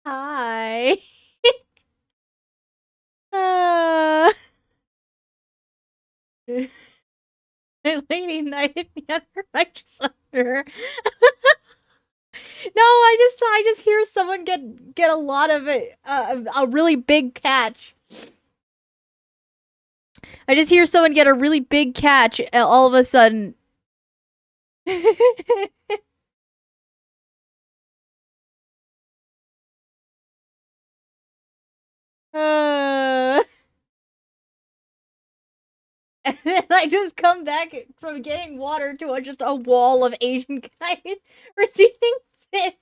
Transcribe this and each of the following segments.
Hi. Uh, Lady Night the other I just under. No, I just hear someone get a lot of it, a really big catch. I just hear someone get a really big catch, and all of a sudden. uh, and then I just come back from getting water to just a wall of Asian guys receiving fish.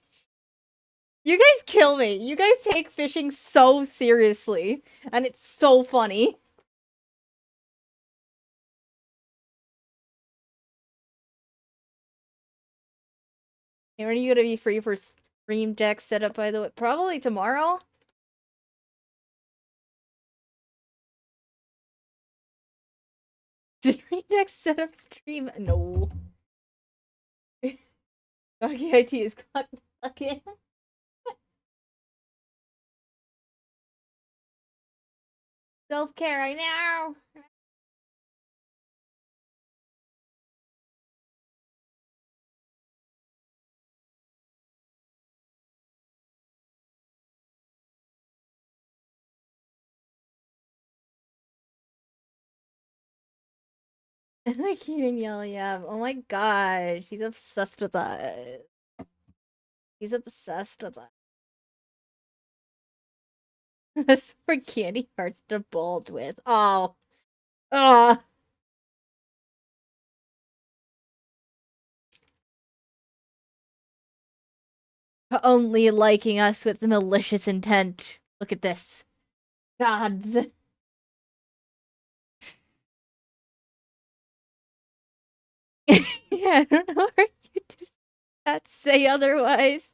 You guys kill me. You guys take fishing so seriously, and it's so funny. Hey, when are you gonna be free for stream deck setup, by the way? Probably tomorrow? Stream deck setup stream? No. Doggy IT is again. Self-care, I know! Like hearing yell, yeah. Oh my god, she's obsessed with us. He's obsessed with us. That's for candy hearts to bolt with. Oh. Ugh. Only liking us with malicious intent. Look at this. Gods. Yeah, I don't know where you do that say otherwise.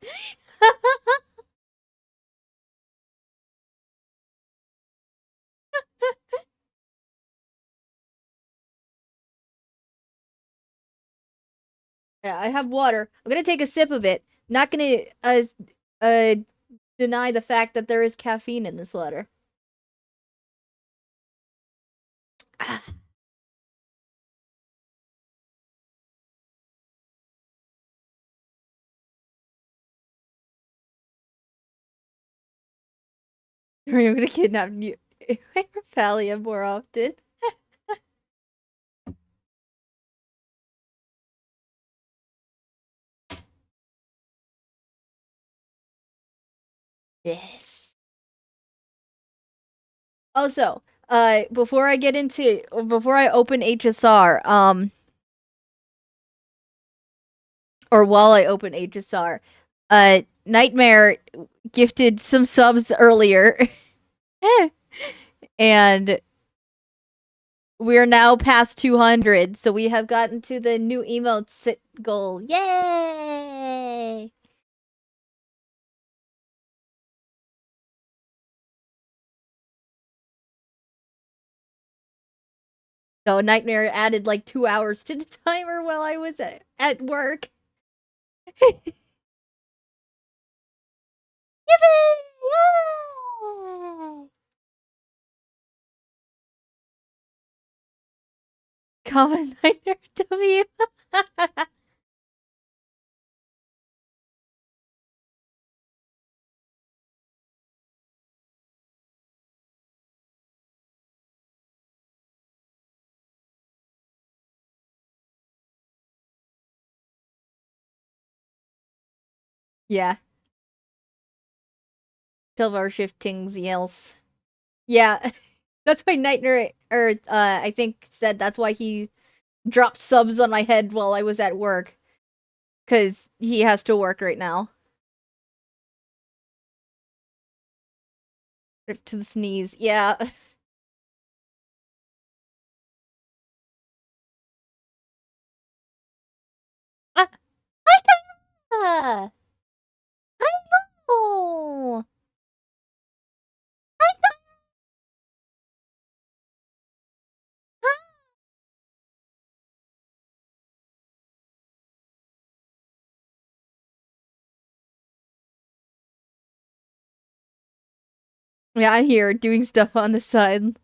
Yeah, I have water. I'm gonna take a sip of it. Not gonna uh deny the fact that there is caffeine in this water. Ah. I'm gonna kidnap you. Hyperphalia more often. Yes. Also, before I open HSR, or while I open HSR, Nightmare gifted some subs earlier. And we're now past 200, so we have gotten to the new emote goal. Yay! So Nightmare added like 2 hours to the timer while I was at work. Yippee! Yay! Common Nightmare W. Yeah. 12-hour shiftings yells. Yeah. That's why Nightmare, or I think said that's why he dropped subs on my head while I was at work. Because he has to work right now. Rip to the sneeze. Yeah. Ah, I know. Yeah, I'm here doing stuff on the side.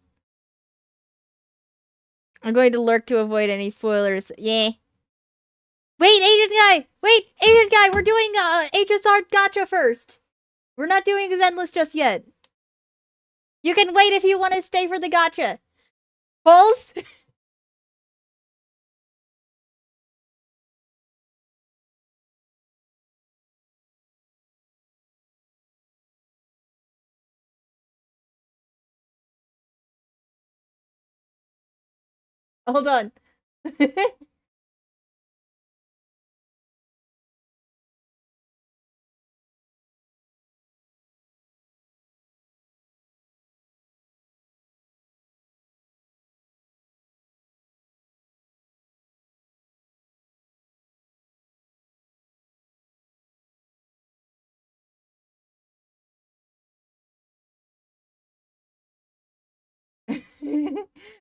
I'm going to lurk to avoid any spoilers. Yeah. Wait, agent guy! Wait, agent guy! We're doing HSR gotcha first. We're not doing Zenless just yet. You can wait if you want to stay for the gotcha. Pulse? Hold on.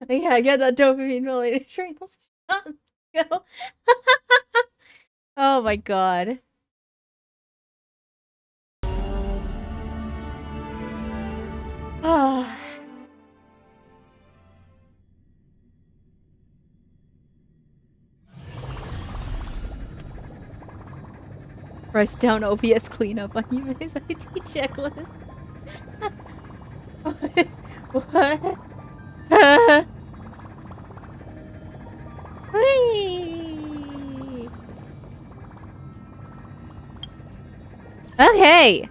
Yeah, get that dopamine related trainals. Go. Oh my god. Ah. Writes down OPS cleanup on Yume's IT checklist. What? Whee! Okay.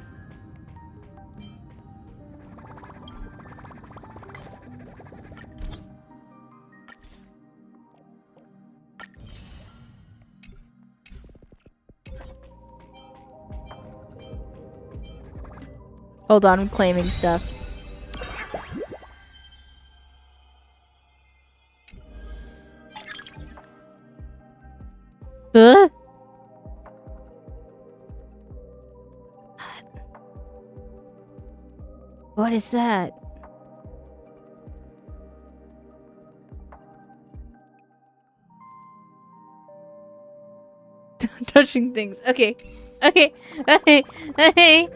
Hold on, I'm claiming stuff. Huh? What is that? Touching things. Okay. Okay. Okay. Okay.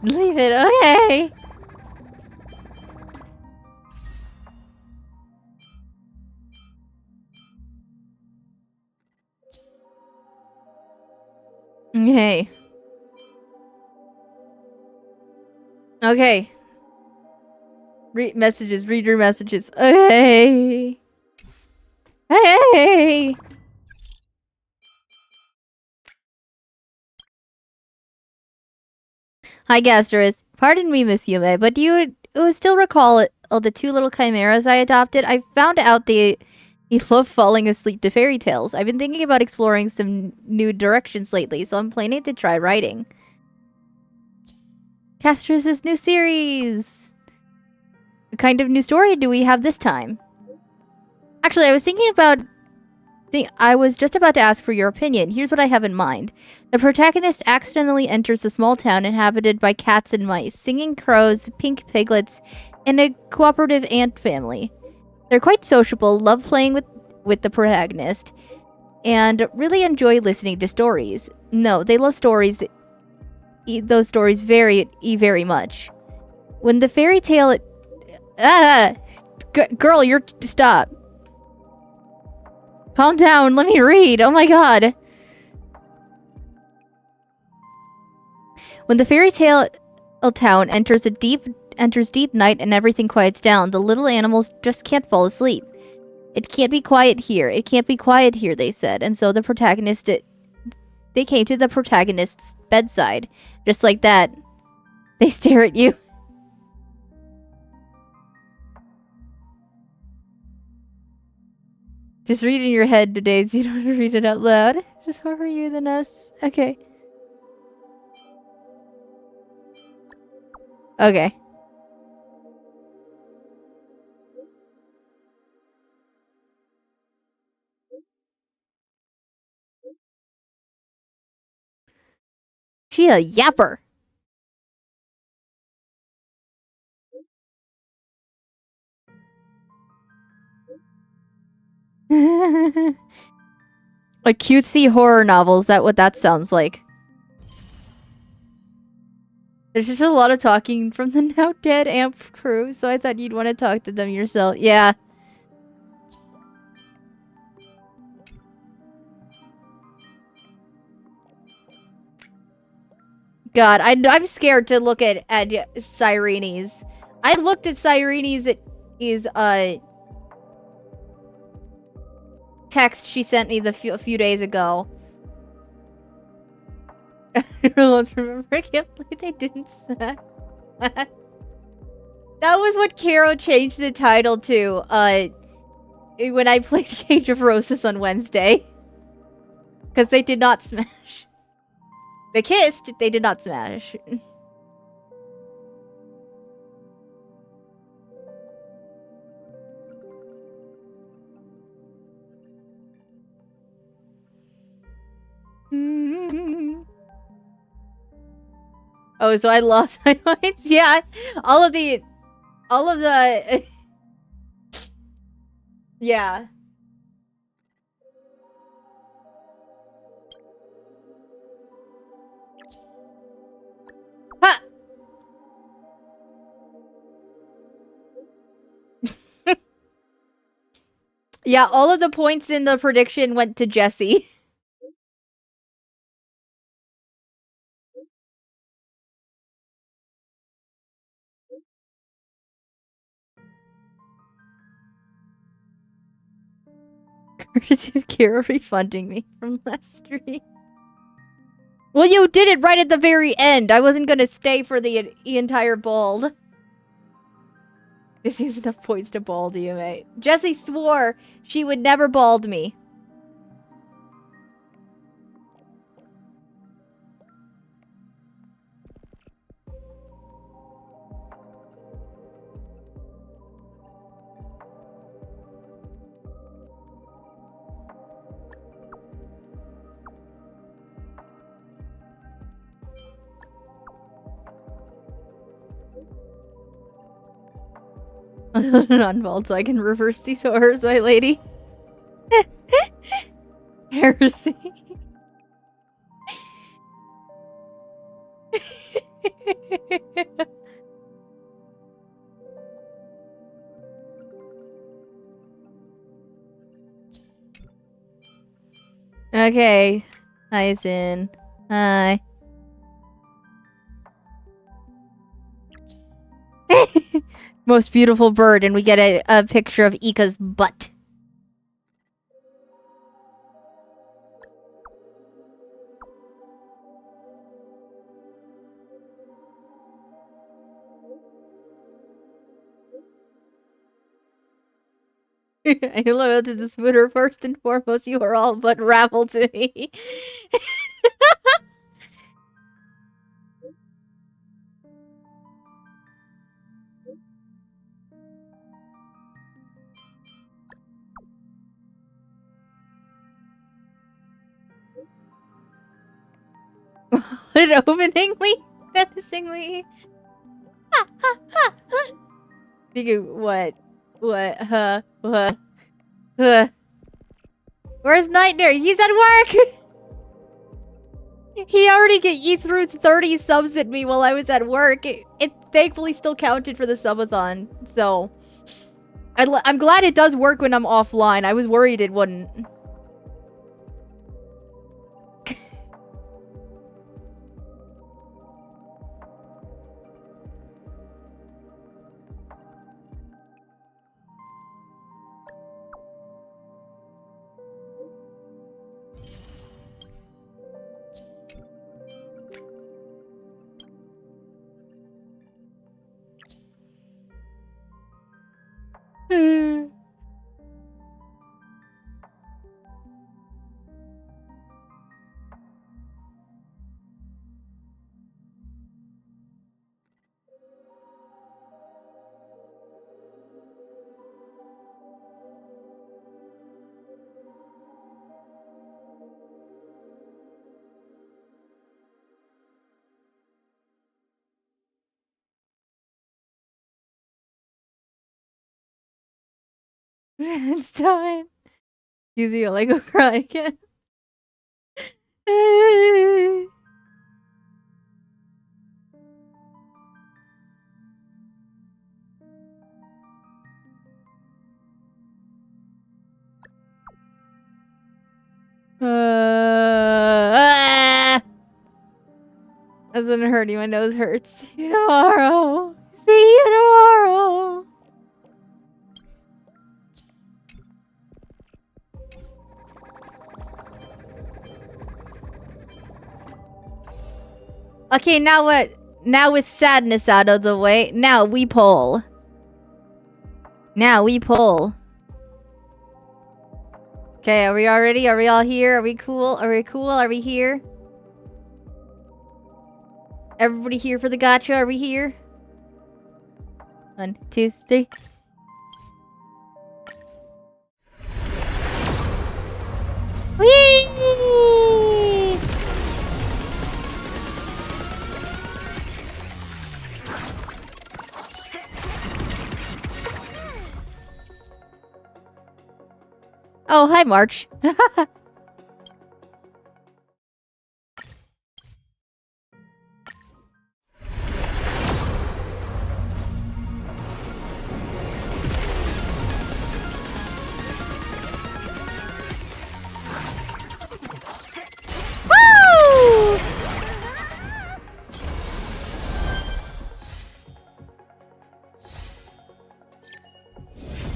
Leave it. Okay. Okay. Okay. Read messages. Read your messages. Okay. Hey. Hi, Gasterus. Pardon me, Miss Yume, but do you still recall the two little chimeras I adopted? I found out they love falling asleep to fairy tales. I've been thinking about exploring some new directions lately, so I'm planning to try writing. Gasterus' new series! What kind of new story do we have this time? Actually, I was thinking about... I was just about to ask for your opinion. Here's what I have in mind. The protagonist accidentally enters a small town inhabited by cats and mice, singing crows, pink piglets, and a cooperative ant family. They're quite sociable, love playing with the protagonist, and really enjoy listening to stories. No, they love stories, those stories very, very much. When the fairy tale... girl, you're... Stop. Calm down, let me read. Oh my god. When the fairy tale town enters deep night and everything quiets down, the little animals just can't fall asleep. It can't be quiet here. It can't be quiet here, they said. And so they came to the protagonist's bedside. Just like that. They stare at you. Just read in your head today, so you don't have to read it out loud. Just more for you than us. Okay. Okay. She a yapper. A cutesy horror novel, is that what that sounds like? There's just a lot of talking from the now dead AMP crew, so I thought you'd want to talk to them yourself. Yeah. God, I'm scared to look at Cyrene's. I looked at Cyrene's text she sent me a few days ago. Let's remember. I can't believe they didn't smash. That was what Caro changed the title to. When I played Cage of Roses on Wednesday, because they did not smash. They kissed. They did not smash. Oh, so I lost my points? Yeah. All of the... yeah. Ha! Yeah, all of the points in the prediction went to Jesse. Courtesy of Kira refunding me from last stream. Well, you did it right at the very end. I wasn't gonna stay for the entire bald. This is enough points to bald you, mate. Jessie swore she would never bald me. Non-bald so I can reverse these horrors, my lady. Heresy. Okay. Hi, Zin. Hi. Most beautiful bird, and we get a picture of Ika's butt. I'm loyal to the Swooter first and foremost. You are all but rabble to me. Openingly, menacingly. What? What? What? Where's Nightmare? He's at work! He threw 30 subs at me while I was at work. It thankfully still counted for the subathon, so... I'm glad it does work when I'm offline. I was worried it wouldn't. It's time. Easy, I'll like go cry again. Doesn't hurt you, my nose hurts. See you tomorrow. See you tomorrow. Okay, now what? Now with sadness out of the way, now we pull. Now we pull. Okay, are we all ready? Are we all here? Are we cool? Are we cool? Are we here? Everybody here for the gacha? Are we here? 1, 2, 3. Whee! Oh, hi, March. Woo!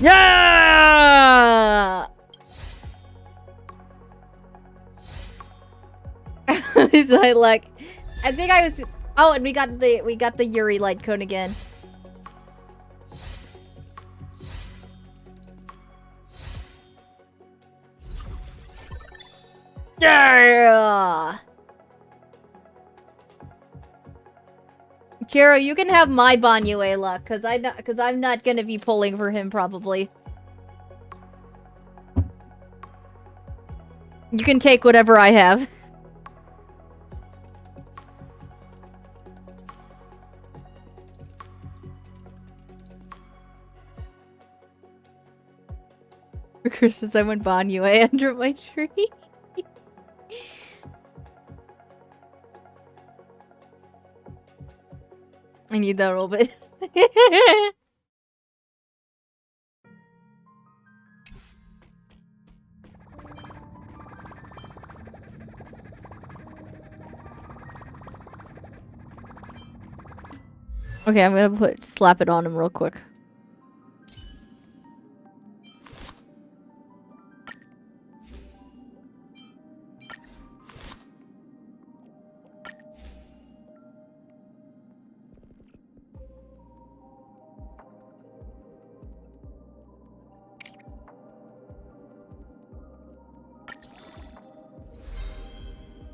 Yeah! Is my luck? I think I was. Oh, and we got the Yuri light cone again. Yeah. Kira, you can have my Banyue luck, cause I'm not gonna be pulling for him probably. You can take whatever I have. For Christmas, I went Banyue under my tree. I need that a little bit. Okay, I'm gonna slap it on him real quick.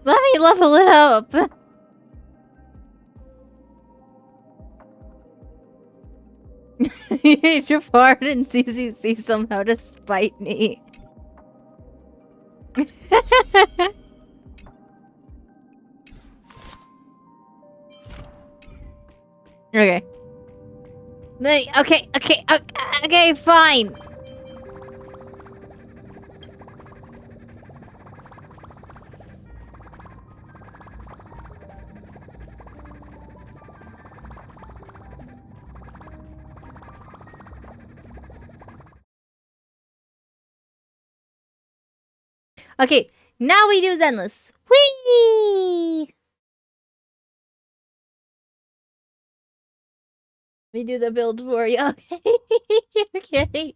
Let me level it up! Jafar and ZZZ somehow to spite me. Okay. Okay, fine. Okay, now we do Zenless. Whee! We do the build for you. Okay. Okay.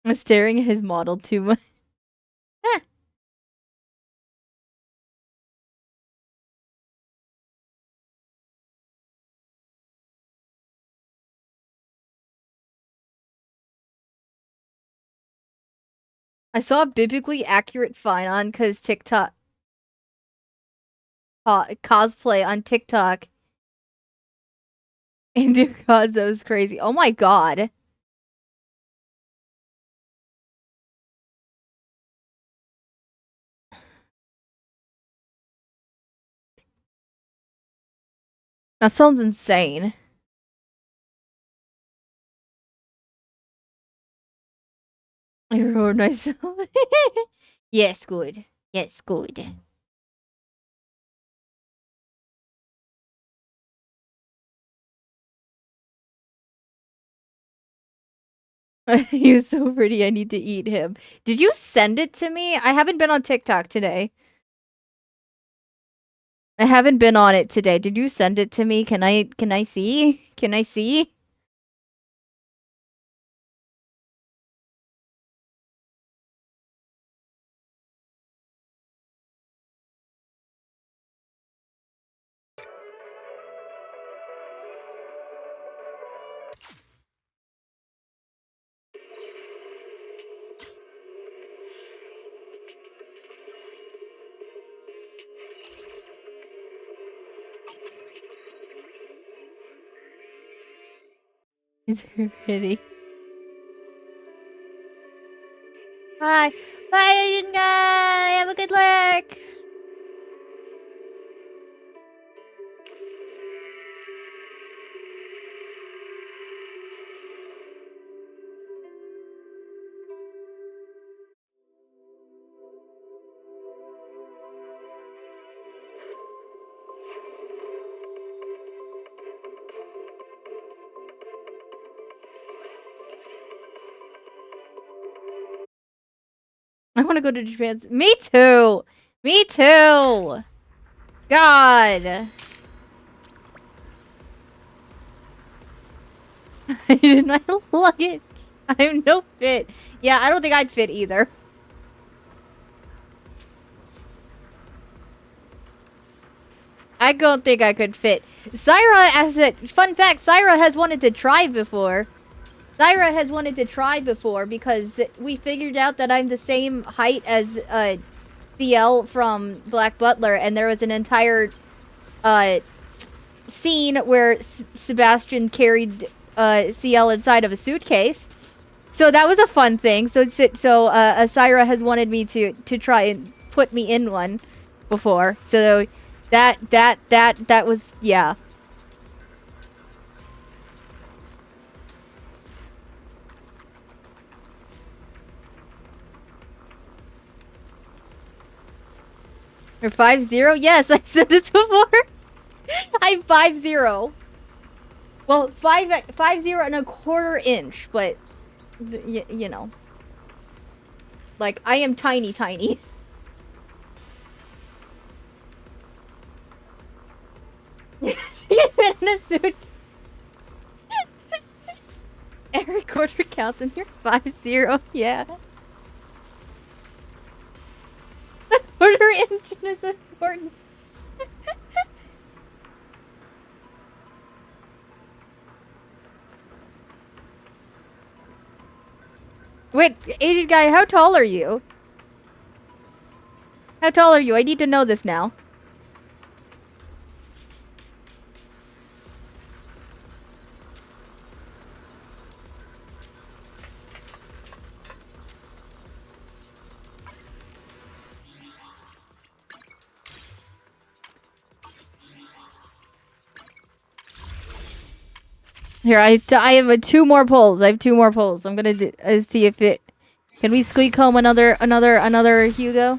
I'm staring at his model too much. I saw a biblically accurate fine on cause TikTok cosplay on TikTok. And because that was crazy. Oh my god. That sounds insane. I wrote myself. Yes, good. Yes, good. He was so pretty, I need to eat him. Did you send it to me? I haven't been on TikTok today. I haven't been on it today. Did you send it to me? Can I see? Can I see? He's very pretty. Bye. Bye, Asian guy. Have a good lurk. I want to go to Japan. Me too. Me too. God. I did not lug it. I'm no fit. Yeah, I don't think I'd fit either. I don't think I could fit. Syra, as a fun fact, Syra has wanted to try before. Syra has wanted to try before because we figured out that I'm the same height as CL from Black Butler, and there was an entire scene where Sebastian carried CL inside of a suitcase. So that was a fun thing. So Syra has wanted me to try and put me in one before. So that was, yeah. You're 5'0"? Yes, I said this before. I'm 5'0". Well, 5'0" and a quarter inch, but you know, like I am tiny, tiny. You fit in a suit. Every quarter counts, and you're 5'0". Yeah. The quarter inch is important. Wait, aged guy, how tall are you? How tall are you? I need to know this now. Here, I have 2 more pulls. I have 2 more pulls. I'm gonna see if it... Can we squeak home another Hugo?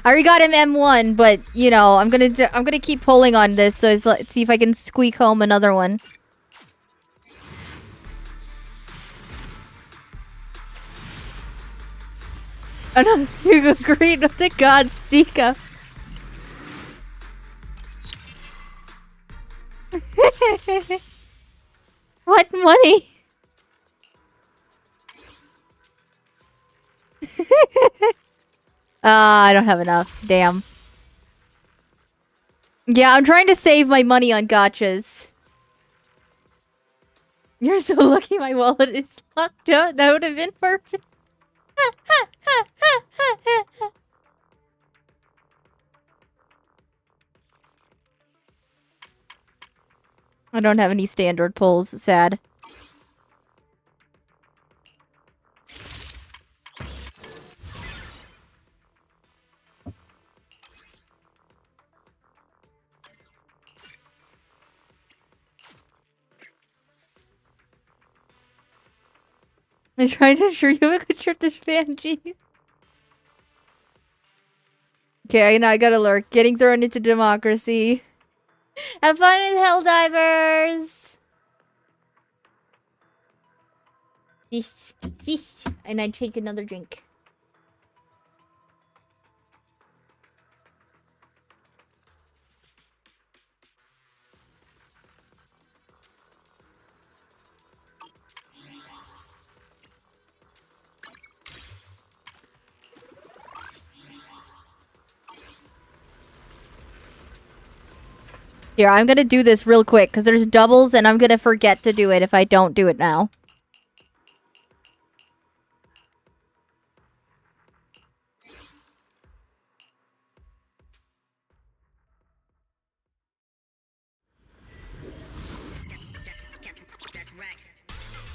I already got him M1, but you know, I'm gonna keep pulling on this, so let's see if I can squeak home another one. Another Hugo agreed with the god Sika. What money? I don't have enough. Damn. Yeah, I'm trying to save my money on gachas. You're so lucky my wallet is locked up. That would have been perfect. I don't have any standard pulls. Sad. I'm trying to assure you I could trip this Banshee. Okay, now I gotta lurk. Getting thrown into democracy. Have fun with Helldivers! Fish. Fish. And I take another drink. Here, I'm gonna do this real quick, because there's doubles, and I'm gonna forget to do it if I don't do it now.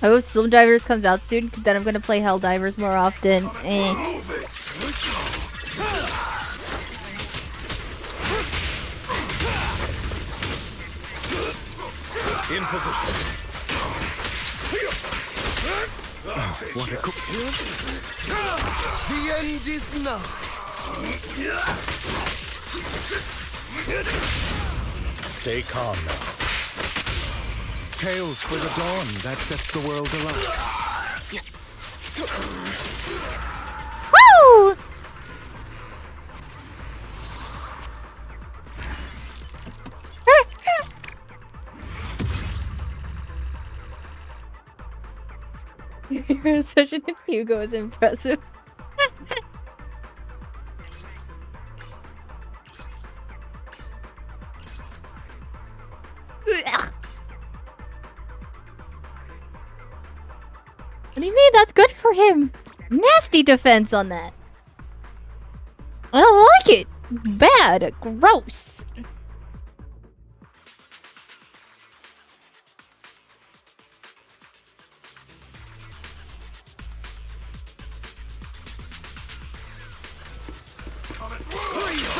I hope Slim Divers comes out soon, because then I'm gonna play Helldivers more often. In position. What a cook. The end is now. Stay calm now. Tales for the dawn that sets the world alight. Woo! You're such an Hugo is impressive. What do you mean? That's good for him. Nasty defense on that. I don't like it. Bad. Gross.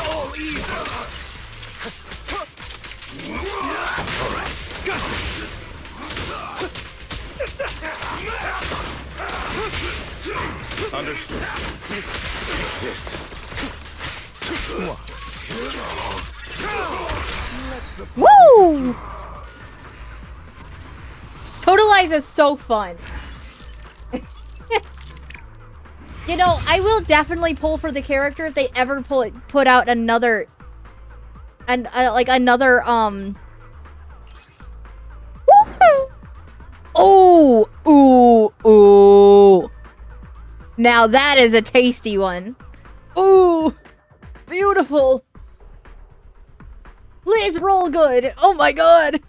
All evil. All right. Understood. This. Woo! Totalize is so fun. You know, I will definitely pull for the character if they ever put out another, like another Oh, ooh, ooh. Now that is a tasty one. Ooh, beautiful. Please roll good. Oh my god.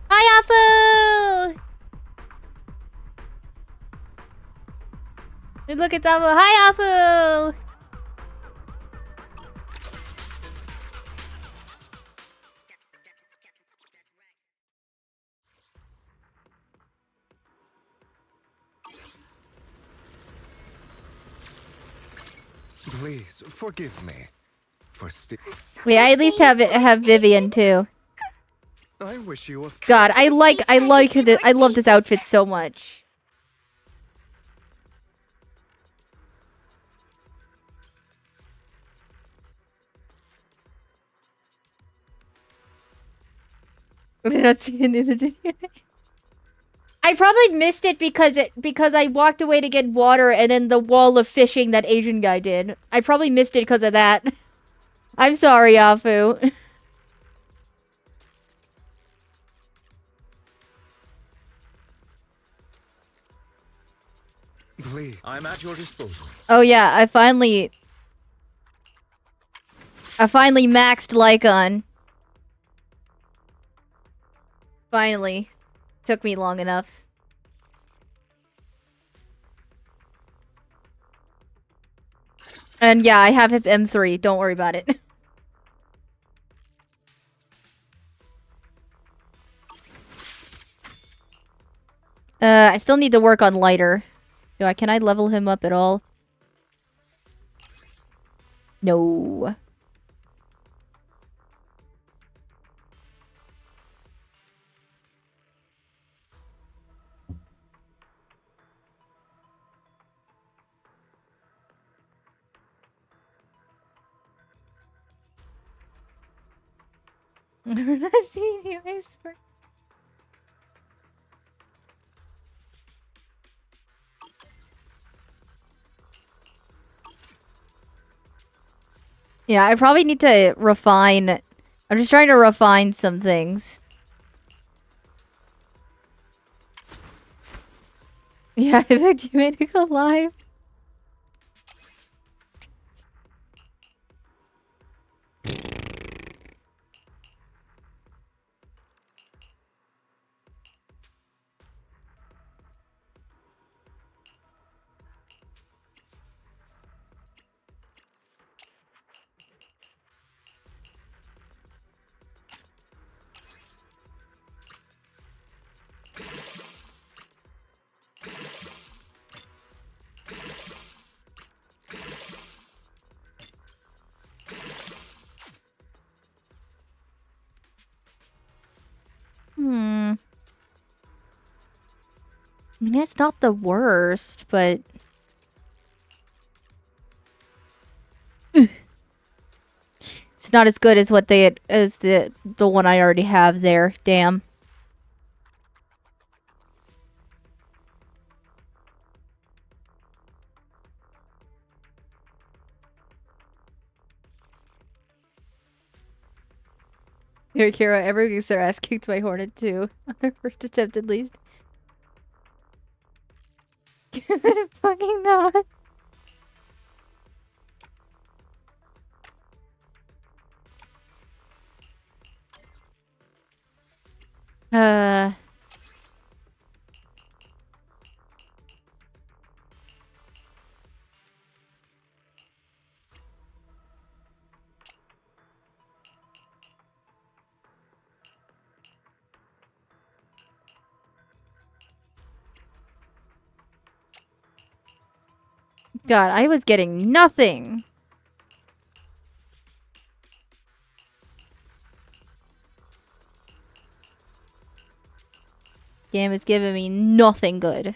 Hi, Afu! Look at Afu. Hi, Afu! Please forgive me for Yeah, I at least have Vivian too. I wish you a God, I love this outfit so much. I did not see any of the I probably missed it because I walked away to get water and then the wall of fishing that Asian guy did. I probably missed it because of that. I'm sorry, Afu. Please. I'm at your disposal. Oh yeah, I finally maxed Lycon. Finally. Took me long enough. And yeah, I have hip M3. Don't worry about it. I still need to work on lighter. Can I level him up at all? No. We're not seeing you, Iceberg. Yeah, I probably need to refine... I'm just trying to refine some things. Yeah, I bet you made it go live. I mean, it's not the worst, but... It's not as good as what they had, as the one I already have there. Damn. Here, Kira, everyone gets their ass kicked by Hornet too. On their first attempt at least. Fucking not. God, I was getting nothing. Game is giving me nothing good.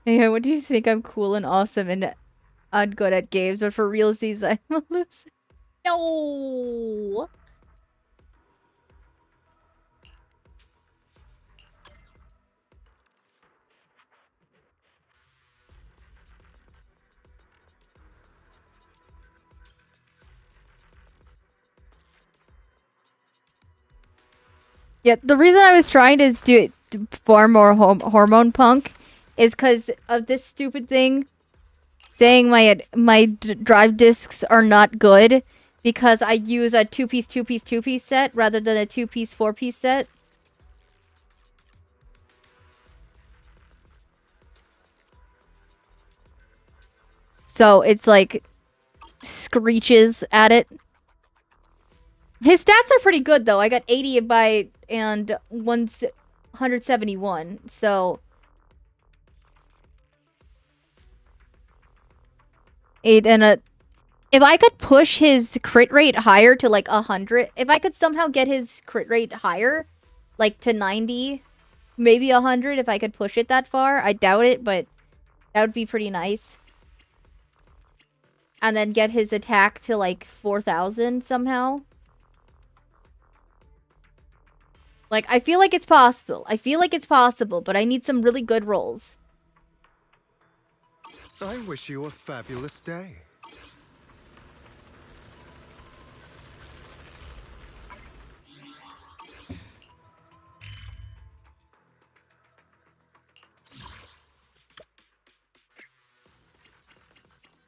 Yeah, what do you think? I'm cool and awesome and I'm good at games, but for realsies, I'm a loser. No! Yeah, the reason I was trying to do it far more hormone punk is because of this stupid thing saying my drive discs are not good because I use a two-piece set rather than a two-piece, four-piece set. So it's like screeches at it. His stats are pretty good though. I got 80 by and 171. So if I could push his crit rate higher to like 100, if I could somehow get his crit rate higher, like to 90, maybe 100, if I could push it that far. I doubt it, but that would be pretty nice. And then get his attack to like 4,000 somehow. Like, I feel like it's possible. I feel like it's possible, but I need some really good rolls. I wish you a fabulous day.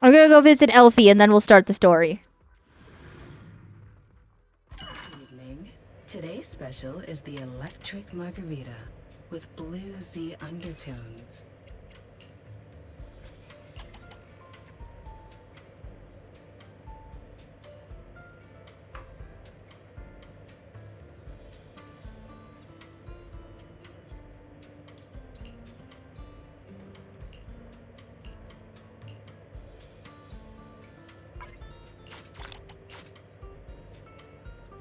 I'm gonna go visit Elfie and then we'll start the story. Evening. Today's special is the electric margarita with bluesy undertones.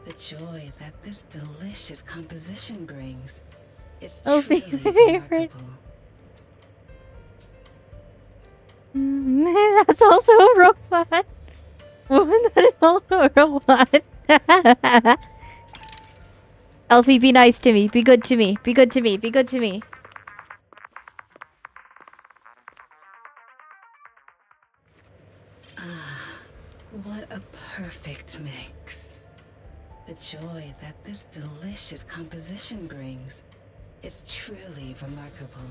The joy that this delicious composition brings is Elfie, truly my favorite. remarkable. That's also a robot. Woman, that is also a robot. Elfie, be nice to me. Be good to me. Be good to me. Be good to me. Ah, what a perfect mix. The joy that this delicious composition brings is truly remarkable.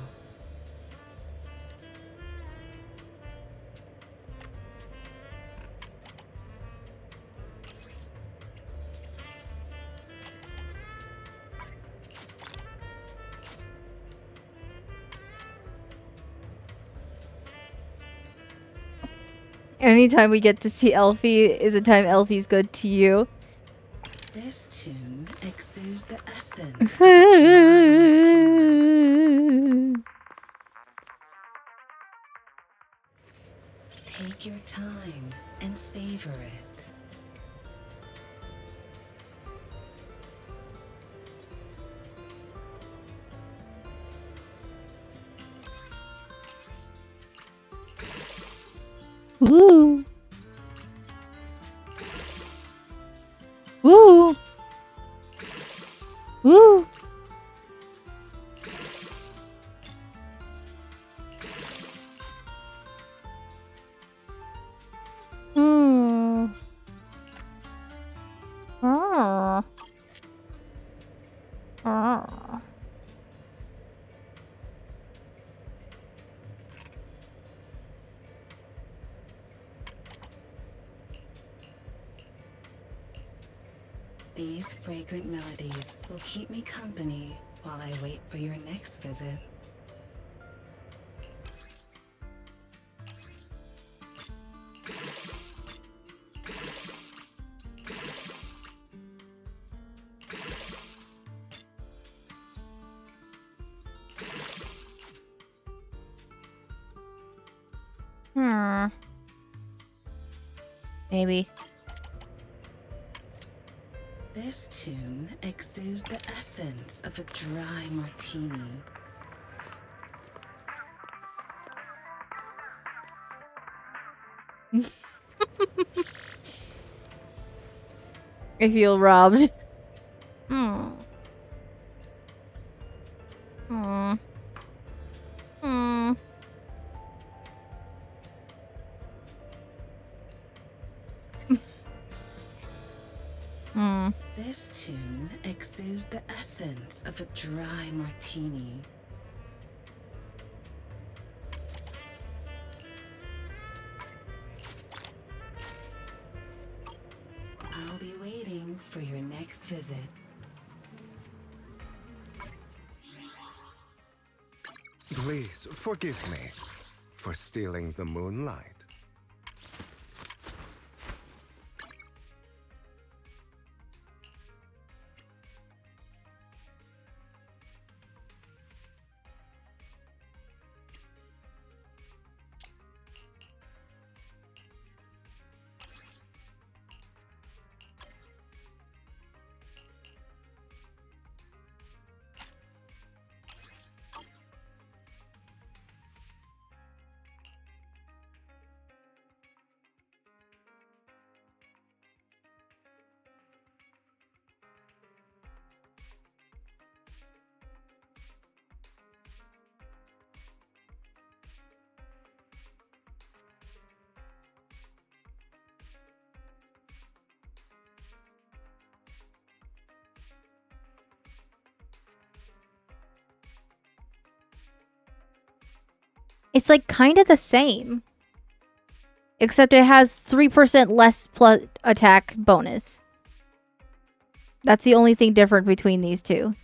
Anytime we get to see Elfie is a time Elfie's good to you. This tune exudes the essence of a Take your time and savor it. Woo. Woo. Woo. Hmm. Ah. Ah. These fragrant melodies will keep me company while I wait for your next visit. Maybe. This tune exudes the essence of a dry martini. I feel robbed. Hmm. Hmm. Hmm. Hmm. This tune exudes the essence of a dry martini. I'll be waiting for your next visit. Please forgive me for stealing the moonlight. It's like kind of the same. Except it has 3% less plus attack bonus. That's the only thing different between these two.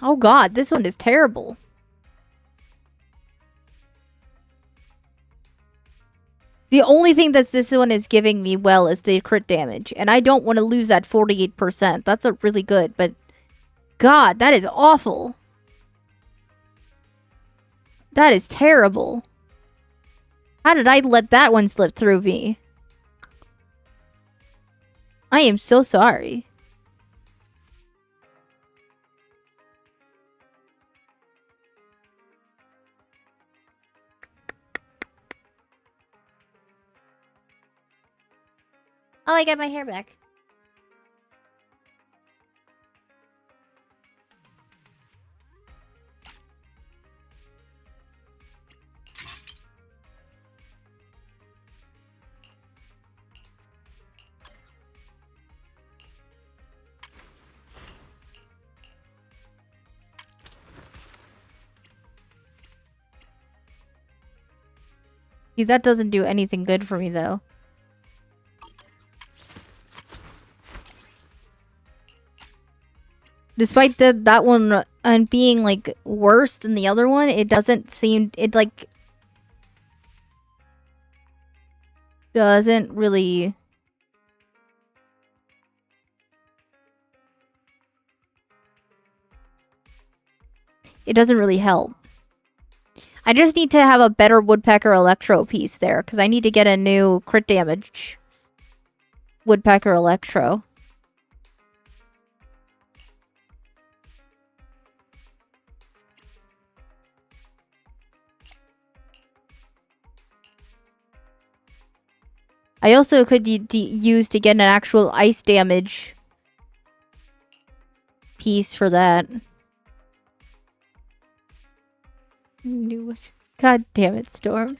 Oh god, this one is terrible. The only thing that this one is giving me well is the crit damage. And I don't want to lose that 48%. That's a really good, but... God, that is awful. That is terrible. How did I let that one slip through me? I am so sorry. Oh, I got my hair back. See, that doesn't do anything good for me, though. Despite that one being, like, worse than the other one, it doesn't seem... It, like... Doesn't really... It doesn't really help. I just need to have a better Woodpecker Electro piece there, because I need to get a new crit damage Woodpecker Electro. I also could use to get an actual ice damage piece for that. God damn it, Storm.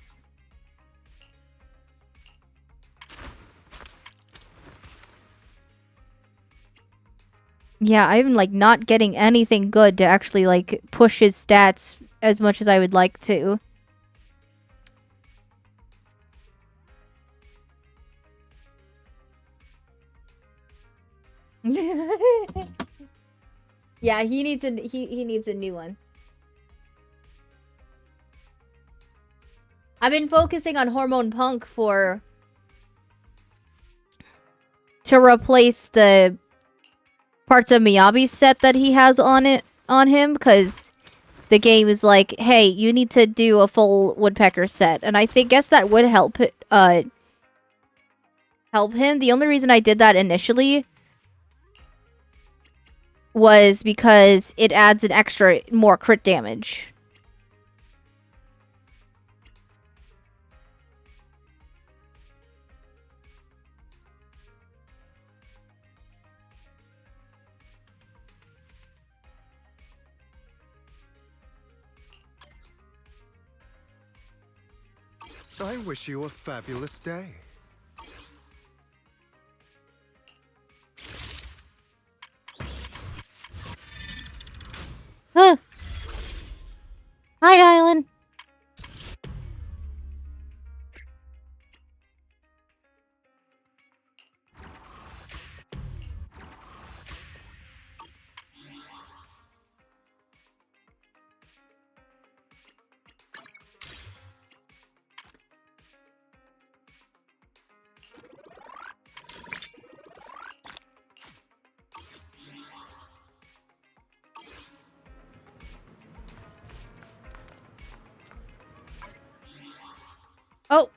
Yeah, I'm like not getting anything good to actually like push his stats as much as I would like to. Yeah, he needs a new one. I've been focusing on Hormone Punk to replace the parts of Miyabi's set that he has on him, because the game is like, hey, you need to do a full Woodpecker set, and I guess that would help help him. The only reason I did that initially was because it adds an extra more crit damage. I wish you a fabulous day. Huh. Hi, Island. Oh.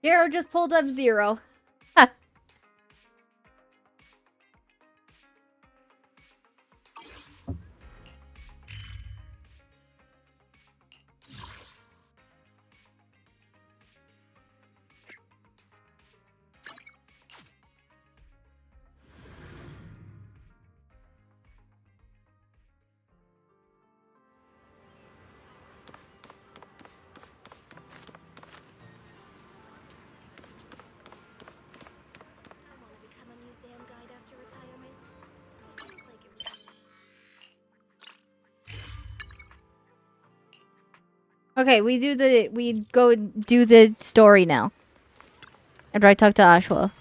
Hero just pulled up 0. Okay, we go and do the story now. After I talk to Ashwa.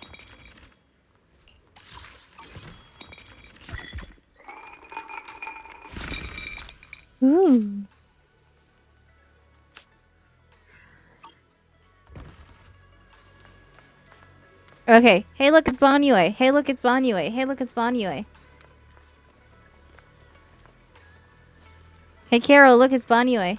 Ooh. Okay. Hey, look, it's Banyue. Hey, look, it's Banyue. Hey, look, it's Banyue. Hey, Carol, look, it's Banyue.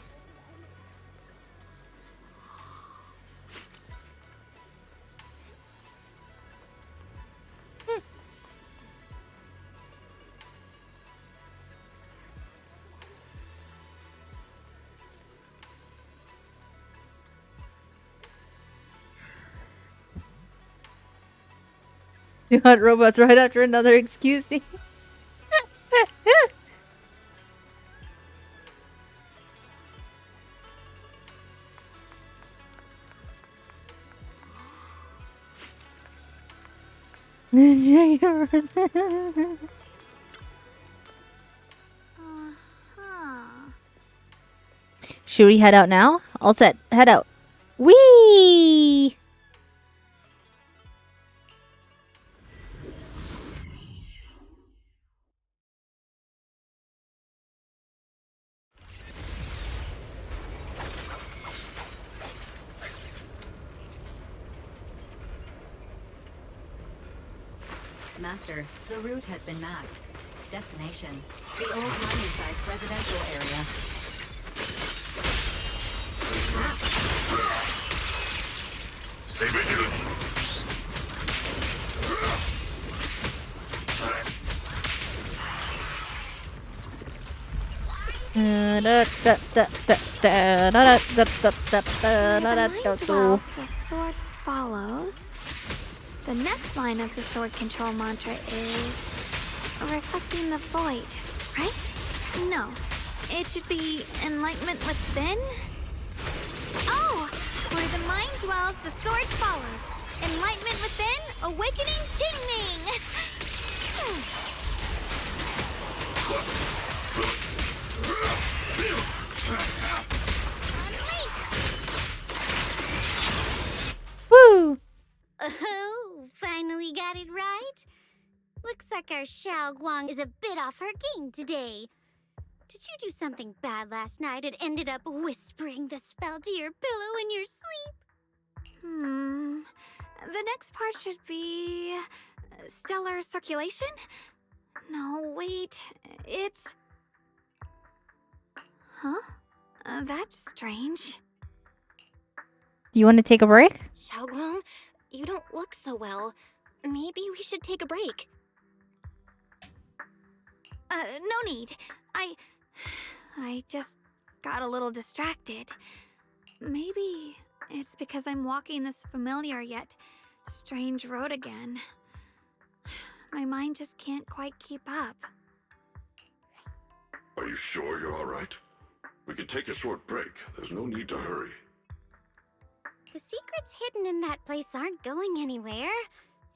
You hunt robots right after another excuse me. Should we head out now? All set. Head out. Whee! Master, the route has been mapped. Destination, the old mining site's residential area. Stay vigilant. The sword follows. The next line of the sword control mantra is reflecting the void, right? No, it should be enlightenment within. Oh, where the mind dwells, the sword follows. Enlightenment within, awakening Jingming. Woo! Oh, finally got it right? Looks like our Xiao Guang is a bit off her game today. Did you do something bad last night and ended up whispering the spell to your pillow in your sleep? The next part should be stellar circulation? No, wait. It's... Huh? That's strange. Do you want to take a break? Xiaoguang, you don't look so well. Maybe we should take a break. No need. I just got a little distracted. Maybe it's because I'm walking this familiar yet strange road again. My mind just can't quite keep up. Are you sure you're all right? We can take a short break. There's no need to hurry. The secrets hidden in that place aren't going anywhere.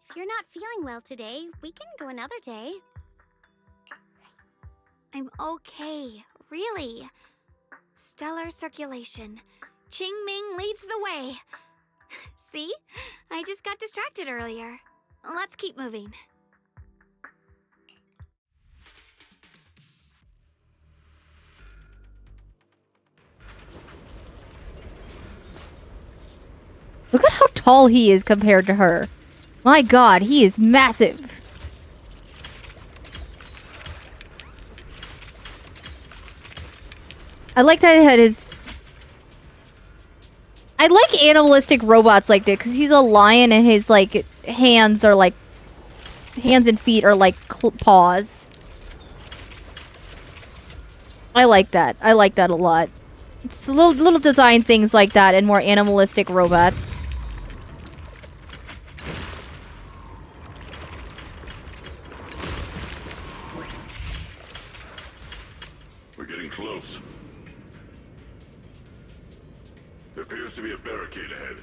If you're not feeling well today, we can go another day. I'm okay, really. Stellar circulation. Qingming leads the way. See? I just got distracted earlier. Let's keep moving. Look at how tall he is compared to her. My god, he is massive. I like that it had his... I like animalistic robots like that, because he's a lion and his, like, hands are, like... Hands and feet are, like, paws. I like that. I like that a lot. It's little design things like that and more animalistic robots. We're getting close. There appears to be a barricade ahead.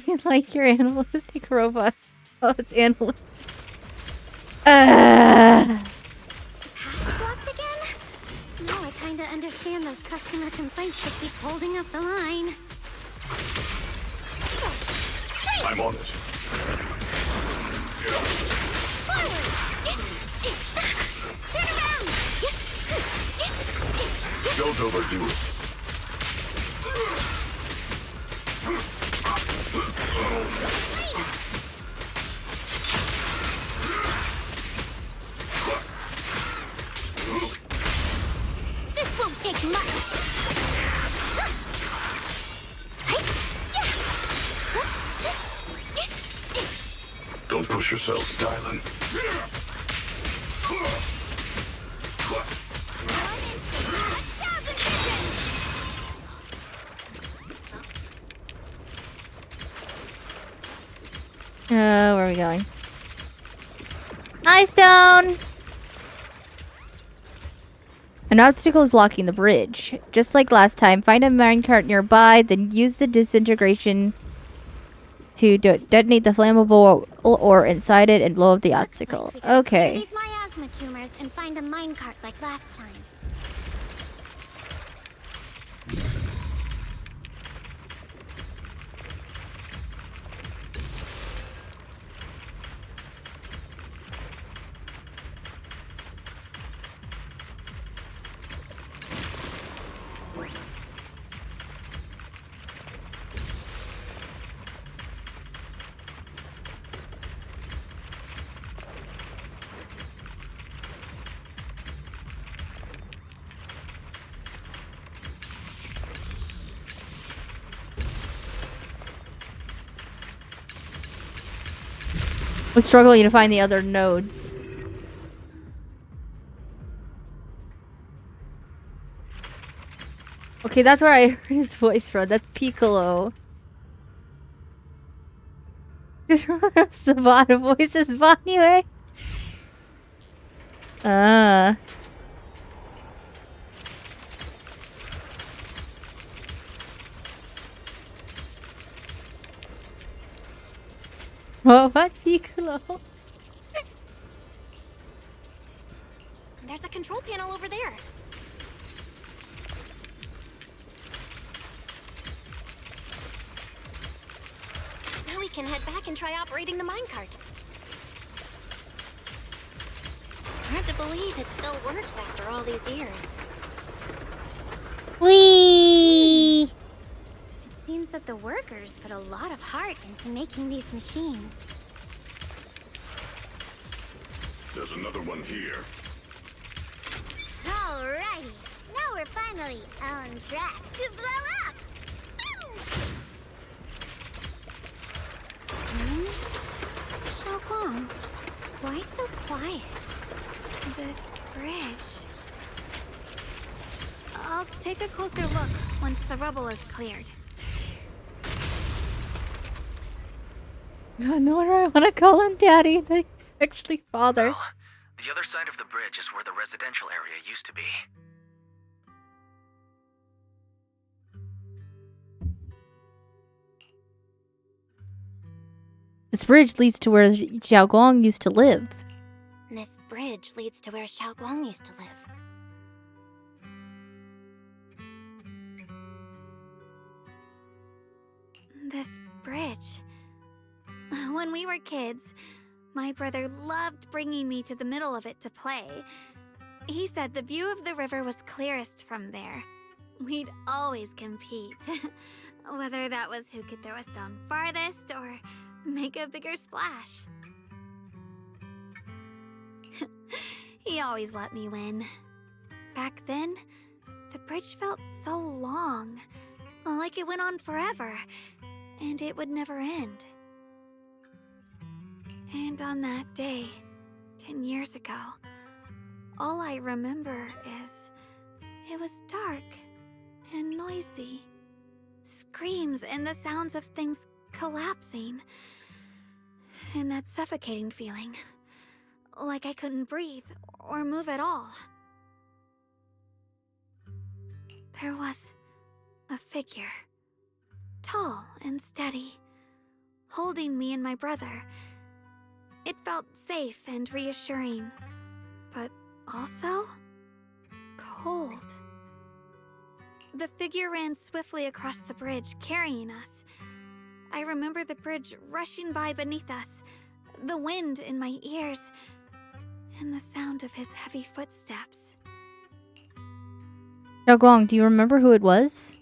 You like your animalistic robot. Oh, it's animalistic. Pass blocked again? Now I kinda understand those customer complaints that keep holding up the line. I'm on it. Forward! Turn around! Don't overdo it. This won't take much. Don't push yourself, Dylan. Where are we going? Hi, Stone! An obstacle is blocking the bridge. Just like last time, find a minecart nearby, then use the disintegration to detonate the flammable ore inside it and blow up the obstacle. Looks like we gotta clear Okay. these miasma tumors and find a minecart like last time. Was struggling to find the other nodes. Okay, that's where I heard his voice from. That's Piccolo. Savannah voice is anyway. What Piccolo? There's a control panel over there. Now we can head back and try operating the minecart. Hard to believe it still works after all these years. Whee! It seems that the workers put a lot of heart into making these machines. There's another one here. Alrighty, now we're finally on track to blow up! Xiaoguang, why so quiet? This bridge... I'll take a closer look once the rubble is cleared. No wonder I want to call him Daddy. He's actually father. Well, the other side of the bridge is where the residential area used to be. This bridge leads to where Xiaoguang used to live. This bridge leads to where Xiaoguang used to live. This bridge... When we were kids, my brother loved bringing me to the middle of it to play. He said the view of the river was clearest from there. We'd always compete. Whether that was who could throw a stone farthest or make a bigger splash. He always let me win. Back then, the bridge felt so long, like it went on forever, and it would never end. And on that day, 10 years ago, all I remember is it was dark and noisy. Screams and the sounds of things collapsing. And that suffocating feeling. Like I couldn't breathe or move at all. There was a figure. Tall and steady. Holding me and my brother. It felt safe and reassuring, but also cold. The figure ran swiftly across the bridge, carrying us. I remember the bridge rushing by beneath us, the wind in my ears, and the sound of his heavy footsteps. Xiaoguang, do you remember who it was?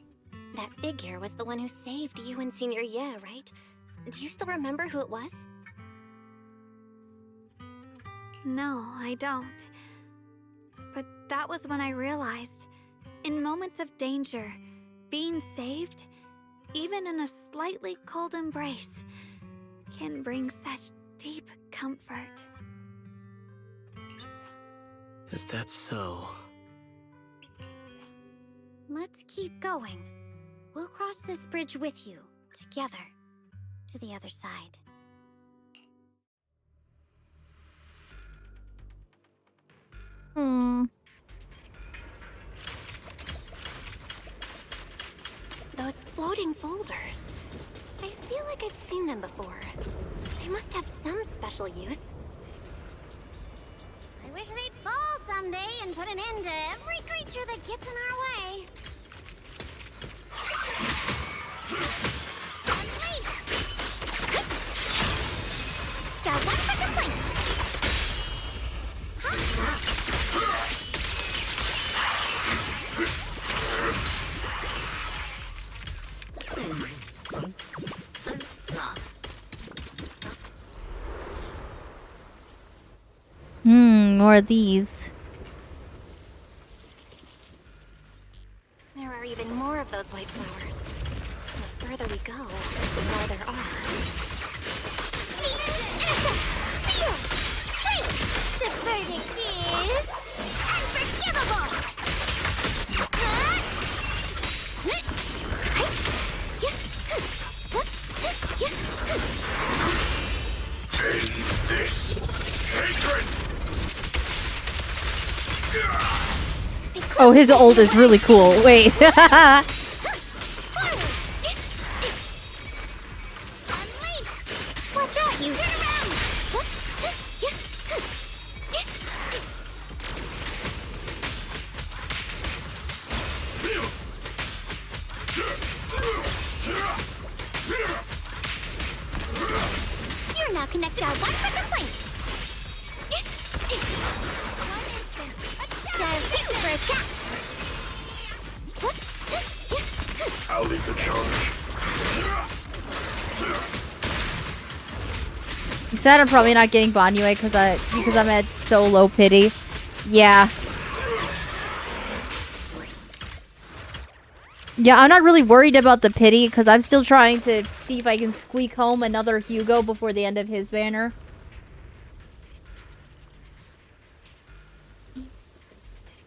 That figure was the one who saved you in senior year, right? Do you still remember who it was? No, I don't. But that was when I realized, in moments of danger, being saved, even in a slightly cold embrace, can bring such deep comfort. Is that so? Let's keep going. We'll cross this bridge with you, together, to the other side. Those floating boulders. I feel like I've seen them before. They must have some special use. I wish they'd fall someday and put an end to every creature that gets in our way. Got one for complaints. More of these. There are even more of those white flowers. The further we go, the more there are. The verdict is unforgivable! End this hatred! Oh, his ult is really cool. Wait. Watch out, you! Turn around! You're now connected to one for complaints. For attack. I'll lead the charge. You said I'm probably not getting Banyue because I'm at so low pity. Yeah. Yeah, I'm not really worried about the pity because I'm still trying to see if I can squeak home another Hugo before the end of his banner.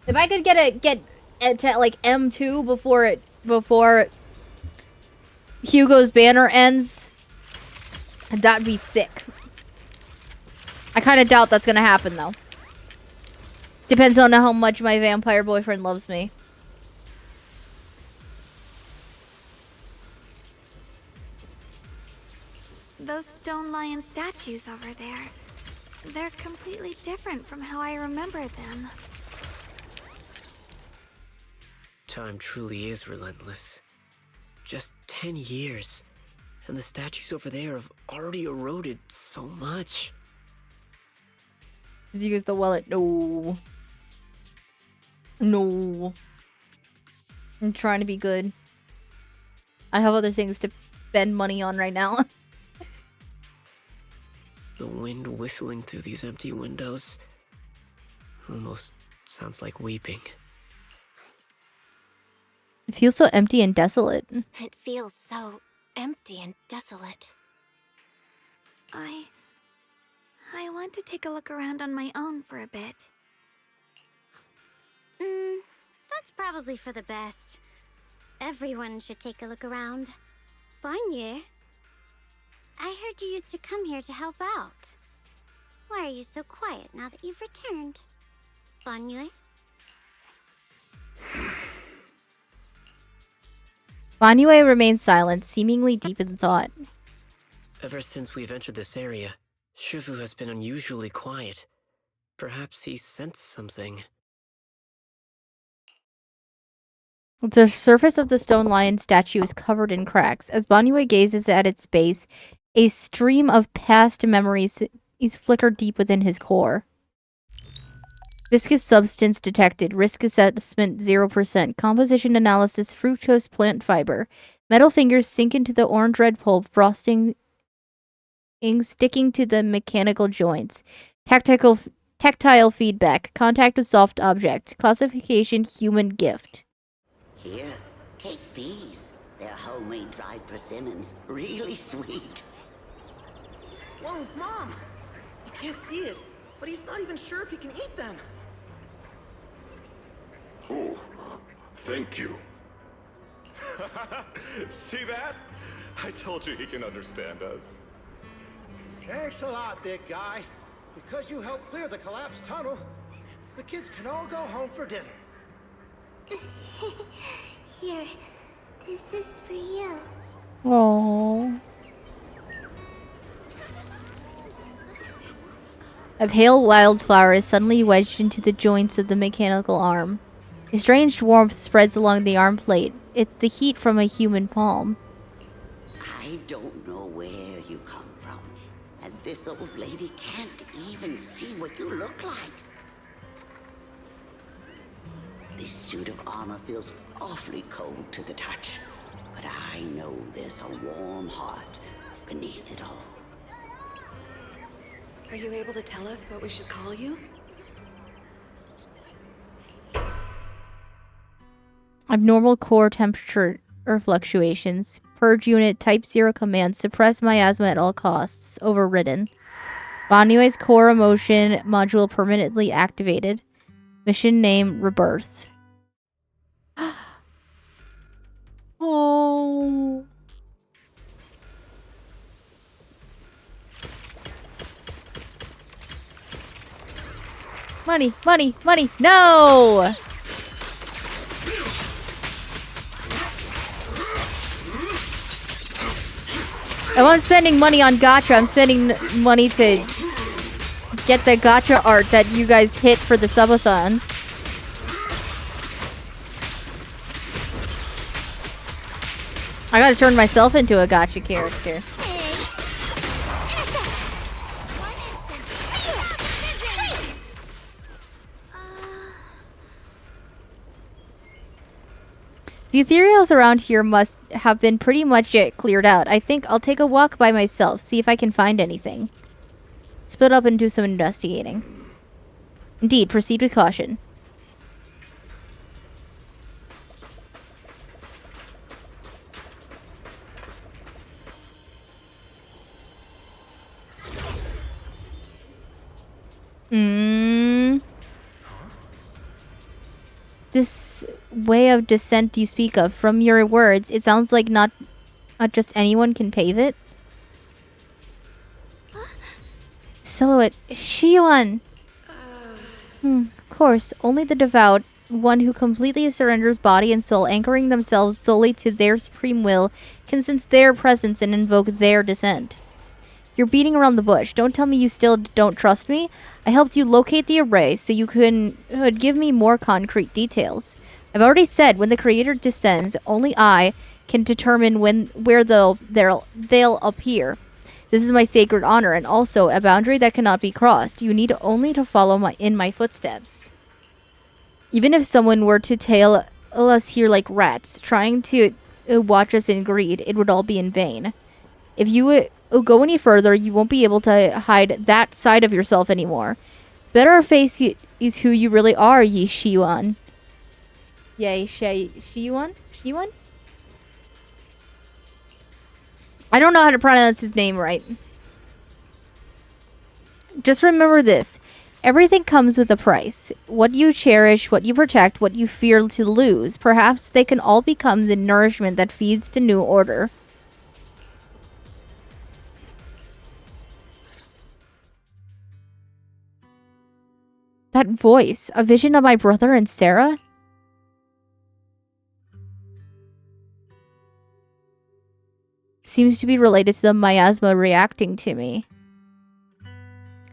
If I could get it to like M2 before Hugo's banner ends, that'd be sick. I kind of doubt that's gonna happen though. Depends on how much my vampire boyfriend loves me. Those stone lion statues over there, they're completely different from how I remember them. Time truly is relentless. Just 10 years, and the statues over there have already eroded so much. Just use the wallet. No. No. I'm trying to be good. I have other things to spend money on right now. The wind whistling through these empty windows almost sounds like weeping. It feels so empty and desolate. It feels so empty and desolate. I want to take a look around on my own for a bit. That's probably for the best. Everyone should take a look around. Banye, I heard you used to come here to help out. Why are you so quiet now that you've returned? Banye? Banyue remains silent, seemingly deep in thought. Ever since we've entered this area, Shifu has been unusually quiet. Perhaps he sensed something. The surface of the stone lion statue is covered in cracks. As Banyue gazes at its base, a stream of past memories is flickered deep within his core. Viscous substance detected. Risk assessment 0%. Composition analysis fructose plant fiber. Metal fingers sink into the orange-red pulp, frosting sticking to the mechanical joints. Tactile feedback. Contact with soft object. Classification human gift. Here, take these. They're homemade dried persimmons. Really sweet. Whoa, Mom! You can't see it, but he's not even sure if he can eat them. Oh, thank you. See that? I told you he can understand us. Thanks a lot, big guy. Because you helped clear the collapsed tunnel, the kids can all go home for dinner. Here, this is for you. Aww. A pale wildflower is suddenly wedged into the joints of the mechanical arm. A strange warmth spreads along the arm plate. It's the heat from a human palm. I don't know where you come from, and this old lady can't even see what you look like. This suit of armor feels awfully cold to the touch, but I know there's a warm heart beneath it all. Are you able to tell us what we should call you? Abnormal core temperature or fluctuations. Purge unit type 0 command. Suppress miasma at all costs. Overridden. Banyue's core emotion module permanently activated. Mission name Rebirth. Oh. Money, money, money. No! I wasn't spending money on gacha. I'm spending money to get the gacha art that you guys hit for the subathon. I gotta turn myself into a gacha character. The ethereals around here must have been pretty much cleared out. I think I'll take a walk by myself, see if I can find anything. Split up and do some investigating. Indeed, proceed with caution. This way of descent you speak of, from your words, it sounds like not just anyone can pave it. Silhouette. Shiyuan! Of course, only the devout, one who completely surrenders body and soul, anchoring themselves solely to their supreme will, can sense their presence and invoke their descent. You're beating around the bush. Don't tell me you still don't trust me. I helped you locate the array so you could give me more concrete details. I've already said when the creator descends, only I can determine where they'll appear. This is my sacred honor and also a boundary that cannot be crossed. You need only to follow in my footsteps. Even if someone were to tail us here like rats, trying to watch us in greed, it would all be in vain. If you go any further, you won't be able to hide that side of yourself anymore. Better face is who you really are, Yi Shiyuan. Yay, Shiyuan? Shiyuan? I don't know how to pronounce his name right. Just remember this. Everything comes with a price. What you cherish, what you protect, what you fear to lose. Perhaps they can all become the nourishment that feeds the new order. That voice, a vision of my brother and Sarah? Seems to be related to the miasma reacting to me.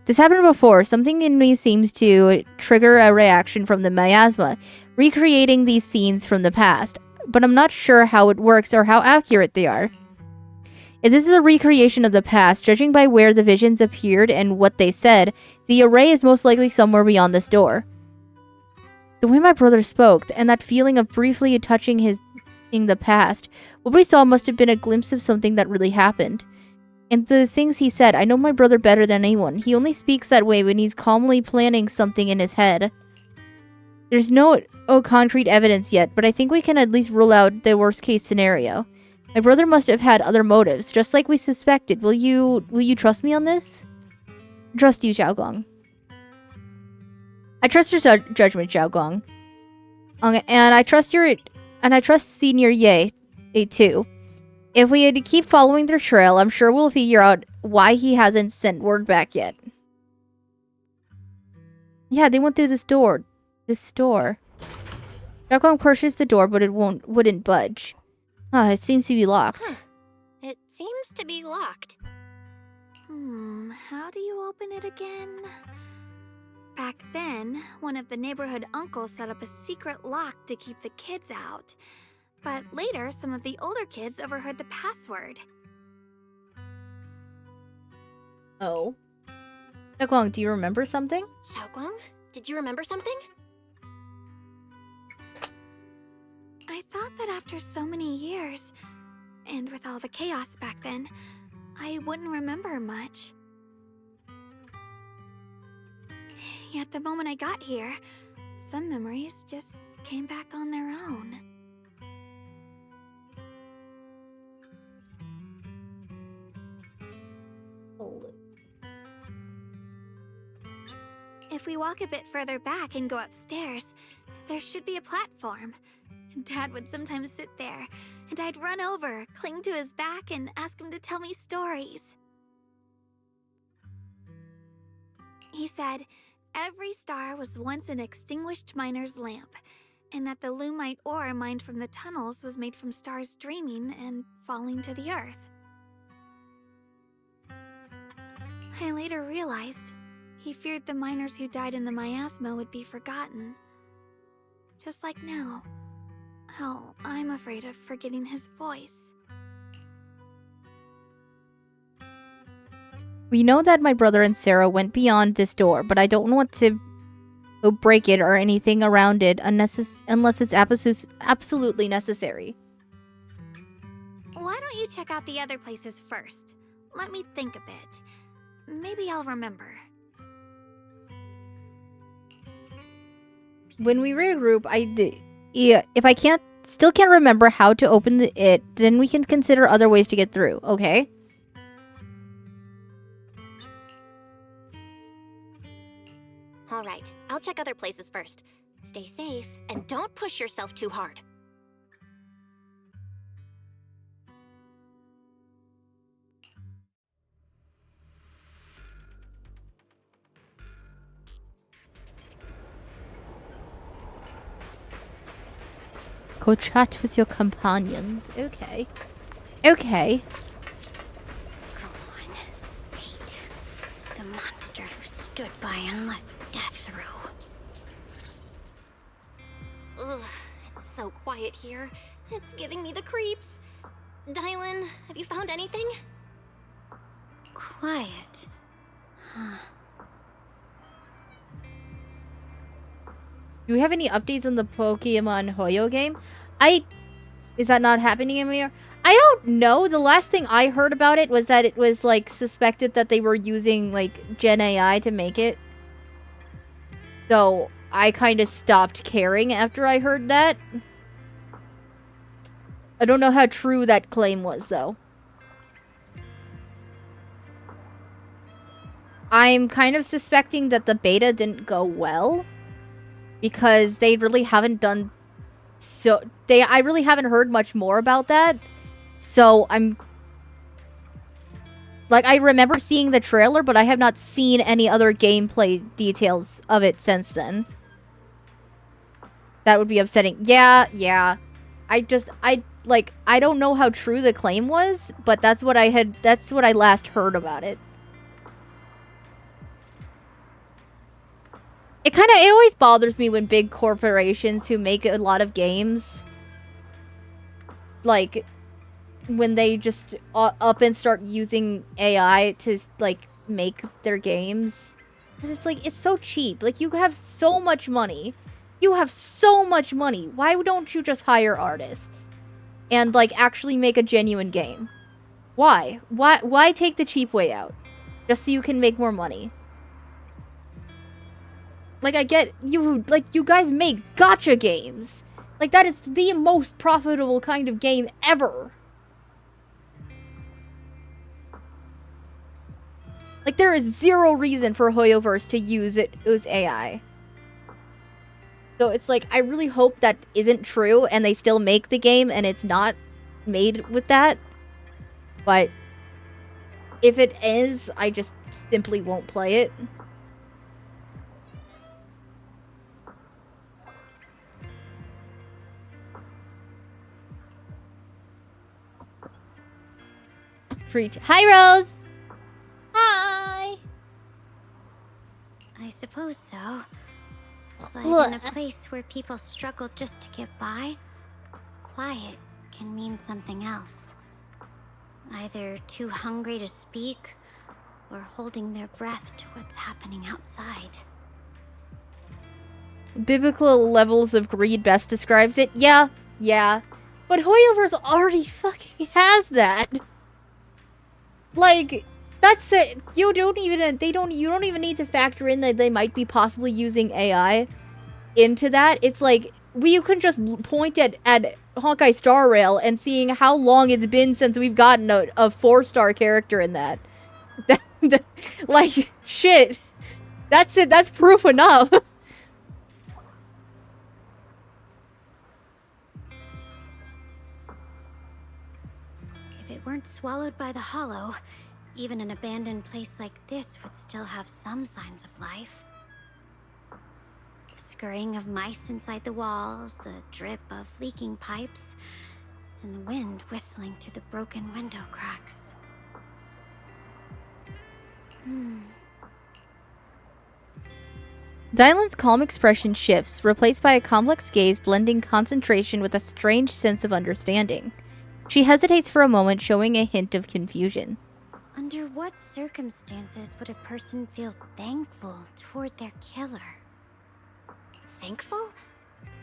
This happened before. Something in me seems to trigger a reaction from the miasma, recreating these scenes from the past. But I'm not sure how it works or how accurate they are. If this is a recreation of the past, judging by where the visions appeared and what they said, the array is most likely somewhere beyond this door. The way my brother spoke, and that feeling of briefly touching in the past, what we saw must have been a glimpse of something that really happened. And the things he said, I know my brother better than anyone. He only speaks that way when he's calmly planning something in his head. There's no concrete evidence yet, but I think we can at least rule out the worst case scenario. My brother must have had other motives, just like we suspected. Will you trust me on this? I trust you, Xiaogong. I trust your judgment, Xiaogong. And I trust Senior Ye too. If we had to keep following their trail, I'm sure we'll figure out why he hasn't sent word back yet. Yeah, they went through this door. This door. Xiaogong pushes the door, but it wouldn't budge. It seems to be locked. Huh. It seems to be locked. How do you open it again? Back then, one of the neighborhood uncles set up a secret lock to keep the kids out. But later, some of the older kids overheard the password. Oh. Xiaogong, do you remember something? Xiaogong, did you remember something? I thought that after so many years, and with all the chaos back then, I wouldn't remember much. Yet the moment I got here, some memories just came back on their own. If we walk a bit further back and go upstairs, there should be a platform. Dad would sometimes sit there, and I'd run over, cling to his back, and ask him to tell me stories. He said every star was once an extinguished miner's lamp, and that the lumite ore mined from the tunnels was made from stars dreaming and falling to the earth. I later realized he feared the miners who died in the miasma would be forgotten. Just like now, how I'm afraid of forgetting his voice. We know that my brother and Sarah went beyond this door, but I don't want to break it or anything around it unless it's absolutely necessary. Why don't you check out the other places first? Let me think a bit. Maybe I'll remember. When we regroup, if I still can't remember how to open it, then we can consider other ways to get through, okay? Alright, I'll check other places first. Stay safe, and don't push yourself too hard. Go chat with your companions. Okay. Okay. Go on. Hate. The monster who stood by and let death through. Ugh, it's so quiet here. It's giving me the creeps. Dylan, have you found anything? Quiet. Huh. Do we have any updates on the Pokemon Hoyo game? Is that not happening anymore? I don't know. The last thing I heard about it was that it was, like, suspected that they were using, like, Gen AI to make it. So, I kind of stopped caring after I heard that. I don't know how true that claim was, though. I'm kind of suspecting that the beta didn't go well. Because they really haven't done I really haven't heard much more about that. So I'm like, I remember seeing the trailer, but I have not seen any other gameplay details of it since then. That would be upsetting. Yeah. I don't know how true the claim was, but that's what I last heard about it. It always bothers me when big corporations who make a lot of games, like, when they just up and start using AI to, like, make their games. It's like, it's so cheap. Like, you have so much money. You have so much money. Why don't you just hire artists? And, like, actually make a genuine game? Why? Why take the cheap way out? Just so you can make more money? Like, I get, you guys make gacha games. Like, that is the most profitable kind of game ever. Like, there is zero reason for Hoyoverse to use AI. So it's like, I really hope that isn't true and they still make the game and it's not made with that. But if it is, I just simply won't play it. Preach. Hi, Rose! Hi! I suppose so. But in a place where people struggle just to get by, quiet can mean something else. Either too hungry to speak, or holding their breath to what's happening outside. Biblical levels of greed best describes it. Yeah. But Hoyoverse already fucking has that. Like, that's it. You don't even need to factor in that they might be possibly using AI into that. It's like, you can just point at Honkai Star Rail and seeing how long it's been since we've gotten a 4-star character in that. Like, shit. That's it. That's proof enough. If it weren't swallowed by the hollow, even an abandoned place like this would still have some signs of life. The scurrying of mice inside the walls, the drip of leaking pipes, and the wind whistling through the broken window cracks. Dylan's calm expression shifts, replaced by a complex gaze blending concentration with a strange sense of understanding. She hesitates for a moment, showing a hint of confusion. Under what circumstances would a person feel thankful toward their killer? Thankful?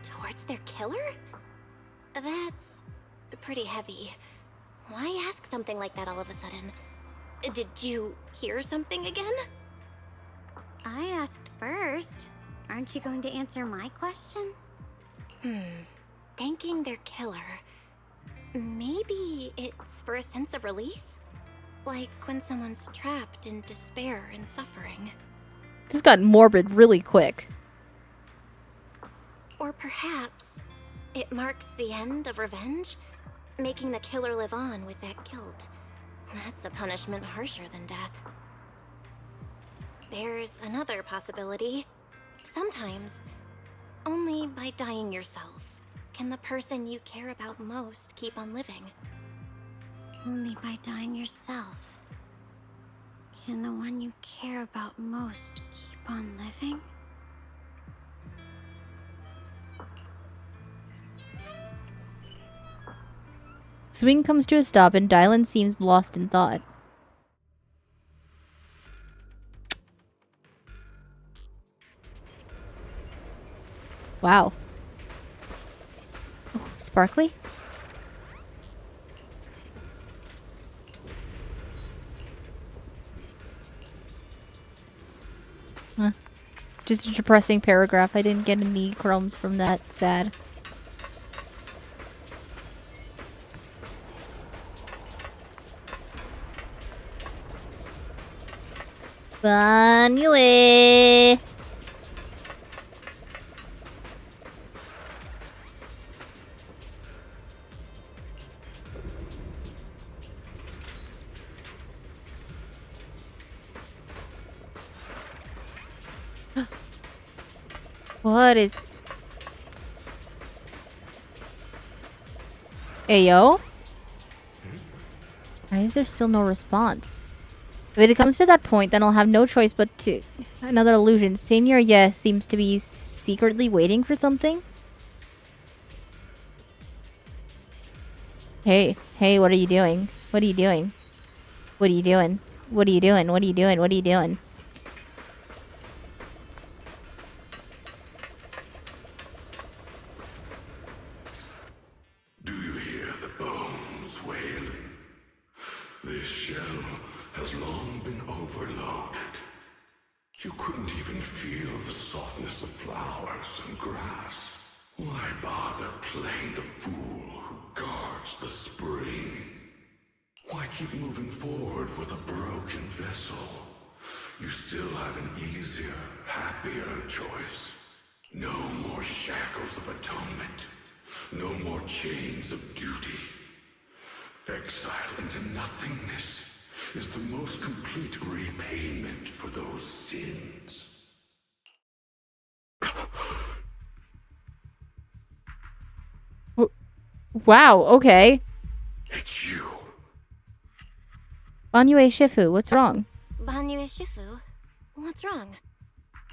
Towards their killer? That's pretty heavy. Why ask something like that all of a sudden? Did you hear something again? I asked first. Aren't you going to answer my question? Thanking their killer. Maybe it's for a sense of release? Like when someone's trapped in despair and suffering. This got morbid really quick. Or perhaps it marks the end of revenge, making the killer live on with that guilt. That's a punishment harsher than death. There's another possibility. Sometimes, only by dying yourself can the person you care about most keep on living. Only by dying yourself can the one you care about most keep on living? Swing comes to a stop and Dylan seems lost in thought. Wow. Oh, sparkly? Huh. Just a depressing paragraph. I didn't get any crumbs from that. Sad. Anyway. What is... Ayo? Why is there still no response? If it comes to that point, then I'll have no choice but to... Another illusion. Senior Yes seems to be secretly waiting for something. Hey, what are you doing? What are you doing? What are you doing? What are you doing? What are you doing? What are you doing? Do you hear the bones wailing? This shell has long been overloaded. You couldn't even feel the softness of flowers and grass. Why bother playing the fool who guards the spring? Why keep moving forward with a broken vessel? You still have an easier, happier choice. No more shackles of atonement. No more chains of duty. Exile into nothingness is the most complete repayment for those sins. Wow, okay. It's you. Banyue Shifu, what's wrong? Banyue Shifu? What's wrong?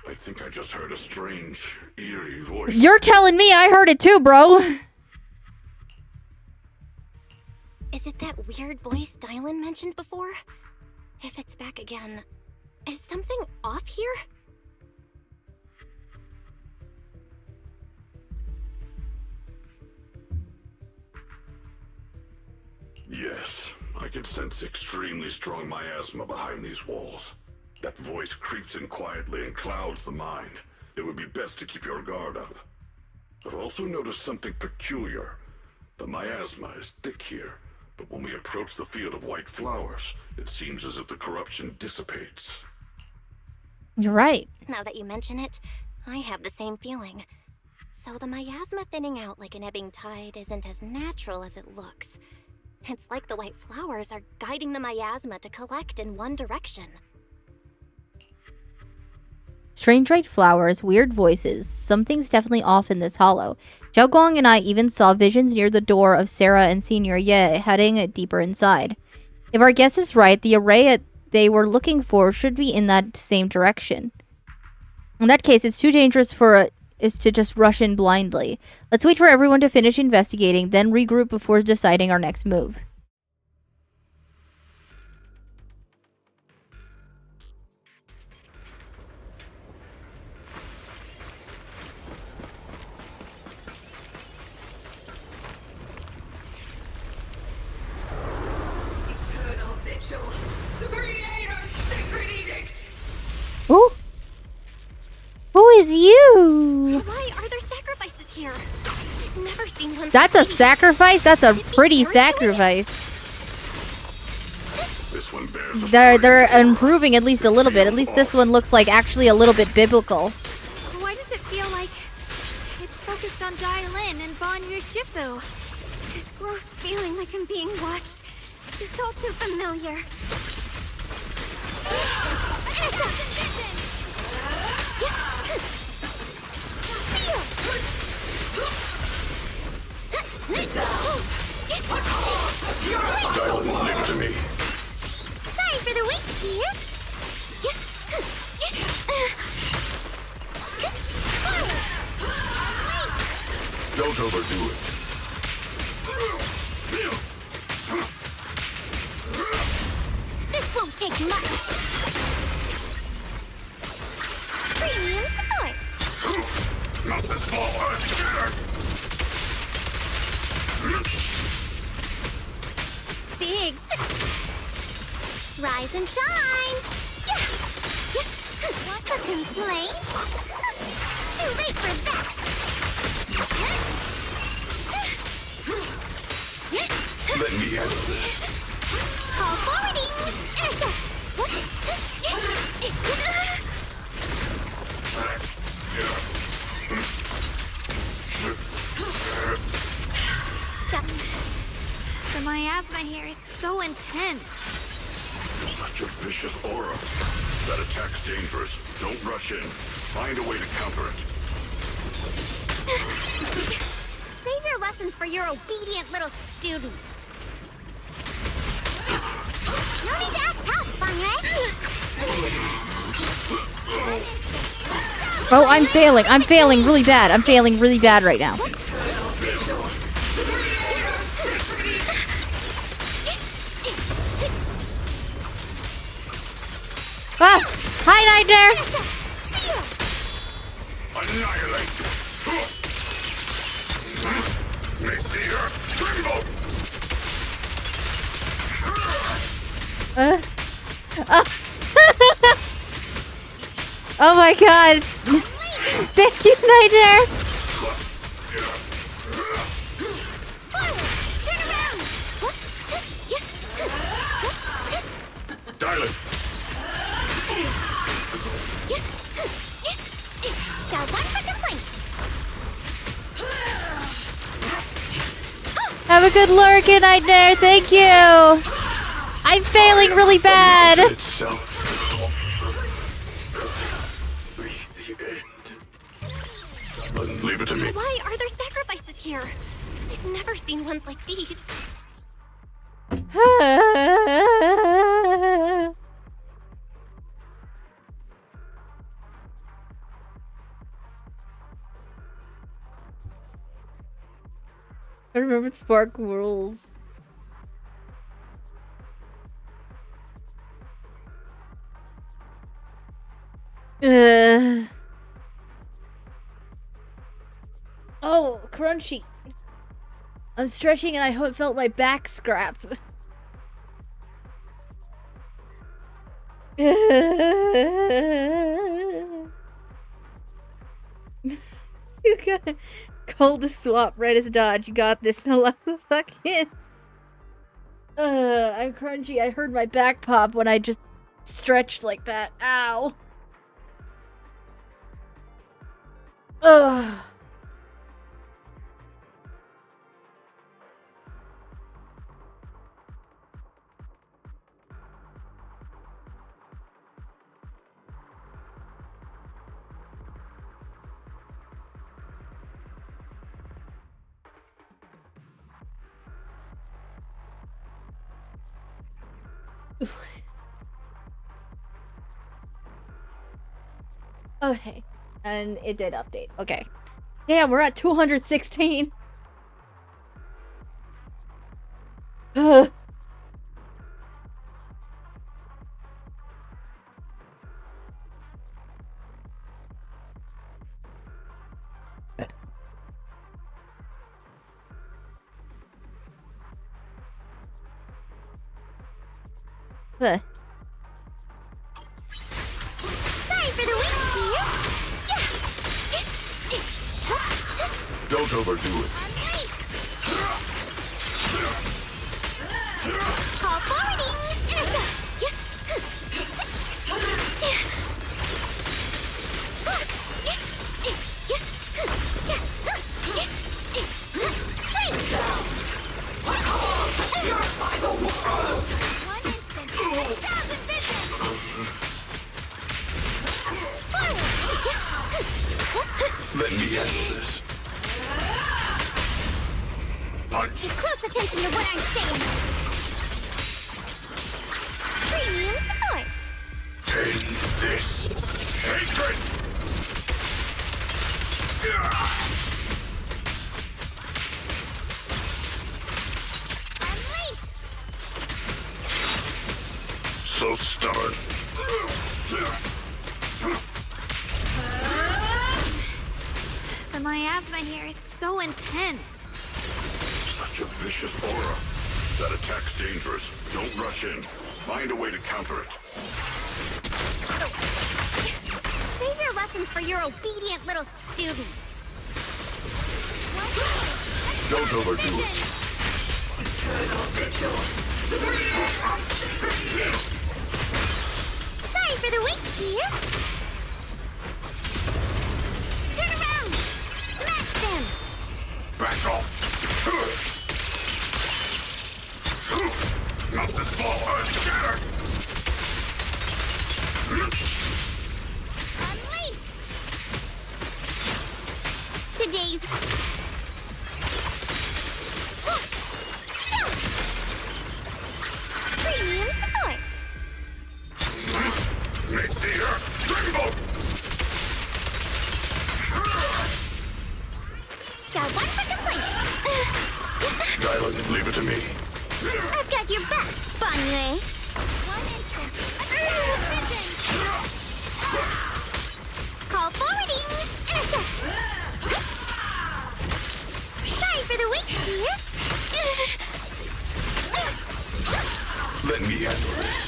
I think I just heard a strange, eerie voice. You're telling me I heard it too, bro! Is it that weird voice Dylan mentioned before? If it's back again, is something off here? Yes, I can sense extremely strong miasma behind these walls. That voice creeps in quietly and clouds the mind. It would be best to keep your guard up. I've also noticed something peculiar. The miasma is thick here, but when we approach the field of white flowers, it seems as if the corruption dissipates. You're right. Now that you mention it, I have the same feeling. So the miasma thinning out like an ebbing tide isn't as natural as it looks. It's like the white flowers are guiding the miasma to collect in one direction. Strange white flowers, weird voices. Something's definitely off in this hollow. Zhao Guang and I even saw visions near the door of Sarah and Senior Ye heading deeper inside. If our guess is right, the array they were looking for should be in that same direction. In that case, it's too dangerous for us to just rush in blindly. Let's wait for everyone to finish investigating, then regroup before deciding our next move. Eternal vigil, the Creator's sacred edict. Who? Who is you? Why are there sacrifices here? I've never seen one. That's a sacrifice? That's a pretty sacrifice. This one bears They're improving at least a little bit. At least this one looks like actually a little bit biblical. Why does it feel like it's focused on Dylan and Banyue Shifu? This gross feeling like I'm being watched is all too familiar. Dylan, leave it to me. Sorry for the wait, dear. Don't overdo it. This won't take much. Premium support. Not this ball, I'm scared. Big rise and shine. What a complaint? Too late for that. Let me handle this. Call forwarding. The miasma here is so intense. Such a vicious aura. That attack's dangerous. Don't rush in. Find a way to counter it. Save your lessons for your obedient little students. No need to act tough. Oh, I'm failing. I'm failing really bad. I'm failing really bad right now. Ah! Hi, Nightmare! Annihilate! Make the earth tremble! Oh my god! Thank you, Nightmare! Darling! Got one for complaints. Have a good lurk, Nightmare. Thank you. I'm failing really bad. Leave it to me. Why are there sacrifices here? I've never seen ones like these. I remembered Spark Whirls. Oh, crunchy. I'm stretching and I felt my back scrap. You got cold to swap, red as dodge. You got this. No luck. Fuck it. I'm crunchy. I heard my back pop when I just stretched like that. Ow. Ugh. Okay. And it did update. Okay. Damn, we're at 216. Ugh. Huh. Sorry for the wait, dear. Don't overdo it. Call forwarding. Let me end this. Punch. Pay close attention to what I'm saying. Premium support. End this hatred. So stubborn. The miasma here is so intense. Such a vicious aura. That attack's dangerous. Don't rush in. Find a way to counter it. Save your lessons for your obedient little students. Don't overdo it. Sorry for the wait, dear. Turn around. Smash them. Back off. Not this ball. Scatter. Unleash. Today's premium support. Got one for complaints. Dylan, leave it to me. I've got your back, Bonnie. One instant. Call forwarding. Intercept. Sorry for the wait, dear. Let me handle this.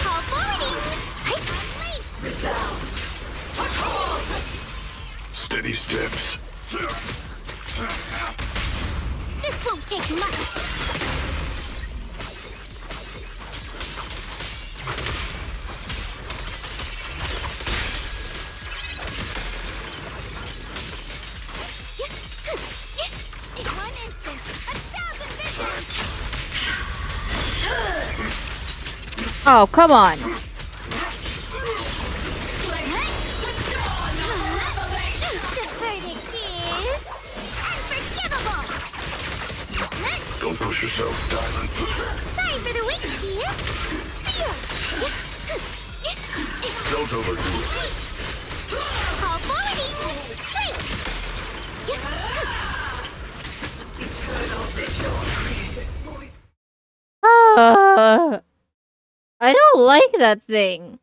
Call forwarding. Steady steps. This won't take much. One instant, 1,000 visions. Oh, come on. Don't push yourself, Dylan. Sorry for the wait, dear. See ya. Don't overdo it. Call forwarding. I don't like that thing.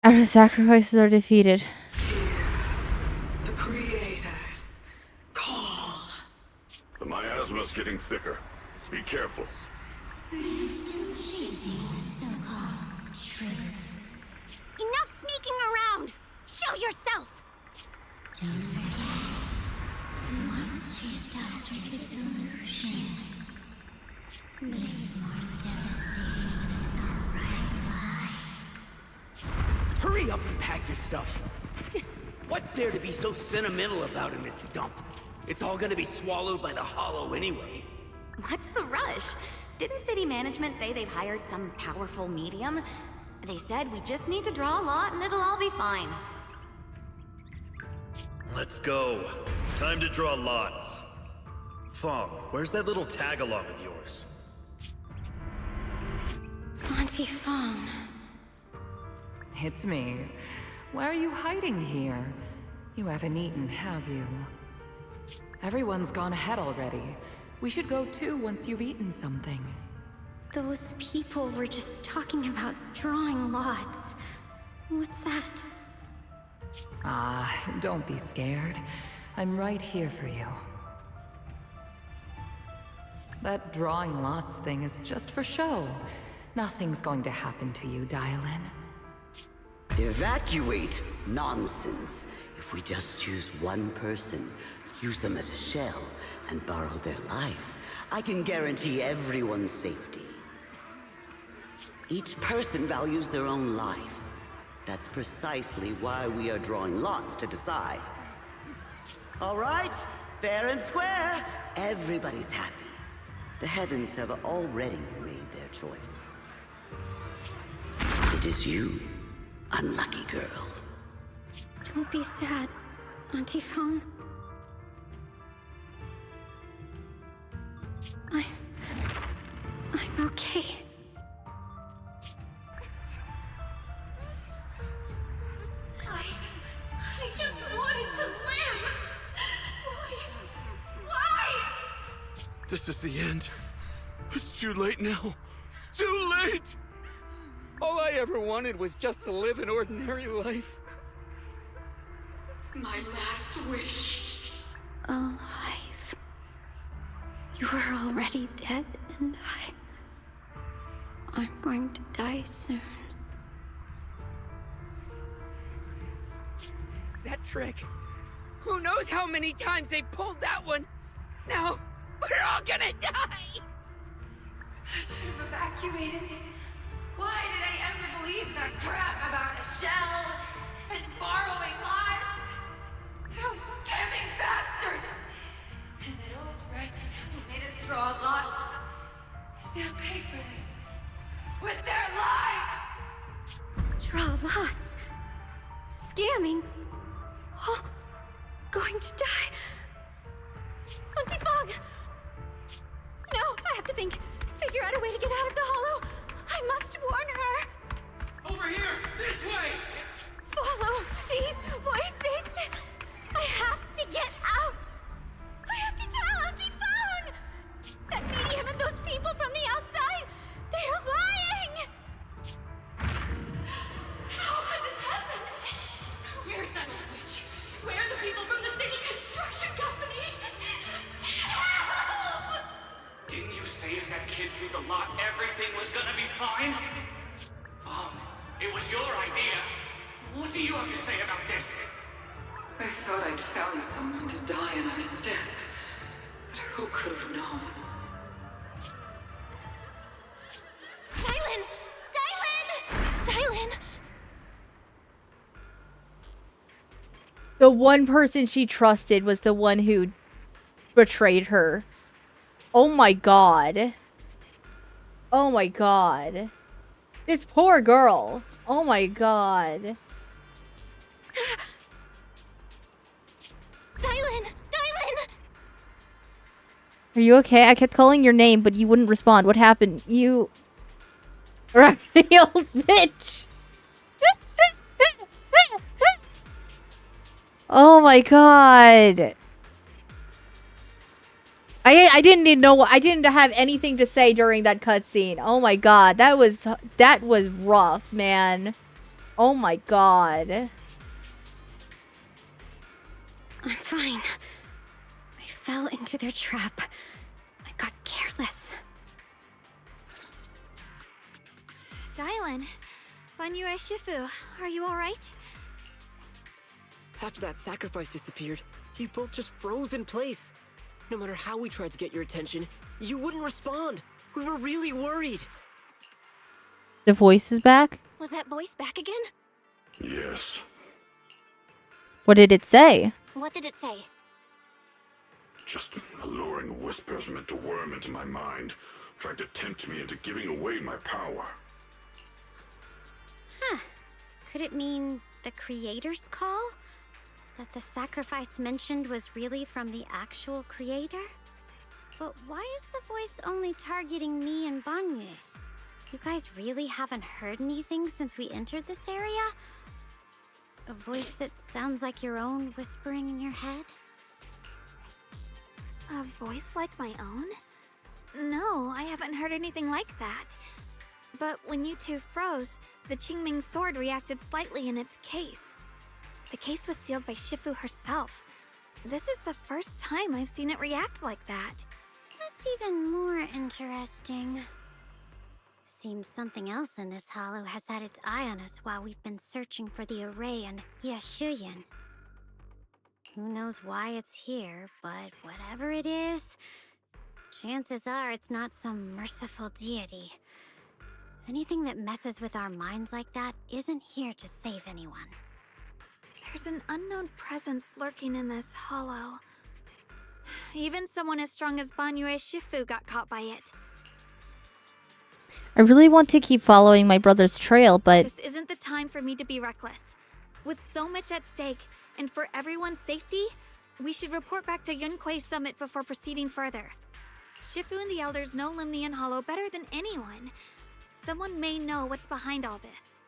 After sacrifices are defeated. The creators call. The miasma's getting thicker. Be careful. Enough sneaking around. Show yourself. Don't forget, once chased after the delusion, but it's more devastating than an outright lie. Hurry up and pack your stuff. What's there to be so sentimental about in this dump? It's all gonna be swallowed by the hollow anyway. What's the rush? Didn't city management say they've hired some powerful medium? They said we just need to draw a lot and it'll all be fine. Let's go. Time to draw lots. Fong, where's that little tag-along of yours? Auntie Fong. It's me. Why are you hiding here? You haven't eaten, have you? Everyone's gone ahead already. We should go too once you've eaten something. Those people were just talking about drawing lots. What's that? Ah, don't be scared. I'm right here for you. That drawing lots thing is just for show. Nothing's going to happen to you, Dylan. Evacuate? Nonsense. If we just choose one person, use them as a shell, and borrow their life, I can guarantee everyone's safety. Each person values their own life. That's precisely why we are drawing lots to decide. All right, fair and square. Everybody's happy. The heavens have already made their choice. It is you, unlucky girl. Don't be sad, Auntie Fong. I'm okay. I just wanted to live! Why? This is the end. It's too late now. Too late! All I ever wanted was just to live an ordinary life. My last wish. Alive. You are already dead, and I'm going to die soon. That trick. Who knows how many times they pulled that one? Now, we're all gonna die! I should have evacuated. Why did I ever believe that crap about a shell and borrowing lives? Those scamming bastards! And that old wretch who made us draw lots. They'll pay for this with their lives! Draw lots. Scamming. Oh, going to die. Auntie Fong! No, I have to think. Figure figure out a way to get out of the hollow. I must warn her. Over here! This way! Follow these voices. I have to get out. I have to tell Auntie Fang. That medium and those people from the outside, they're lying. How could this happen? Where's that old witch? Where are the people from the city construction company? Help! Didn't you say if that kid drew the lot, everything was gonna be fine? It was your idea. What do you have to say about this? I thought I'd found someone to die in our stead. But who could have known? Dylan! Dylan! Dylan! The one person she trusted was the one who betrayed her. Oh my god. Oh my god. This poor girl. Oh my god. Dylan! Dylan! Are you okay? I kept calling your name, but you wouldn't respond. What happened? You... Raphael, bitch! Oh my god. I didn't even know. I didn't have anything to say during that cutscene. Oh my god, that was rough, man. Oh my god. I'm fine. I fell into their trap. I got careless. Dylan, Banyue Shifu, are you alright? After that sacrifice disappeared, you both just froze in place. No matter how we tried to get your attention, you wouldn't respond. We were really worried. The voice is back? Was that voice back again? Yes. What did it say? What did it say? Just alluring whispers meant to worm into my mind, trying to tempt me into giving away my power. Huh. Could it mean the creator's call? That the sacrifice mentioned was really from the actual creator? But why is the voice only targeting me and Banyue? You guys really haven't heard anything since we entered this area? A voice that sounds like your own whispering in your head? A voice like my own? No, I haven't heard anything like that. But when you two froze, the Qingming sword reacted slightly in its case. The case was sealed by Shifu herself. This is the first time I've seen it react like that. That's even more interesting. Seems something else in this hollow has had its eye on us while we've been searching for the array in Yashuyan. Who knows why it's here, but whatever it is, chances are it's not some merciful deity. Anything that messes with our minds like that isn't here to save anyone. There's an unknown presence lurking in this hollow. Even someone as strong as Banyue Shifu got caught by it. I really want to keep following my brother's trail, but... This isn't the time for me to be reckless. With so much at stake, and for everyone's safety, we should report back to Yunquei Summit before proceeding further. Shifu and the elders know Limnian Hollow better than anyone. Someone may know what's behind all this.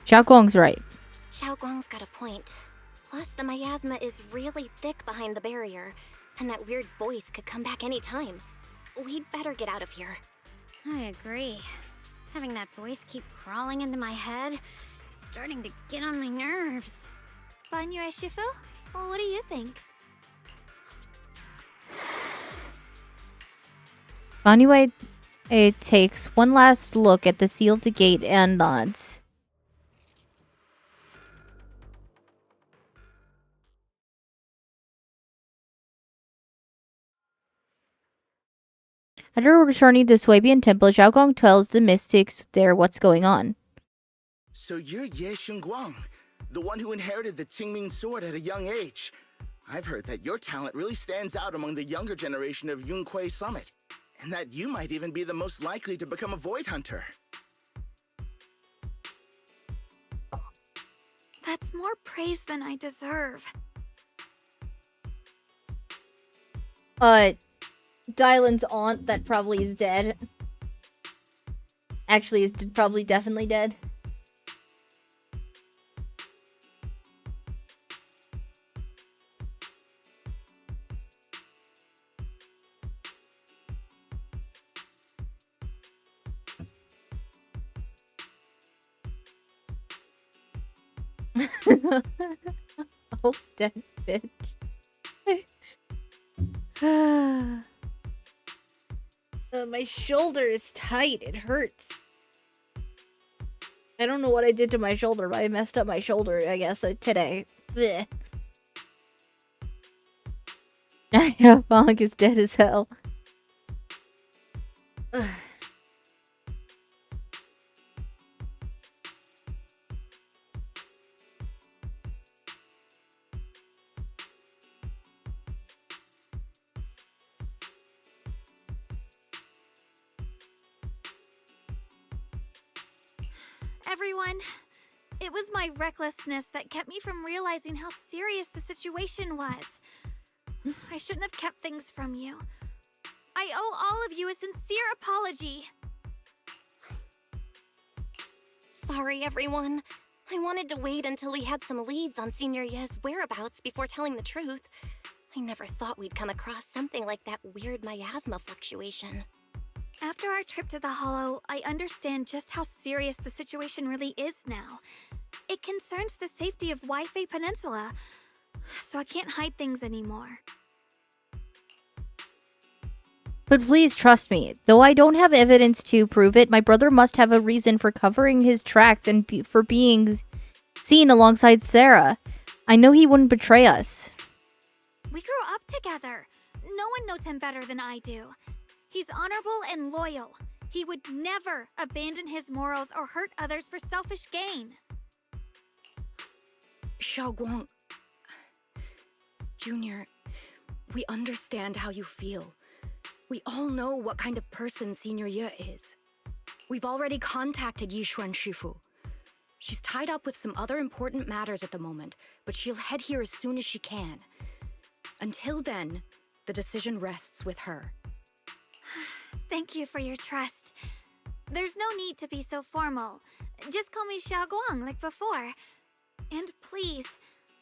Xiaoguang's right. Xiaoguang's got a point. Plus, the miasma is really thick behind the barrier, and that weird voice could come back any time. We'd better get out of here. I agree. Having that voice keep crawling into my head is starting to get on my nerves. Banyue Shifu? Well, what do you think? Banyue takes one last look at the sealed gate and nods. After returning to Swabian Temple, Xiaogong tells the mystics there what's going on. So you're Ye Xingguang, the one who inherited the Qingming sword at a young age. I've heard that your talent really stands out among the younger generation of Yunquei Summit, and that you might even be the most likely to become a Void Hunter. That's more praise than I deserve. Dylan's aunt that probably is dead. Actually, is probably definitely dead. Oh, dead bitch. My shoulder is tight. It hurts. I don't know what I did to my shoulder, but I messed up my shoulder, I guess, today. Blech. Yeah, Bonk is dead as hell. Ugh. Everyone, it was my recklessness that kept me from realizing how serious the situation was. I shouldn't have kept things from you. I owe all of you a sincere apology. Sorry, everyone. I wanted to wait until we had some leads on Senior Ye's whereabouts before telling the truth. I never thought we'd come across something like that weird miasma fluctuation. After our trip to the Hollow, I understand just how serious the situation really is now. It concerns the safety of Wi-Fi Peninsula, so I can't hide things anymore. But please trust me. Though I don't have evidence to prove it, my brother must have a reason for covering his tracks and for being seen alongside Sarah. I know he wouldn't betray us. We grew up together. No one knows him better than I do. He's honorable and loyal. He would never abandon his morals or hurt others for selfish gain. Xiaoguang... Junior, we understand how you feel. We all know what kind of person Senior Ye is. We've already contacted Yishuan Shifu. She's tied up with some other important matters at the moment, but she'll head here as soon as she can. Until then, the decision rests with her. Thank you for your trust. There's no need to be so formal. Just call me Xiaoguang like before. And please,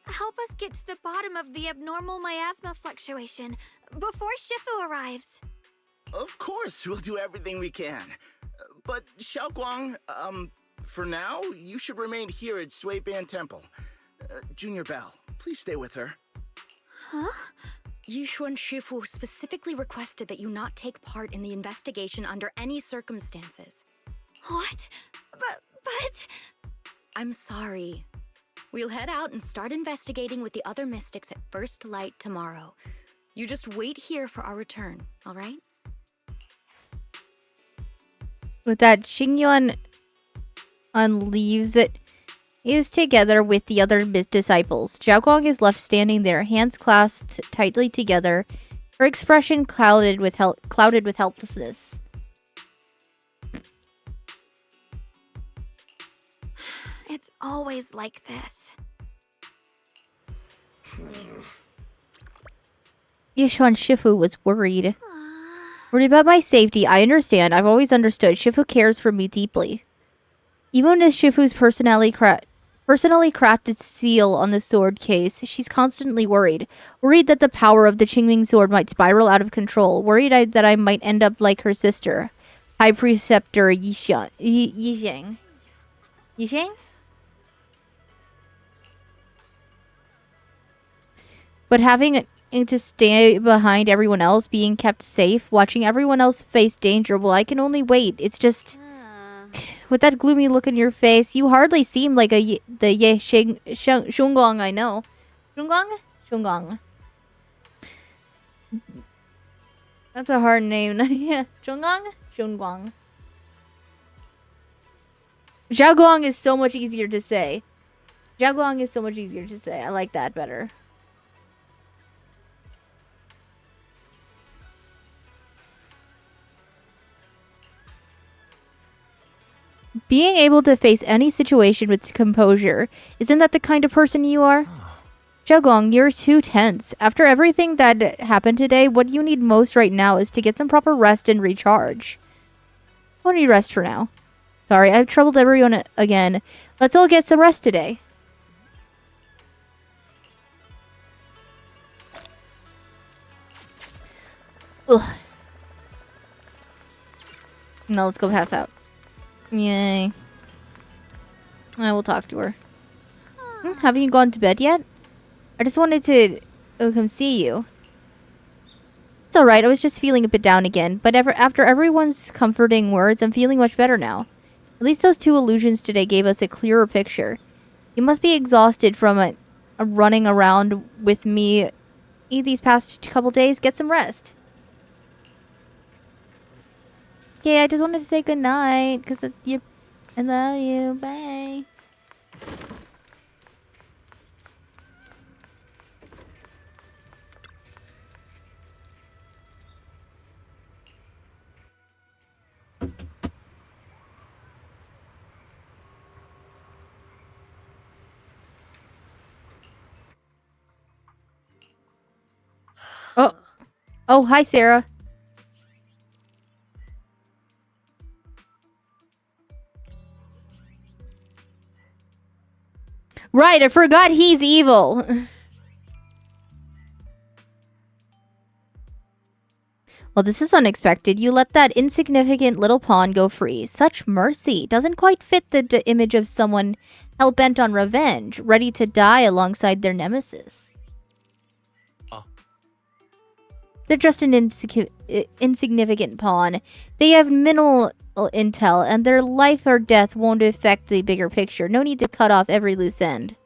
help us get to the bottom of the abnormal miasma fluctuation before Shifu arrives. Of course, we'll do everything we can. But Xiaoguang, for now, you should remain here at Suiban Temple. Junior Bell, please stay with her. Huh? Yishuan Shifu specifically requested that you not take part in the investigation under any circumstances. What? But... I'm sorry. We'll head out and start investigating with the other mystics at first light tomorrow. You just wait here for our return, all right? With that, Xingyuan leaves it. He is together with the other disciples. Xiaoguang is left standing there, hands clasped tightly together, her expression clouded with helplessness. It's always like this. Yishuan Shifu was worried. Worried about my safety. I understand. I've always understood. Shifu cares for me deeply. Even as Shifu's personally crafted seal on the sword case, she's constantly worried. Worried that the power of the Qingming sword might spiral out of control. Worried that I might end up like her sister, High Preceptor Yishang. Yishang? But having to stay behind everyone else, being kept safe, watching everyone else face danger, well, I can only wait. It's just... With that gloomy look in your face, you hardly seem like the Ye Shunguang I know. Shunguang? Shunguang. That's a hard name. Yeah. Shunguang? Shunguang. Xiaoguang is so much easier to say. Xiaoguang is so much easier to say. I like that better. Being able to face any situation with composure. Isn't that the kind of person you are? Xiaogong, you're too tense. After everything that happened today, what you need most right now is to get some proper rest and recharge. I need rest for now. Sorry, I've troubled everyone again. Let's all get some rest today. Ugh. Now let's go pass out. Yay. I will talk to her. Haven't you gone to bed yet? I just wanted to come see you. It's alright, I was just feeling a bit down again, but after everyone's comforting words, I'm feeling much better now. At least those 2 illusions today gave us a clearer picture. You must be exhausted from running around with me these past couple days. Get some rest. Okay, I just wanted to say goodnight, because I love you. Bye. Oh. Oh, hi, Sarah. Right, I forgot he's evil. Well, this is unexpected. You let that insignificant little pawn go free. Such mercy. Doesn't quite fit the image of someone hell-bent on revenge, ready to die alongside their nemesis. They're just an insignificant pawn. They have minimal intel, and their life or death won't affect the bigger picture. No need to cut off every loose end.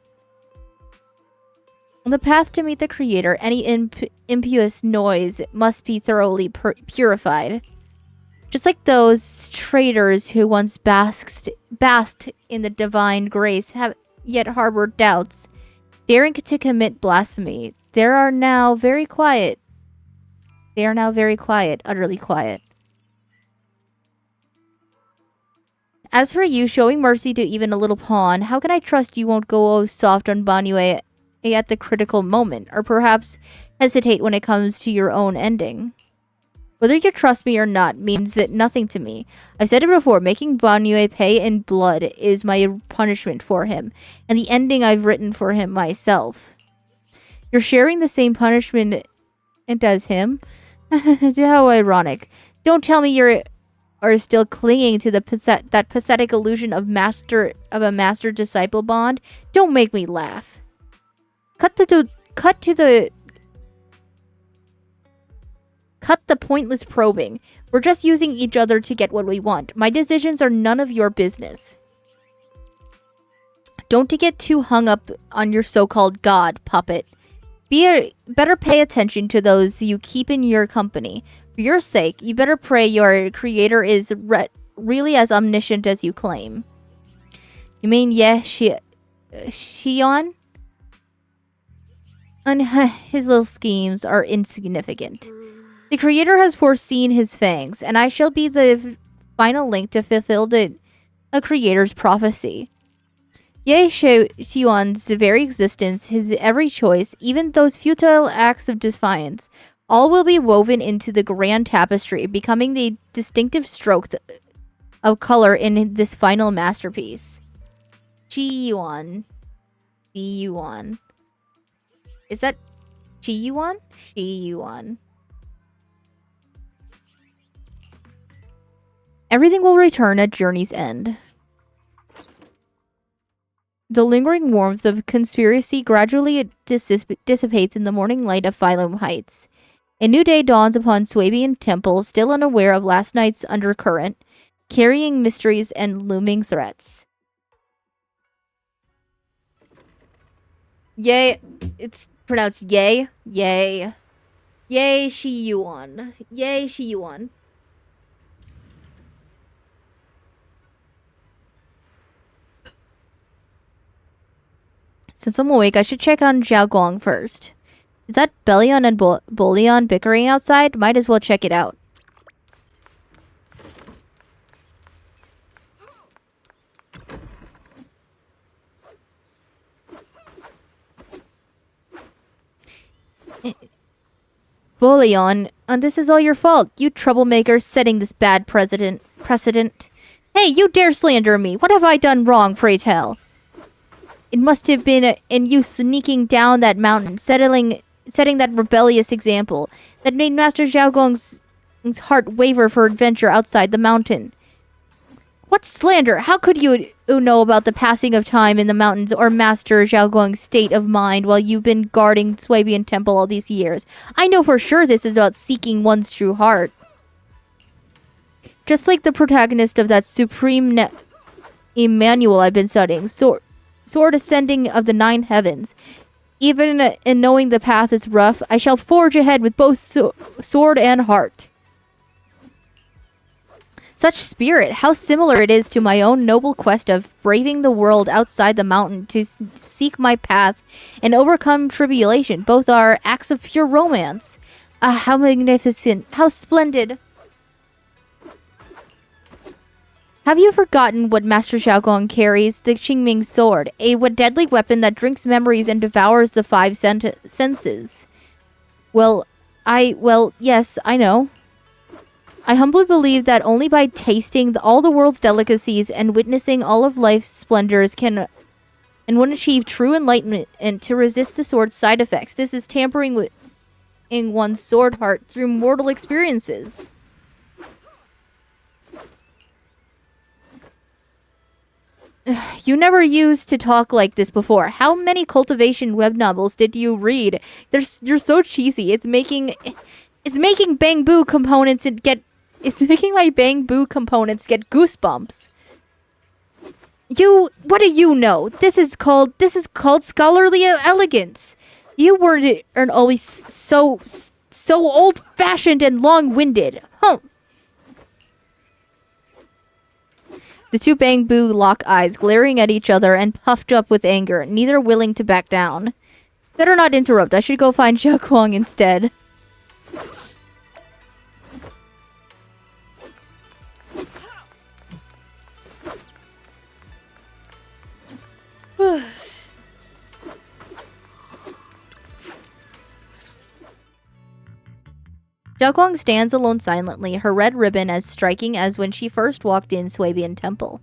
On the path to meet the Creator, any impious noise must be thoroughly purified. Just like those traitors who once basked in the divine grace have yet harbored doubts, daring to commit blasphemy, they are now very quiet. Utterly quiet. As for you, showing mercy to even a little pawn, how can I trust you won't go soft on Banyue at the critical moment, or perhaps hesitate when it comes to your own ending? Whether you trust me or not means nothing to me. I've said it before, making Banyue pay in blood is my punishment for him, and the ending I've written for him myself. You're sharing the same punishment as him? How ironic. Don't tell me you are still clinging to that pathetic illusion of a master-disciple bond. Don't make me laugh. Cut the pointless probing. We're just using each other to get what we want. My decisions are none of your business. Don't get too hung up on your so-called god, puppet. Better pay attention to those you keep in your company. For your sake, you better pray your Creator is really as omniscient as you claim. You mean Xion? And his little schemes are insignificant. The Creator has foreseen his fangs, and I shall be the final link to fulfill a Creator's prophecy. Xiuan's very existence, his every choice, even those futile acts of defiance, all will be woven into the grand tapestry, becoming the distinctive stroke of color in this final masterpiece. Xiuan. Is that Xiuan? Xiuan. Everything will return at journey's end. The lingering warmth of conspiracy gradually dissipates in the morning light of Phylum Heights. A new day dawns upon Swabian Temple, still unaware of last night's undercurrent, carrying mysteries and looming threats. Yay. It's pronounced yay. Yay. Yay, Shiyuan. Yay, Shiyuan. Since I'm awake, I should check on Xiaoguang first. Is that Bellion and Bolion bickering outside? Might as well check it out. Bolion, and this is all your fault. You troublemakers setting this bad precedent. Hey, you dare slander me. What have I done wrong, pray tell? It must have been in you sneaking down that mountain, setting that rebellious example that made Master Xiaogong's heart waver for adventure outside the mountain. What slander? How could you know about the passing of time in the mountains or Master Xiaogong's state of mind while you've been guarding Swabian Temple all these years? I know for sure this is about seeking one's true heart. Just like the protagonist of that supreme Emmanuel I've been studying, Sword Ascending of the Nine Heavens. Even in knowing the path is rough, I shall forge ahead with both sword and heart. Such spirit, how similar it is to my own noble quest of braving the world outside the mountain to seek my path and overcome tribulation. Both are acts of pure romance. Ah, how magnificent, how splendid. Have you forgotten what Master Xiaogong carries? The Qingming sword, a deadly weapon that drinks memories and devours the five senses. Well, yes, I know. I humbly believe that only by tasting all the world's delicacies and witnessing all of life's splendors can one achieve true enlightenment and to resist the sword's side effects. This is tampering with in one's sword heart through mortal experiences. You never used to talk like this before. How many cultivation web novels did you read? You're so cheesy. It's making bamboo components It's making my bamboo components get goosebumps. What do you know? This is called scholarly elegance. You weren't always so old-fashioned and long-winded. Huh. The two bamboo lock eyes, glaring at each other and puffed up with anger, neither willing to back down. Better not interrupt. I should go find Xiaoguang instead. Xiaoguang stands alone silently, her red ribbon as striking as when she first walked in Swabian Temple.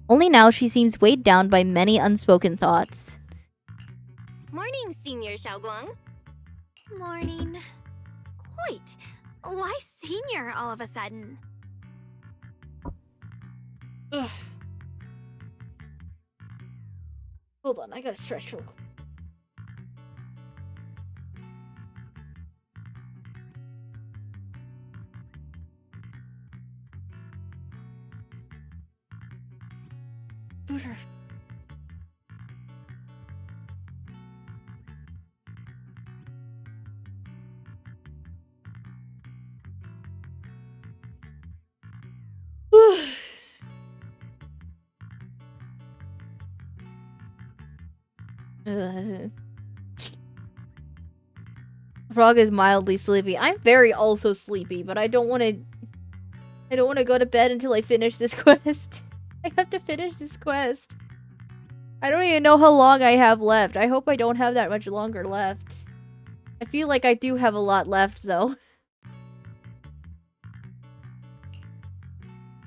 Only now she seems weighed down by many unspoken thoughts. Morning, Senior Xiaoguang. Morning. Wait, why senior all of a sudden? Ugh. Hold on, I gotta stretch real quick. Frog is mildly sleepy. I'm very also sleepy, but I don't want to go to bed until I finish this quest. I have to finish this quest. I don't even know how long I have left. I hope I don't have that much longer left. I feel like I do have a lot left, though. I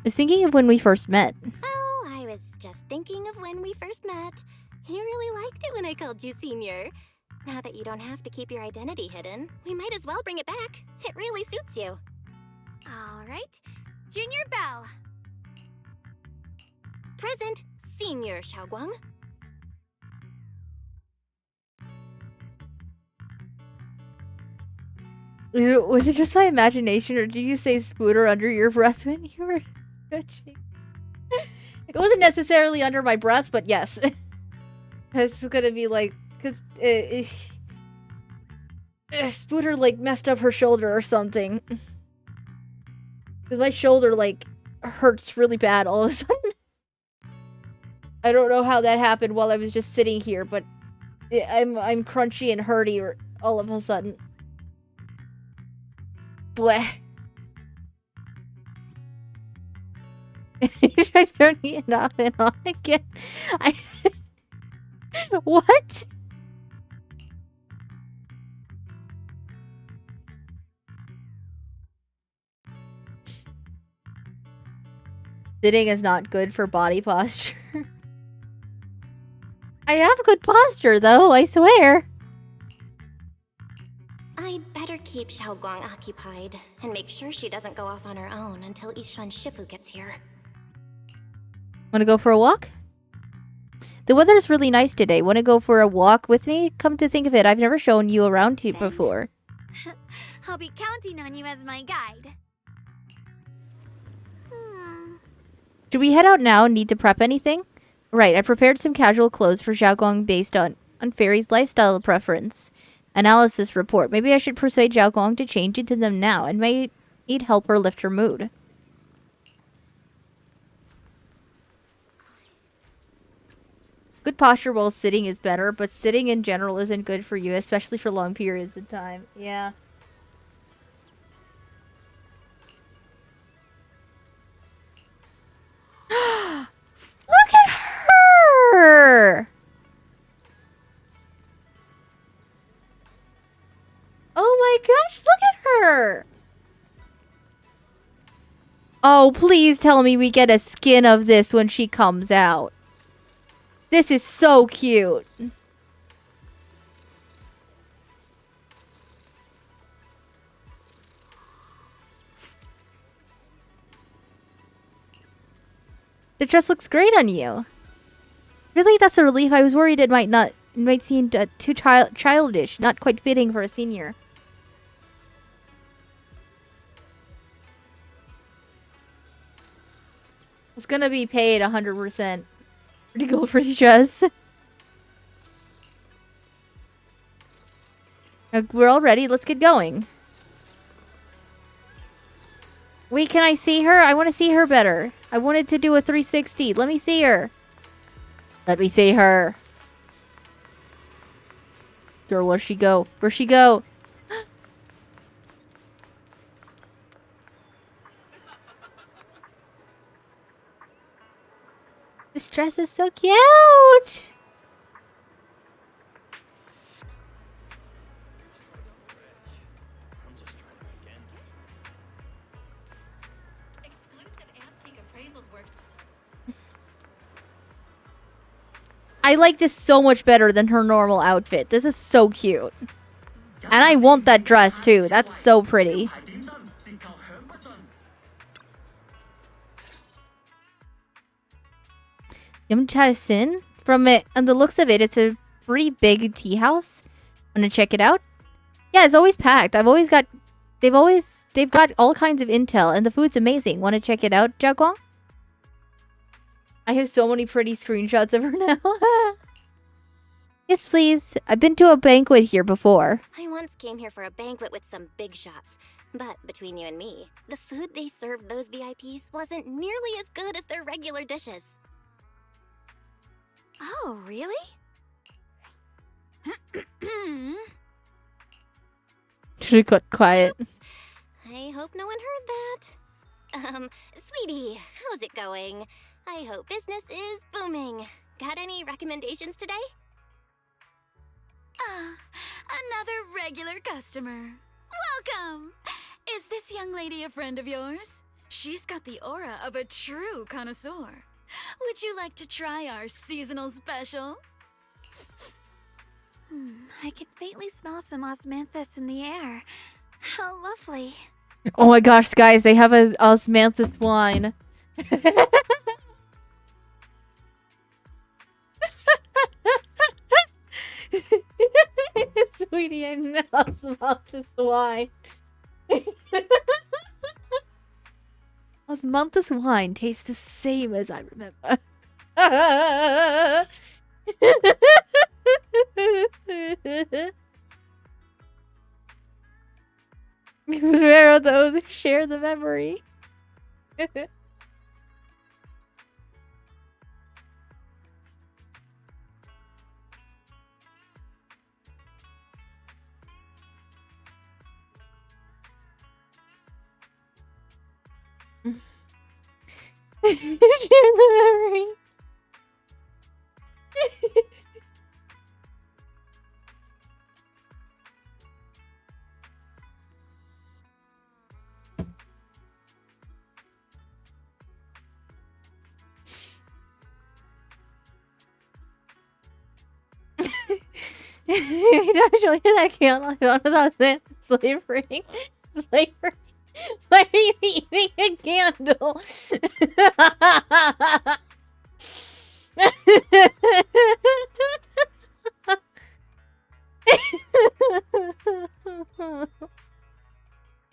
was thinking of when we first met. Oh, I was just thinking of when we first met. You really liked it when I called you Senior. Now that you don't have to keep your identity hidden, we might as well bring it back. It really suits you. All right. Junior Bell. Present, Senior Xiaoguang. Was it just my imagination, or did you say Spooter under your breath when you were stretching? It wasn't necessarily under my breath, but yes. It's gonna be like, because Spooter, like, messed up her shoulder or something. Because my shoulder, like, hurts really bad all of a sudden. I don't know how that happened while I was just sitting here, but I'm crunchy and hurty all of a sudden. Bleh. I turn it off and on again. What? Sitting is not good for body posture. I have good posture, though, I swear. I'd better keep Xiaoguang occupied and make sure she doesn't go off on her own until Yishuan Shifu gets here. Wanna go for a walk? The weather's really nice today. Wanna go for a walk with me? Come to think of it, I've never shown you around here before. I'll be counting on you as my guide. Should we head out now? Need to prep anything? Right, I prepared some casual clothes for Xiaoguang based on Fairy's lifestyle preference. Analysis report. Maybe I should persuade Xiaoguang to change into them now and might help her lift her mood. Good posture while sitting is better, but sitting in general isn't good for you, especially for long periods of time. Yeah. Look at her! Oh my gosh, look at her! Oh, please tell me we get a skin of this when she comes out. This is so cute. The dress looks great on you. Really? That's a relief. I was worried it might seem too childish, not quite fitting for a senior. It's gonna be paid 100% to go for the dress. We're all ready. Let's get going. Wait, can I see her? I want to see her better. I wanted to do a 360. Let me see her. Let me see her. Girl, where'd she go? Where'd she go? This dress is so cute! I like this so much better than her normal outfit. This is so cute. And I want that dress too. That's so pretty. Yumchasin? From it, and the looks of it, it's a pretty big tea house. Wanna check it out? Yeah, it's always packed. They've got all kinds of intel, and the food's amazing. Wanna check it out, Jiaguang? I have so many pretty screenshots of her now. Yes, please. I've been to a banquet here before. I once came here for a banquet with some big shots. But between you and me, the food they served those VIPs wasn't nearly as good as their regular dishes. Oh, really? She got quiet. Oops. I hope no one heard that. Sweetie, how's it going? I hope business is booming. Got any recommendations today? Another regular customer. Welcome! Is this young lady a friend of yours? She's got the aura of a true connoisseur. Would you like to try our seasonal special? I can faintly smell some osmanthus in the air. How lovely. Oh my gosh, guys, they have a osmanthus wine. Sweetie, I know osmanthus wine. Osmanthus wine tastes the same as I remember. Where are those who share the memory? Share the memory. Don't show you that candle without slavery. Slavery. Why are you eating a candle?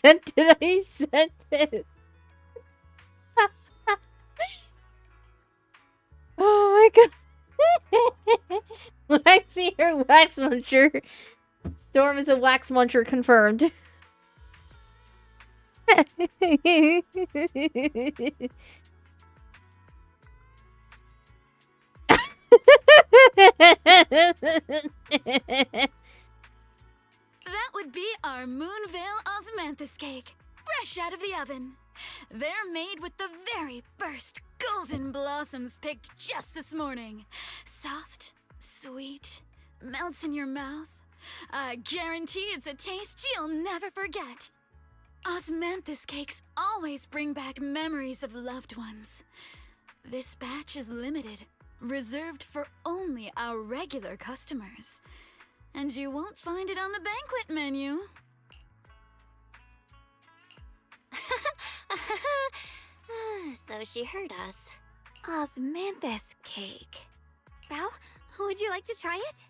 Did I send it? Oh my god. Waxy or wax muncher. Storm is a wax muncher confirmed. That would be our Moonvale Osmanthus cake, fresh out of the oven. They're made with the very first golden blossoms picked just this morning. Soft, sweet, melts in your mouth. I guarantee it's a taste you'll never forget. Osmanthus cakes always bring back memories of loved ones. This batch is limited, reserved for only our regular customers. And you won't find it on the banquet menu. So she heard us. Osmanthus cake. Belle, would you like to try it?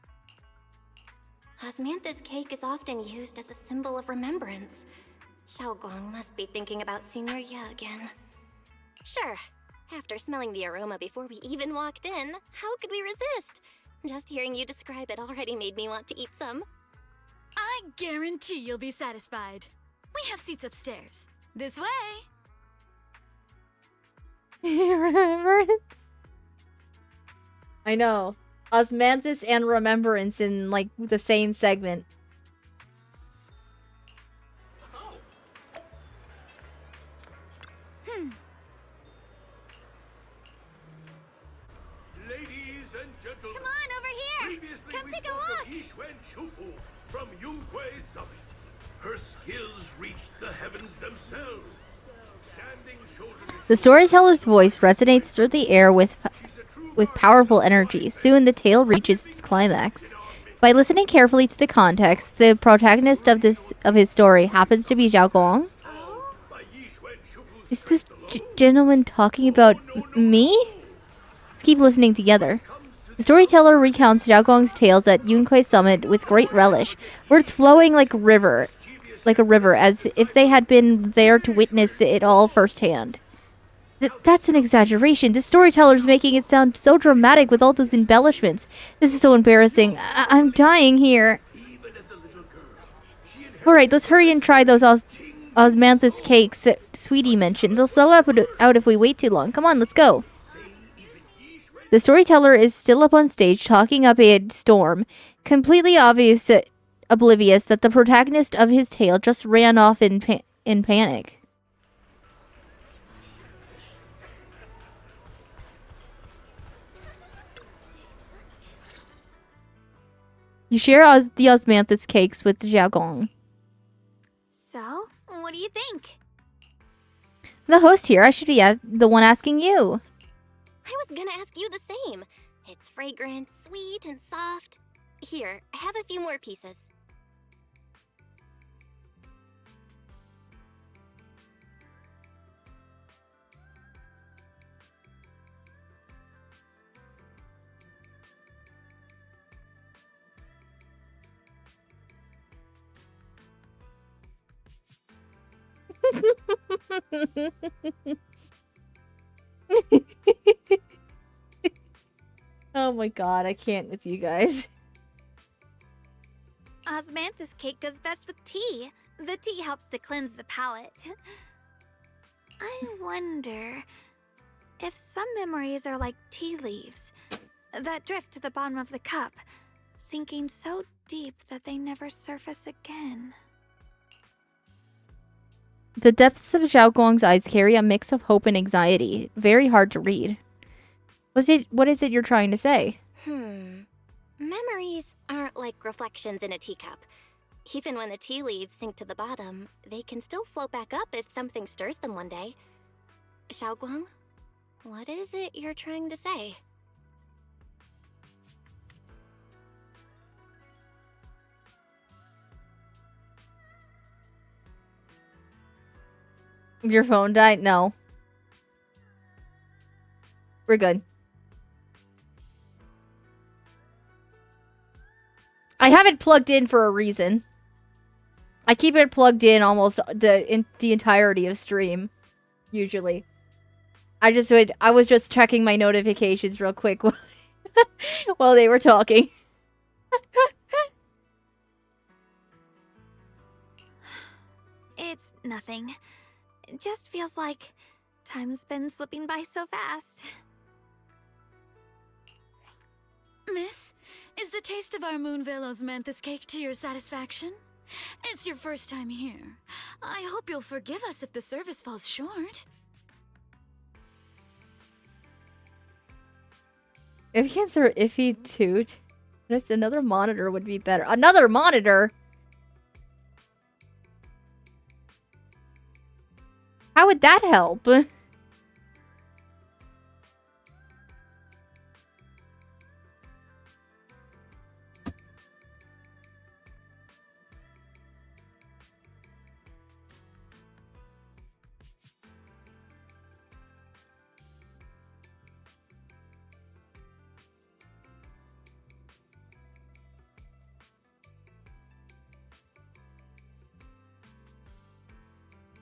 Osmanthus cake is often used as a symbol of remembrance. Xiaoguang must be thinking about Senior Ye again. Sure. After smelling the aroma before we even walked in, how could we resist? Just hearing you describe it already made me want to eat some. I guarantee you'll be satisfied. We have seats upstairs. This way. Remembrance? I know. Osmanthus and Remembrance in, like, the same segment. Ladies and gentlemen, Come on, over here! previously Come we take a spoke look! of Yixuan Shufu from Yunhui Summit. Her skills reached the heavens themselves. Standing shoulder to The storyteller's voice resonates through the air with powerful energy. Soon the tale reaches its climax. By listening carefully to the context, the protagonist of his story happens to be Zhao Gong. Is this gentleman talking about me? Let's keep listening together. The storyteller recounts Zhao Gong's tales at Yunhui Summit with great relish, words flowing like a river, as if they had been there to witness it all firsthand. That's an exaggeration. The storyteller's making it sound so dramatic with all those embellishments. This is so embarrassing. I'm dying here. Alright, let's hurry and try those osmanthus cakes Sweetie mentioned. They'll sell out if we wait too long. Come on, let's go. The storyteller is still up on stage talking up a storm, completely oblivious that the protagonist of his tale just ran off in panic. You share the osmanthus cakes with Zhao Gong. So, what do you think? The host here, I should be the one asking you. I was gonna ask you the same. It's fragrant, sweet, and soft. Here, have a few more pieces. Oh my god, I can't with you guys. Osmanthus cake goes best with tea. The tea helps to cleanse the palate. I wonder if some memories are like tea leaves that drift to the bottom of the cup, sinking so deep that they never surface again. The depths of Zhao Guang's eyes carry a mix of hope and anxiety. Very hard to read. What is it you're trying to say? Memories aren't like reflections in a teacup. Even when the tea leaves sink to the bottom, they can still float back up if something stirs them one day. Xiaoguang, what is it you're trying to say? Your phone died? No. We're good. I have it plugged in for a reason. I keep it plugged in almost the entirety of stream, usually. I was just checking my notifications real quick while they were talking. It's nothing. It just feels like time's been slipping by so fast. Miss, is the taste of our Moonvale osmanthus cake to your satisfaction? It's your first time here. I hope you'll forgive us if the service falls short. If you answer iffy toot, just another monitor would be better. Another monitor? How would that help?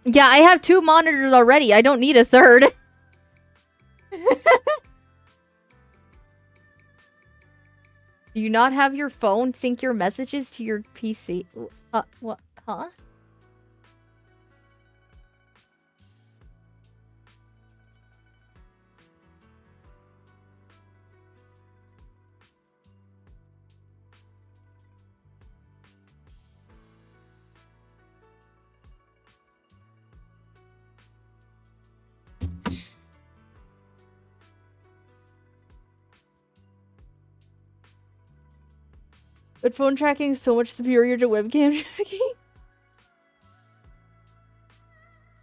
Yeah, I have 2 monitors already. I don't need a third. Do you not have your phone sync your messages to your PC? What? Huh? But phone tracking is so much superior to webcam tracking.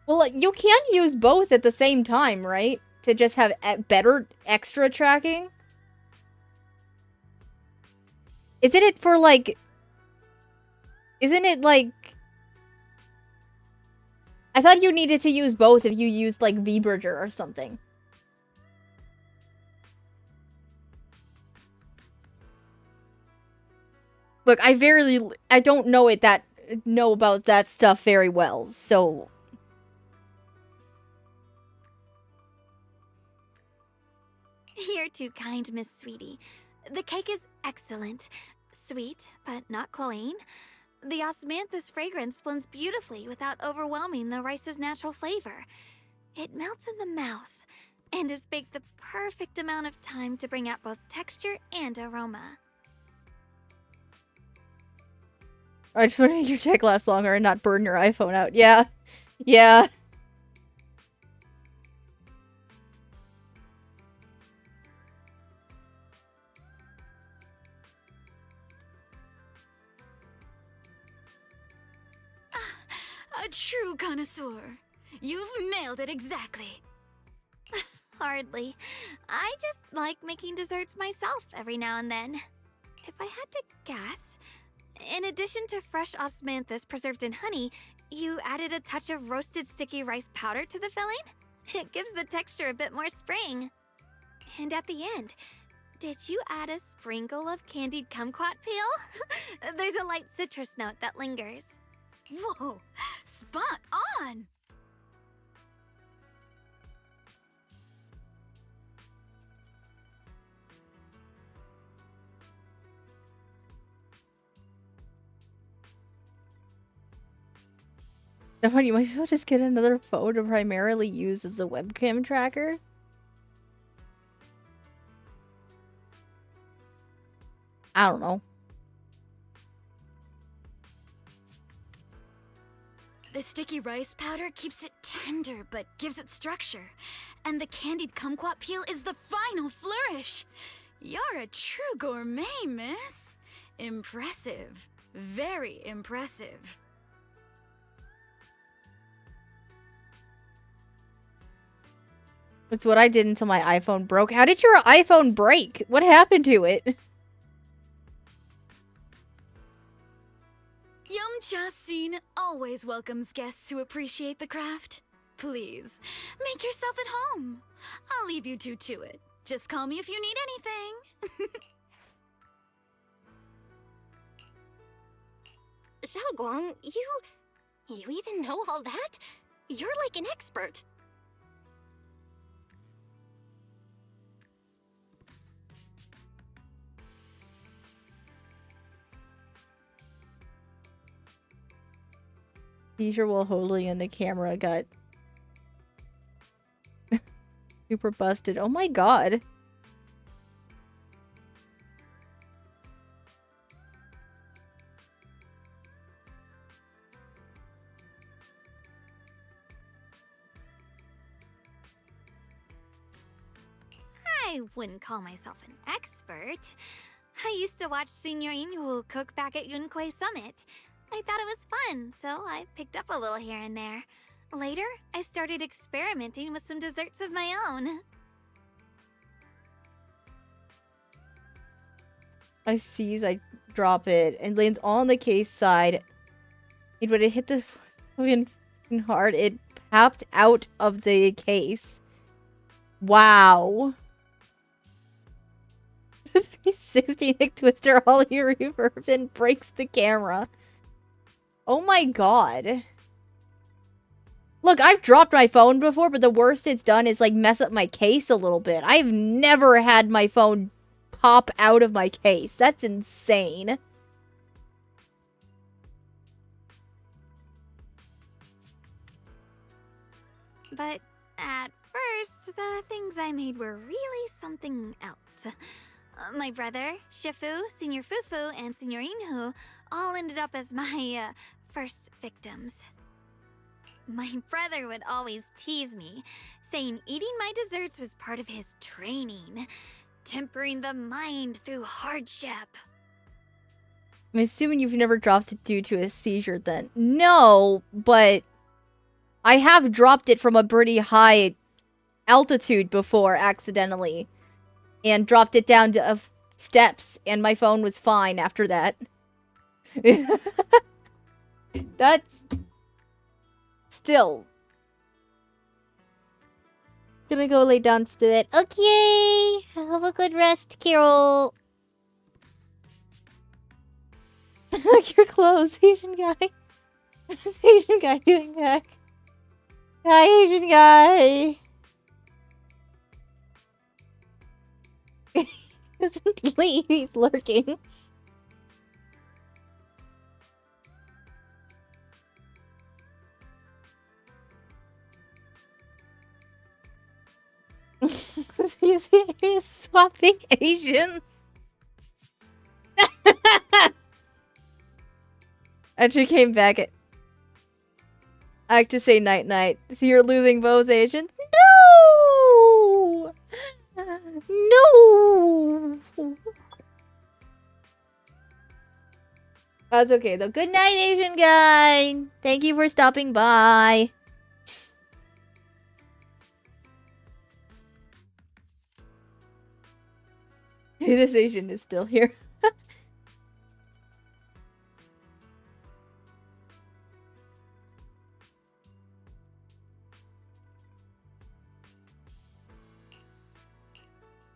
Well, like, you can use both at the same time, right? To just have better extra tracking. Isn't it for, like... Isn't it, like... I thought you needed to use both if you used, like, VBridger or something. Look, I don't know about that stuff very well, so... You're too kind, Miss Sweetie. The cake is excellent. Sweet, but not cloying. The osmanthus fragrance blends beautifully without overwhelming the rice's natural flavor. It melts in the mouth, and is baked the perfect amount of time to bring out both texture and aroma. I just want to make your check last longer and not burn your iPhone out. Yeah. Yeah. A true connoisseur. You've nailed it exactly. Hardly. I just like making desserts myself every now and then. If I had to guess, in addition to fresh osmanthus preserved in honey, you added a touch of roasted sticky rice powder to the filling? It gives the texture a bit more spring. And at the end, did you add a sprinkle of candied kumquat peel? There's a light citrus note that lingers. Whoa, spot on! Stefan, you might as well just get another phone to primarily use as a webcam tracker. I don't know. The sticky rice powder keeps it tender, but gives it structure. And the candied kumquat peel is the final flourish. You're a true gourmet, miss. Impressive. Very impressive. It's what I did until my iPhone broke. How did your iPhone break? What happened to it? Yum Cha Scene always welcomes guests who appreciate the craft. Please, make yourself at home. I'll leave you two to it. Just call me if you need anything. Xiaoguang, you even know all that? You're like an expert. Seizure while holding in the camera got super busted. Oh my god. I wouldn't call myself an expert. I used to watch Senior Inhu cook back at Yunquay Summit. I thought it was fun, so I picked up a little here and there. Later, I started experimenting with some desserts of my own. I seize, I drop it, and lands on the case side. And when it hit the fucking hard, it popped out of the case. Wow. 360 Nick Twister, all your reverb and breaks the camera. Oh my god. Look, I've dropped my phone before, but the worst it's done is like mess up my case a little bit. I've never had my phone pop out of my case. That's insane. But at first, the things I made were really something else. My brother, Shifu, Senior Fufu, and Senior Inhu all ended up as my first victims. My brother would always tease me, saying eating my desserts was part of his training, tempering the mind through hardship. I'm assuming you've never dropped it due to a seizure then. No, but I have dropped it from a pretty high altitude before accidentally. And dropped it down to steps, and my phone was fine after that. That's... Still. Gonna go lay down for the bed. Okay! Have a good rest, Carol. Look, your clothes, Asian guy. What's Asian guy doing back? Hi, Asian guy. Doesn't leave, he's lurking. He's swapping Asians. Actually came back at... I have to say night-night. So you're losing both Asians? No! No! That's okay though. Good night, Asian guy! Thank you for stopping by. This Asian is still here.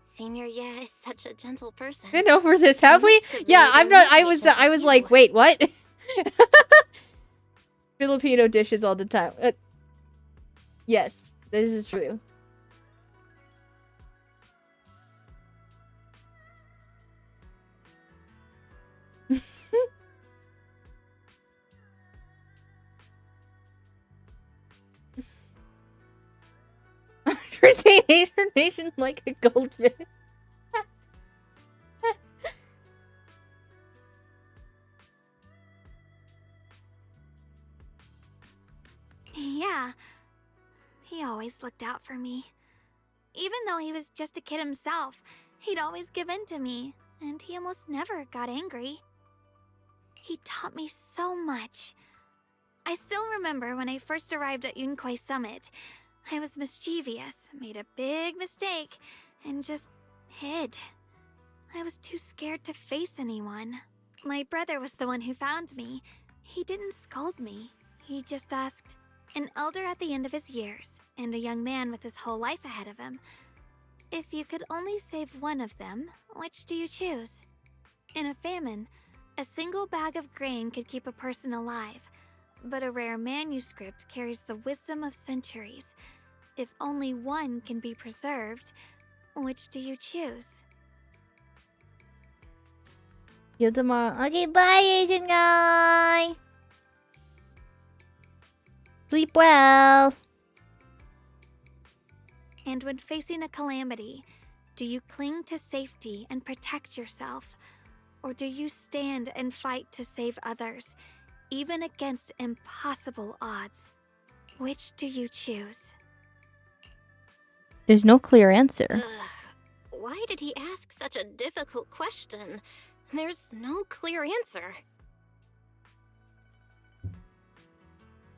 Senior Ye is such a gentle person. Been over this, have we? Yeah, I'm not. I was like, wait, what? Filipino dishes all the time. Yes, this is true. Asian nation like a goldfish. Yeah, he always looked out for me. Even though he was just a kid himself, he'd always give in to me, and he almost never got angry. He taught me so much. I still remember when I first arrived at Yunquay Summit. I was mischievous, made a big mistake, and just hid. I was too scared to face anyone. My brother was the one who found me. He didn't scold me. He just asked, an elder at the end of his years, and a young man with his whole life ahead of him. If you could only save one of them, which do you choose? In a famine, a single bag of grain could keep a person alive, but a rare manuscript carries the wisdom of centuries. If only one can be preserved, which do you choose? You tomorrow. Okay, bye, Asian guy. Sleep well. And when facing a calamity, do you cling to safety and protect yourself? Or do you stand and fight to save others, even against impossible odds? Which do you choose? There's no clear answer. Why did he ask such a difficult question? There's no clear answer.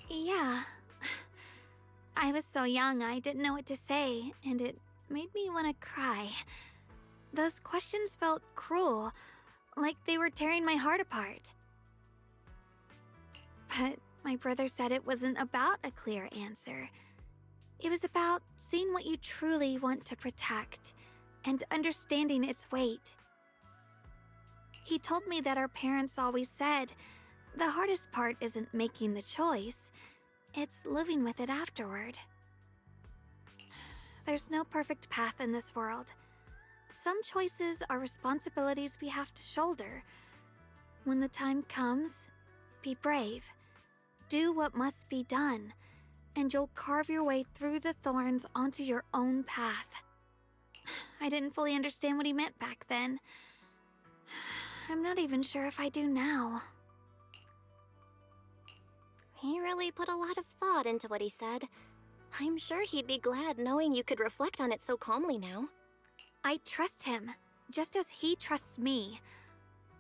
Yeah. I was so young I didn't know what to say, and it made me want to cry. Those questions felt cruel, like they were tearing my heart apart. But my brother said it wasn't about a clear answer. It was about seeing what you truly want to protect and understanding its weight. He told me that our parents always said, the hardest part isn't making the choice, it's living with it afterward. There's no perfect path in this world. Some choices are responsibilities we have to shoulder. When the time comes, be brave. Do what must be done, and you'll carve your way through the thorns onto your own path. I didn't fully understand what he meant back then. I'm not even sure if I do now. He really put a lot of thought into what he said. I'm sure he'd be glad knowing you could reflect on it so calmly now. I trust him, just as he trusts me.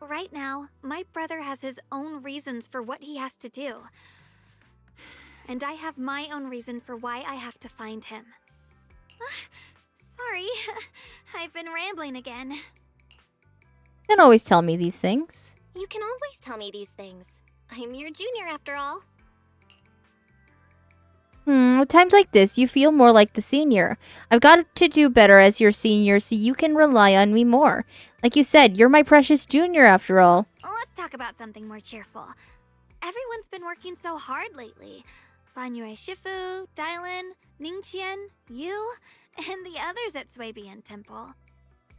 Right now, my brother has his own reasons for what he has to do. And I have my own reason for why I have to find him. Sorry, I've been rambling again. Don't always tell me these things. You can always tell me these things. I'm your junior after all. At times like this, you feel more like the senior. I've got to do better as your senior so you can rely on me more. Like you said, you're my precious junior after all. Let's talk about something more cheerful. Everyone's been working so hard lately. Banyue Shifu, Dylan, Ningqian, you, and the others at Swabian Temple.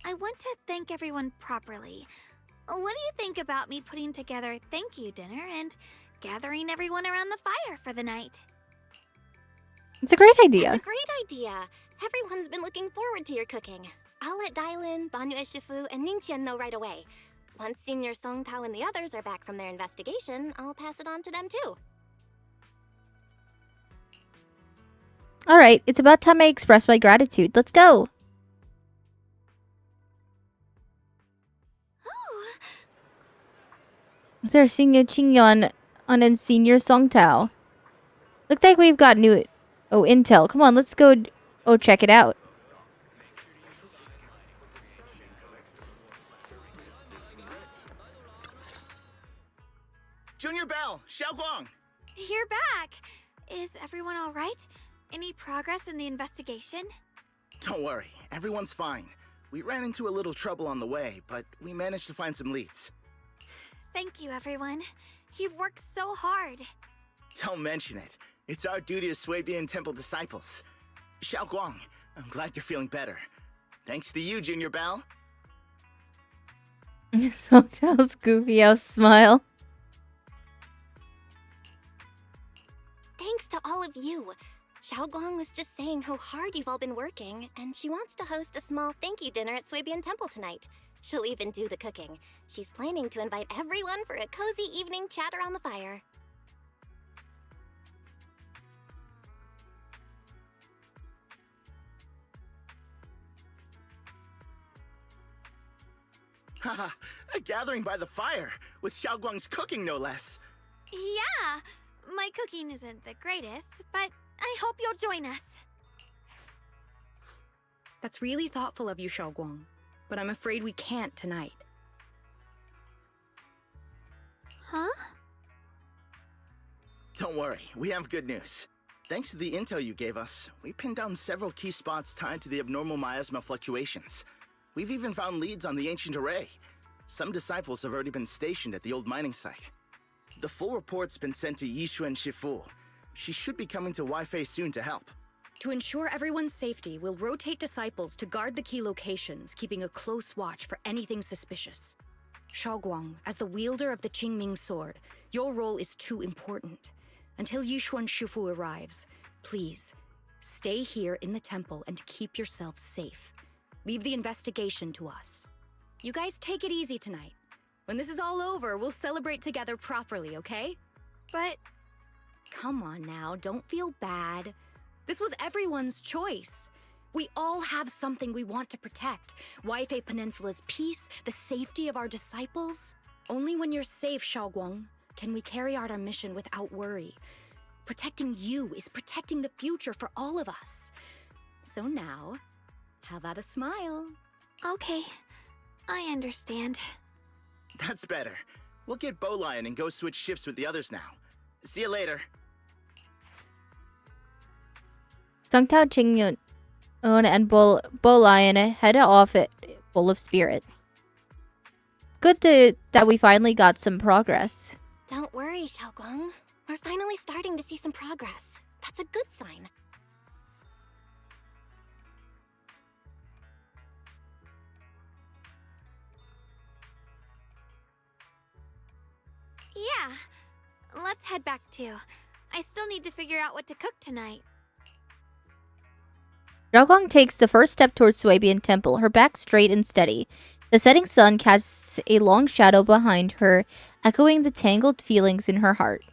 I want to thank everyone properly. What do you think about me putting together thank you dinner and gathering everyone around the fire for the night? It's a great idea. It's a great idea. Everyone's been looking forward to your cooking. I'll let Dylan, Banyue Shifu, and Ningqian know right away. Once Senior Song Tao and the others are back from their investigation, I'll pass it on to them too. Alright, it's about time I express my gratitude. Let's go. Is there a senior Qingyan on a senior Song Tao? Looks like we've got new intel. Come on, let's go check it out. Junior Bell, Xiaoguang. You're back. Is everyone all right? Any progress in the investigation? Don't worry, everyone's fine. We ran into a little trouble on the way, but we managed to find some leads. Thank you, everyone. You've worked so hard. Don't mention it. It's our duty as Swabian Temple disciples. Xiaoguang, I'm glad you're feeling better. Thanks to you, Junior Bell. Song Tao's goofy ass smile. Thanks to all of you. Xiaoguang was just saying how hard you've all been working, and she wants to host a small thank you dinner at Swabian Temple tonight. She'll even do the cooking. She's planning to invite everyone for a cozy evening chat around the fire. Haha, a gathering by the fire, with Xiaoguang's cooking no less. Yeah, my cooking isn't the greatest, but I hope you'll join us. That's really thoughtful of you, Xiaoguang, but I'm afraid we can't tonight. Huh? Don't worry, we have good news. Thanks to the intel you gave us, we pinned down several key spots tied to the abnormal miasma fluctuations. We've even found leads on the ancient array. Some disciples have already been stationed at the old mining site. The full report's been sent to Yishuan Shifu. She should be coming to Wi-Fi soon to help. To ensure everyone's safety, we'll rotate disciples to guard the key locations, keeping a close watch for anything suspicious. Shaoguang, as the wielder of the Qingming sword, your role is too important. Until Yishuan Shifu arrives, please, stay here in the temple and keep yourself safe. Leave the investigation to us. You guys take it easy tonight. When this is all over, we'll celebrate together properly, okay? But come on now, don't feel bad. This was everyone's choice. We all have something we want to protect. Wi-Fi Peninsula's peace, the safety of our disciples. Only when you're safe, Shaoguang, can we carry out our mission without worry. Protecting you is protecting the future for all of us. So now, how about a smile? Okay, I understand. That's better. We'll get Bowlion and go switch shifts with the others now. See you later. Sungtao Qingyun and Bowlion head off it full of spirit. Good that we finally got some progress. Don't worry, Shaoguang. We're finally starting to see some progress. That's a good sign. Yeah, let's head back too. I still need to figure out what to cook tonight. Shaoguang takes the first step towards Swabian Temple, her back straight and steady. The setting sun casts a long shadow behind her, echoing the tangled feelings in her heart.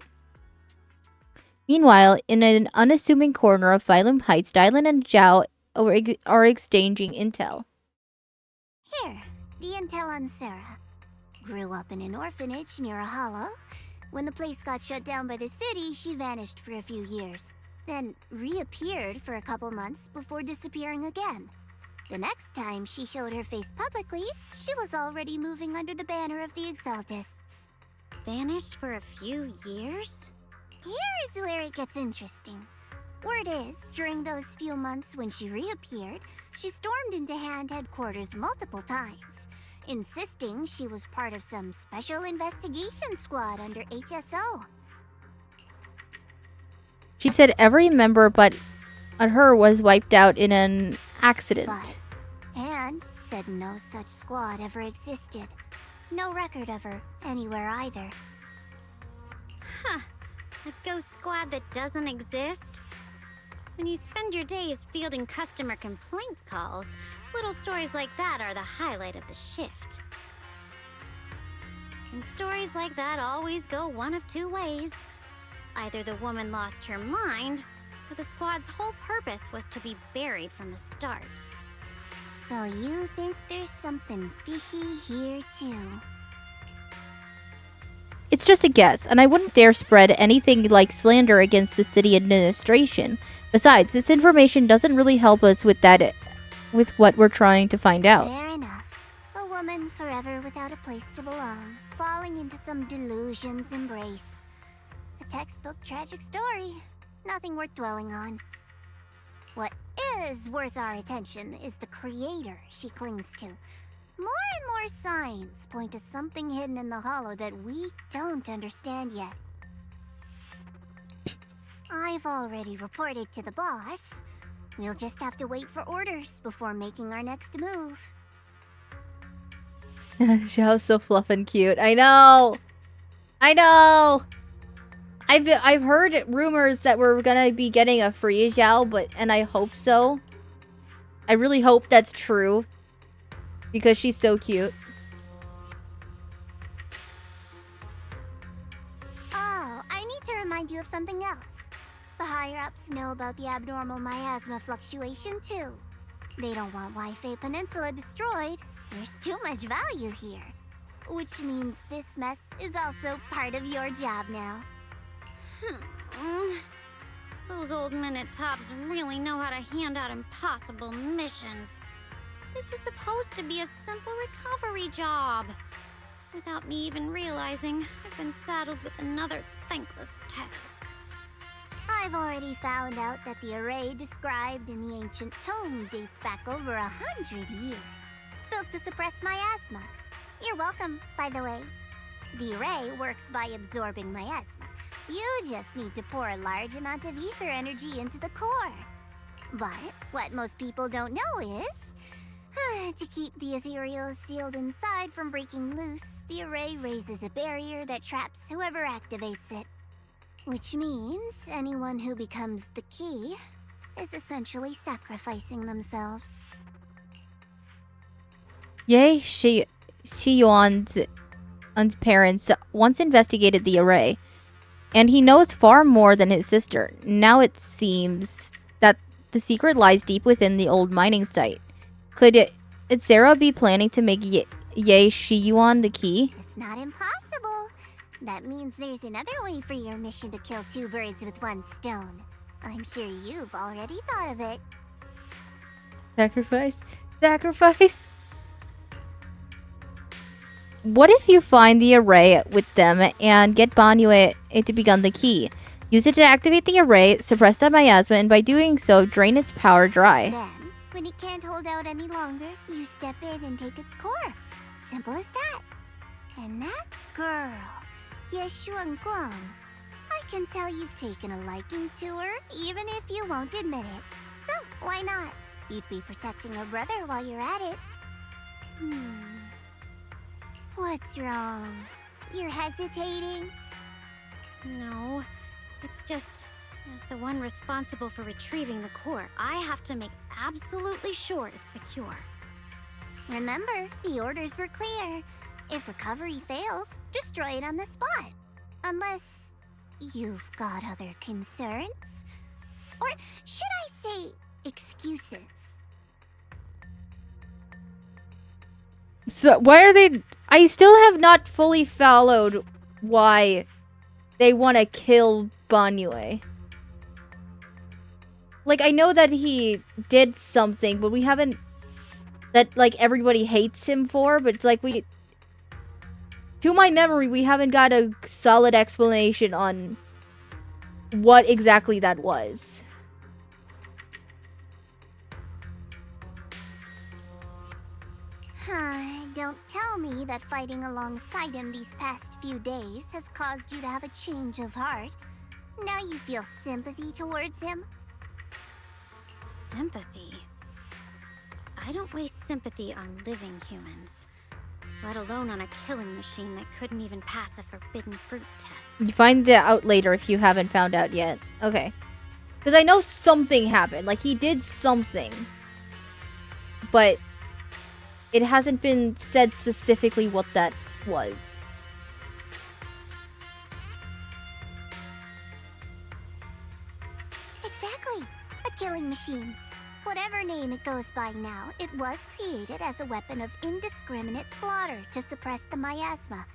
Meanwhile, in an unassuming corner of Phylum Heights, Dylan and Zhao are exchanging intel. Here, the intel on Sarah. Grew up in an orphanage near a hollow. When the place got shut down by the city, she vanished for a few years. Then reappeared for a couple months before disappearing again. The next time she showed her face publicly, she was already moving under the banner of the Exaltists. Vanished for a few years? Here's where it gets interesting. Word is, during those few months when she reappeared, she stormed into Hand headquarters multiple times, insisting she was part of some special investigation squad under HSO. She said every member but her was wiped out in an accident. And said no such squad ever existed. No record of her anywhere either. Huh. A ghost squad that doesn't exist? When you spend your days fielding customer complaint calls, little stories like that are the highlight of the shift. And stories like that always go one of two ways. Either the woman lost her mind, or the squad's whole purpose was to be buried from the start. So you think there's something fishy here too? It's just a guess, and I wouldn't dare spread anything like slander against the city administration. Besides, this information doesn't really help us with what we're trying to find out. Fair enough. A woman forever without a place to belong, falling into some delusion's embrace. A textbook tragic story. Nothing worth dwelling on. What is worth our attention is the creator she clings to. More and more signs point to something hidden in the hollow that we don't understand yet. I've already reported to the boss. We'll just have to wait for orders before making our next move. Xiao's so fluff and cute. I know! I know! I've heard rumors that we're gonna be getting a free Xiao, and I hope so. I really hope that's true. Because she's so cute. Oh, I need to remind you of something else. The higher-ups know about the abnormal miasma fluctuation, too. They don't want Wi-Fi Peninsula destroyed. There's too much value here. Which means this mess is also part of your job now. Those old minute tops really know how to hand out impossible missions. This was supposed to be a simple recovery job. Without me even realizing, I've been saddled with another thankless task. I've already found out that the array described in the ancient tome dates back over 100 years. Built to suppress miasma. You're welcome, by the way. The array works by absorbing miasma. You just need to pour a large amount of ether energy into the core. But what most people don't know is, to keep the ethereal sealed inside from breaking loose, the array raises a barrier that traps whoever activates it. Which means anyone who becomes the key is essentially sacrificing themselves. Ye Shiyuan's parents once investigated the array, and he knows far more than his sister. Now it seems that the secret lies deep within the old mining site. Could Sarah be planning to make Ye Shiyuan the key? It's not impossible. That means there's another way for your mission to kill two birds with one stone. I'm sure you've already thought of it. Sacrifice? Sacrifice? What if you find the array with them and get Banyue to become the key? Use it to activate the array, suppress the miasma, and by doing so, drain its power dry. Then, when it can't hold out any longer, you step in and take its core. Simple as that. And that girl, Ye Guang, I can tell you've taken a liking to her, even if you won't admit it. So, why not? You'd be protecting her brother while you're at it. What's wrong? You're hesitating? No, it's just, as the one responsible for retrieving the core, I have to make absolutely sure it's secure. Remember, the orders were clear. If recovery fails, destroy it on the spot. Unless you've got other concerns. Or should I say excuses? So, why are they... I still have not fully followed why they want to kill Banyue. Like, I know that he did something, but we haven't... That, like, everybody hates him for, but it's like we... To my memory, we haven't got a solid explanation on what exactly that was. Don't tell me that fighting alongside him these past few days has caused you to have a change of heart. Now you feel sympathy towards him? Sympathy? I don't waste sympathy on living humans. Let alone on a killing machine that couldn't even pass a forbidden fruit test. You find it out later if you haven't found out yet. Okay. Because I know something happened. Like, he did something. But it hasn't been said specifically what that was. Exactly. A killing machine. Whatever name it goes by now, it was created as a weapon of indiscriminate slaughter to suppress the miasma.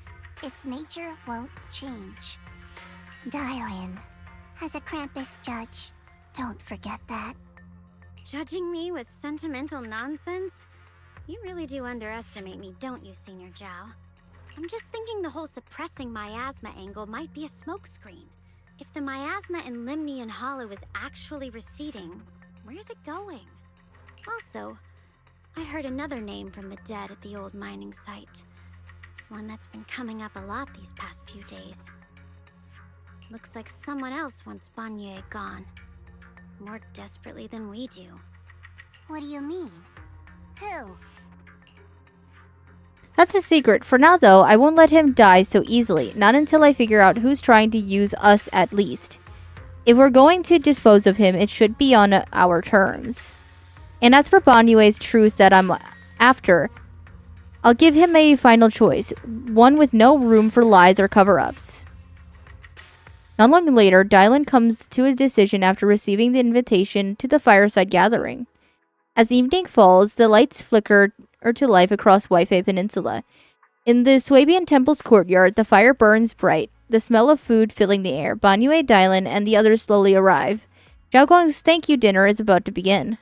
Its nature won't change. Darling, as a Krampus judge, don't forget that. Judging me with sentimental nonsense? You really do underestimate me, don't you, Senior Zhao? I'm just thinking the whole suppressing miasma angle might be a smokescreen. If the miasma in Limnian Hollow is actually receding, where's it going? Also, I heard another name from the dead at the old mining site. One that's been coming up a lot these past few days. Looks like someone else wants Banyue gone. More desperately than we do. What do you mean? Who? That's a secret. For now, though, I won't let him die so easily. Not until I figure out who's trying to use us, at least. If we're going to dispose of him, it should be on our terms. And as for Banyue's truth that I'm after, I'll give him a final choice. One with no room for lies or cover-ups. Not long later, Dylan comes to a decision after receiving the invitation to the fireside gathering. As evening falls, the lights flicker to life across Weifei Peninsula. In the Swabian Temple's courtyard, the fire burns bright, the smell of food filling the air. Banyue, Dylan, and the others slowly arrive. Zhao Guang's thank you dinner is about to begin.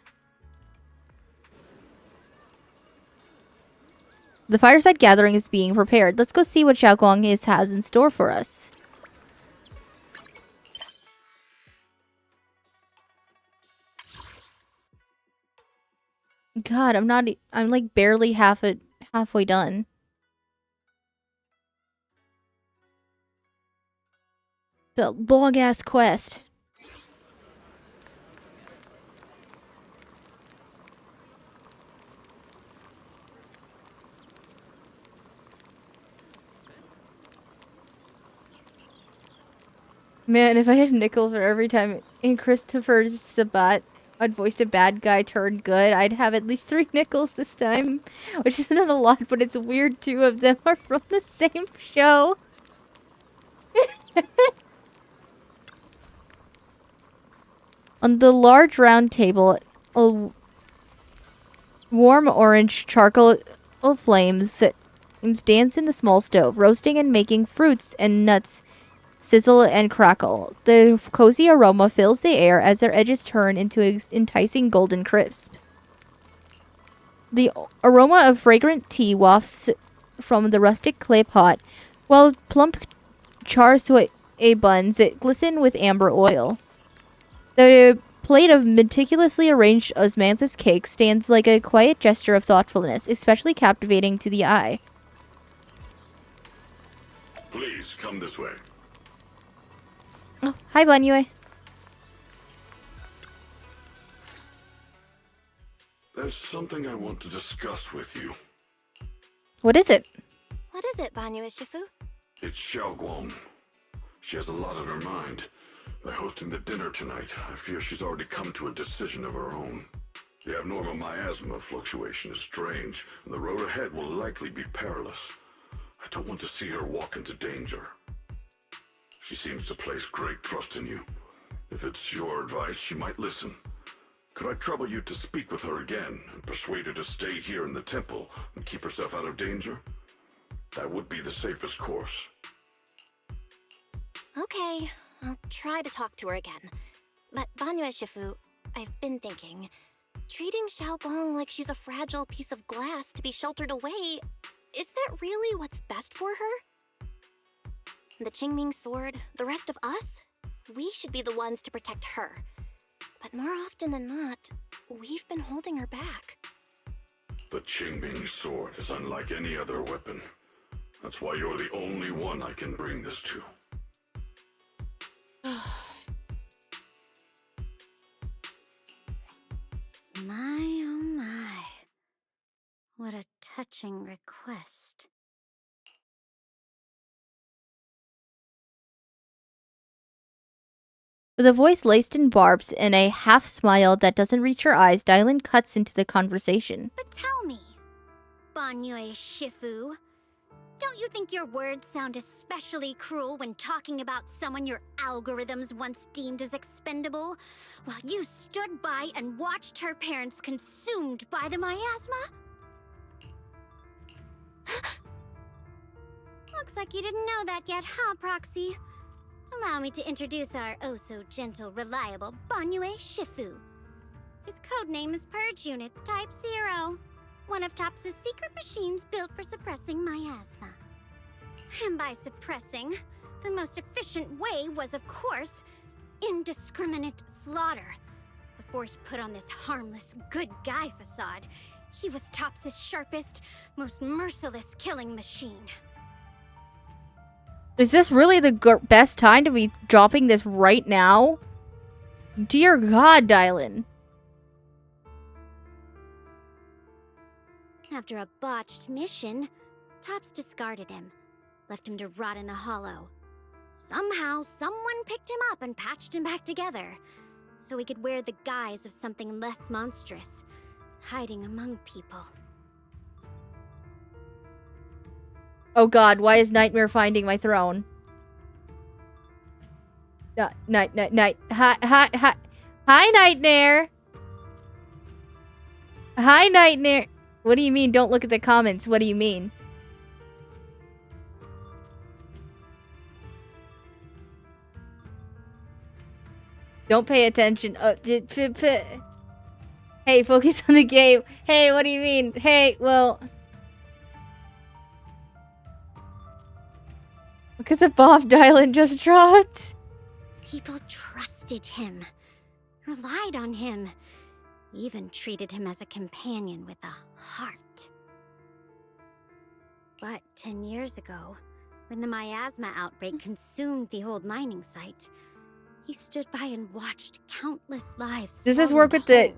The fireside gathering is being prepared. Let's go see what Zhao Guang has in store for us. God, I'm like barely halfway done. The long ass quest. Man, if I had a nickel for every time in Christopher's Sabat I'd voiced a bad guy turned good, I'd have at least 3 nickels this time. Which is not a lot, but it's weird 2 of them are from the same show. On the large round table, a warm orange charcoal flames dance in the small stove, roasting and making fruits and nuts sizzle and crackle. The cozy aroma fills the air as their edges turn into enticing golden crisp. The aroma of fragrant tea wafts from the rustic clay pot, while plump char siu buns glisten with amber oil. The plate of meticulously arranged osmanthus cake stands like a quiet gesture of thoughtfulness, especially captivating to the eye. Please, come this way. Oh, hi, Banyue. There's something I want to discuss with you. What is it? What is it, Banyu Ishifu? It's Xiaoguang. She has a lot on her mind. By hosting the dinner tonight, I fear she's already come to a decision of her own. The abnormal miasma fluctuation is strange, and the road ahead will likely be perilous. I don't want to see her walk into danger. She seems to place great trust in you. If it's your advice, she might listen. Could I trouble you to speak with her again and persuade her to stay here in the temple and keep herself out of danger? That would be the safest course. Okay, I'll try to talk to her again. But Banyu Shifu, I've been thinking, treating Xiaogong like she's a fragile piece of glass to be sheltered away, is that really what's best for her? The Qingming sword, the rest of us, we should be the ones to protect her. But more often than not, we've been holding her back. The Qingming sword is unlike any other weapon. That's why you're the only one I can bring this to. My, oh my. What a touching request. With a voice laced in barbs and a half smile that doesn't reach her eyes, Dylan cuts into the conversation. But tell me, Banyu Shifu, don't you think your words sound especially cruel when talking about someone your algorithms once deemed as expendable, while you stood by and watched her parents consumed by the miasma? Looks like you didn't know that yet, huh, Proxy? Allow me to introduce our oh-so-gentle, reliable Banyu Shifu. His codename is Purge Unit Type 0, one of TOPS' secret machines built for suppressing miasma. And by suppressing, the most efficient way was, of course, indiscriminate slaughter. Before he put on this harmless, good guy facade, he was TOPS' sharpest, most merciless killing machine. Is this really the best time to be dropping this right now? Dear God, Dylan. After a botched mission, TOPS discarded him, left him to rot in the hollow. Somehow, someone picked him up and patched him back together, so he could wear the guise of something less monstrous, hiding among people. Oh God, why is Nightmare finding my throne? Night. Hi, Nightmare. Hi, Nightmare. What do you mean? Don't look at the comments. What do you mean? Don't pay attention. Hey, focus on the game. Hey, what do you mean? Hey, well... Look at the bomb Dylan just dropped. People trusted him, relied on him. even treated him as a companion with a heart. But 10 years ago, when the miasma outbreak consumed the old mining site, he stood by and watched countless lives. Does this work with the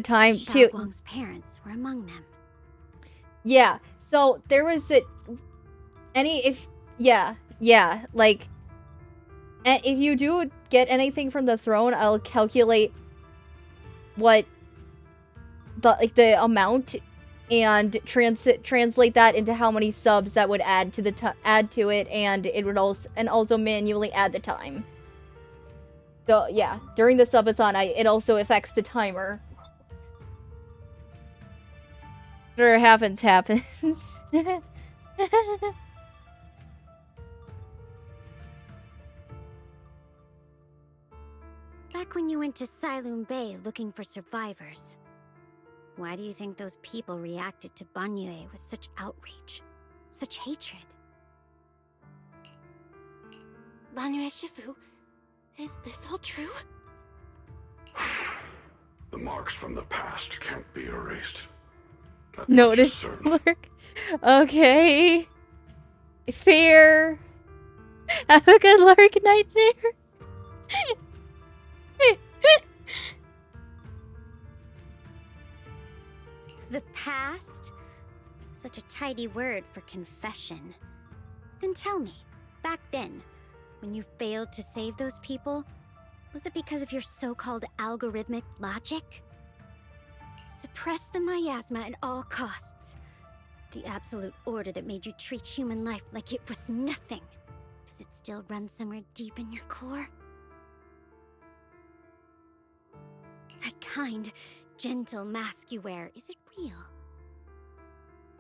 time too? Xiaoguang's parents were among them. Yeah. So there was like, and if you do get anything from the throne, I'll calculate what the amount and translate that into how many subs that would add to it, and it would also manually add the time. So yeah, during the subathon, it also affects the timer. Whatever happens. Back when you went to Silum Bay looking for survivors, why do you think those people reacted to Banyue with such outrage, such hatred? Banyue Shifu, is this all true? The marks from the past can't be erased. Notice Lurk. Okay. Fair. Have a good Lurk nightmare. The past? Such a tidy word for confession. Then tell me, back then, when you failed to save those people, was it because of your so-called algorithmic logic? Suppress the miasma at all costs. The absolute order that made you treat human life like it was nothing. Does it still run somewhere deep in your core? That kind, gentle mask you wear, is it real?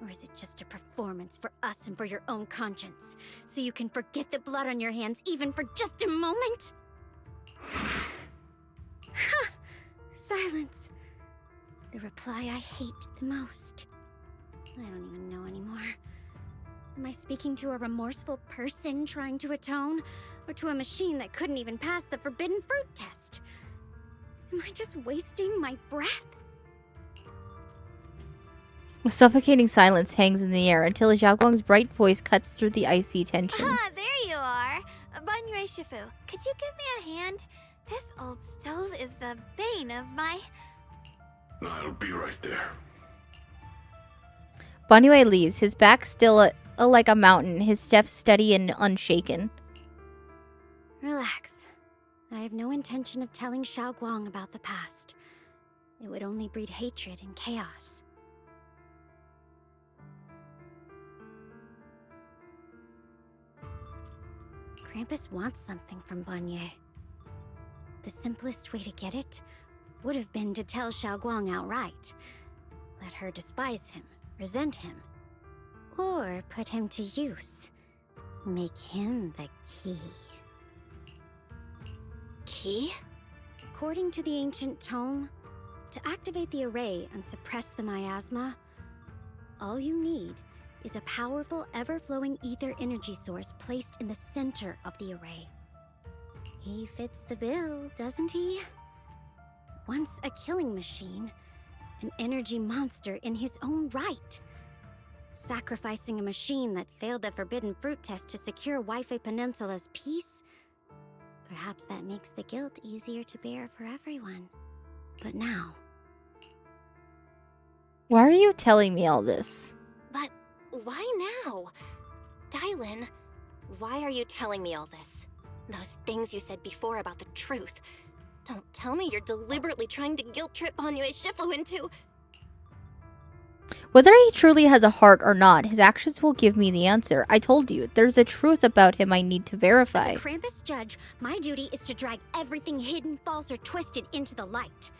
Or is it just a performance for us and for your own conscience? So you can forget the blood on your hands even for just a moment? Silence. The reply I hate the most. I don't even know anymore. Am I speaking to a remorseful person trying to atone? Or to a machine that couldn't even pass the forbidden fruit test? Am I just wasting my breath? A suffocating silence hangs in the air until Xiaoguang's bright voice cuts through the icy tension. Ah, there you are. Banyue Shifu, could you give me a hand? This old stove is the bane of my... I'll be right there. Banyue leaves, his back still like a mountain, his steps steady and unshaken. Relax. I have no intention of telling Xiaoguang about the past. It would only breed hatred and chaos. Krampus wants something from Banyue. The simplest way to get it would have been to tell Xiaoguang outright. Let her despise him, resent him, or put him to use. Make him the key. Key? According to the ancient tome, to activate the array and suppress the miasma, all you need is a powerful, ever-flowing ether energy source placed in the center of the array. He fits the bill, doesn't he? Once a killing machine, an energy monster in his own right. Sacrificing a machine that failed the forbidden fruit test to secure Waifei Peninsula's peace? Perhaps that makes the guilt easier to bear for everyone. But now... Why are you telling me all this? But why now? Dylan, why are you telling me all this? Those things you said before about the truth. Don't tell me you're deliberately trying to guilt-trip Banyue Shifu into... Whether he truly has a heart or not, his actions will give me the answer. I told you, there's a truth about him I need to verify. As a Krampus judge, my duty is to drag everything hidden, false, or twisted into the light.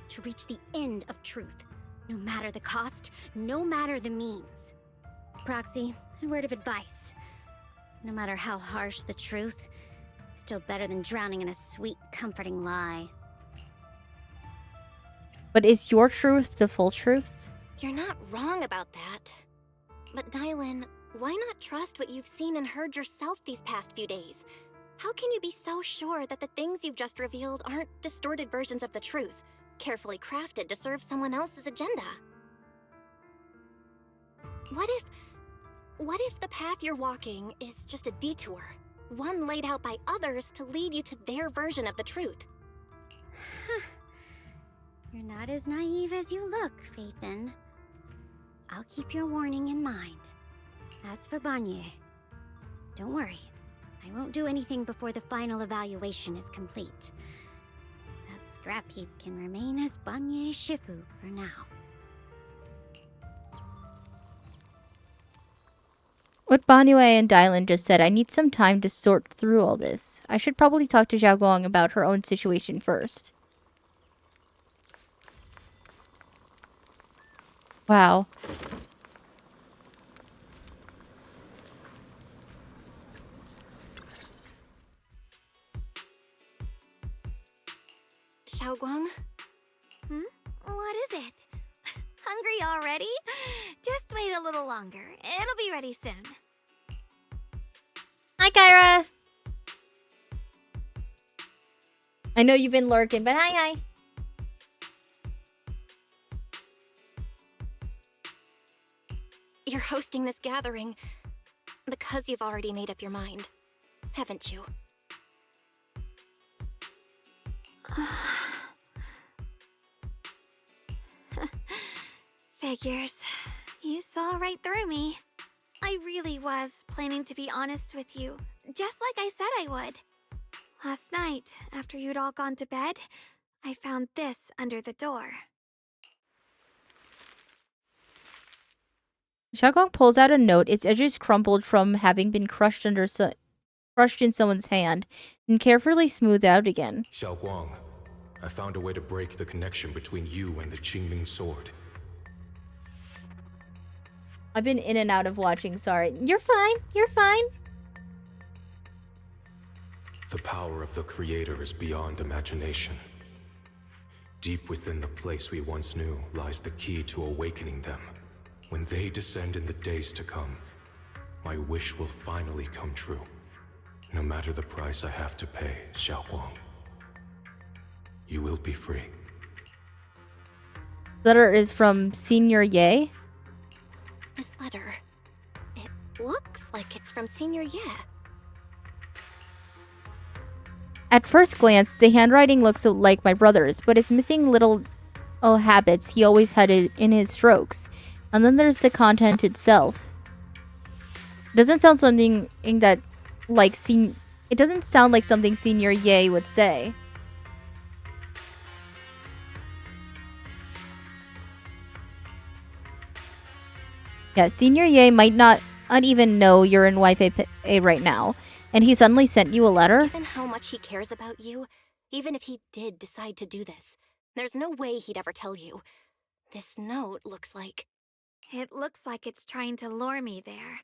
To reach the end of truth. No matter the cost, no matter the means. Proxy, a word of advice. No matter how harsh the truth, it's still better than drowning in a sweet, comforting lie. But is your truth the full truth? You're not wrong about that. But Dylan, why not trust what you've seen and heard yourself these past few days? How can you be so sure that the things you've just revealed aren't distorted versions of the truth? carefully crafted to serve someone else's agenda. What if the path you're walking is just a detour? One laid out by others to lead you to their version of the truth. You're not as naive as you look, Faithin. I'll keep your warning in mind. As for Banye, don't worry. I won't do anything before the final evaluation is complete. That scrap heap can remain as Banye Shifu for now. What Banyue and Dylan just said, I need some time to sort through all this. I should probably talk to Xiaoguang about her own situation first. Wow. Xiaoguang? What is it? Hungry already? Just wait a little longer. It'll be ready soon. Hi, Kyra! I know you've been lurking, but hi. You're hosting this gathering because you've already made up your mind, haven't you? Figures. You saw right through me. I really was planning to be honest with you, just like I said I would. Last night, after you'd all gone to bed, I found this under the door. Xiaoguang pulls out a note, its edges crumpled from having been crushed in someone's hand, and carefully smoothed out again. Xiaoguang, I found a way to break the connection between you and the Qingming sword. I've been in and out of watching, sorry. You're fine. The power of the Creator is beyond imagination. Deep within the place we once knew lies the key to awakening them. When they descend in the days to come, my wish will finally come true. No matter the price I have to pay, Xiaoguang. You will be free. Letter is from Senior Ye. This letter, it looks like it's from Senior Ye. At first glance, the handwriting looks like my brother's, but it's missing little habits he always had in his strokes. And then there's the content itself. Doesn't sound something that it doesn't sound like something Senior Ye would say. Yeah, Senior Ye might not even know you're in YFA right now, and he suddenly sent you a letter? Given how much he cares about you, even if he did decide to do this, there's no way he'd ever tell you. This note looks like... It looks like it's trying to lure me there.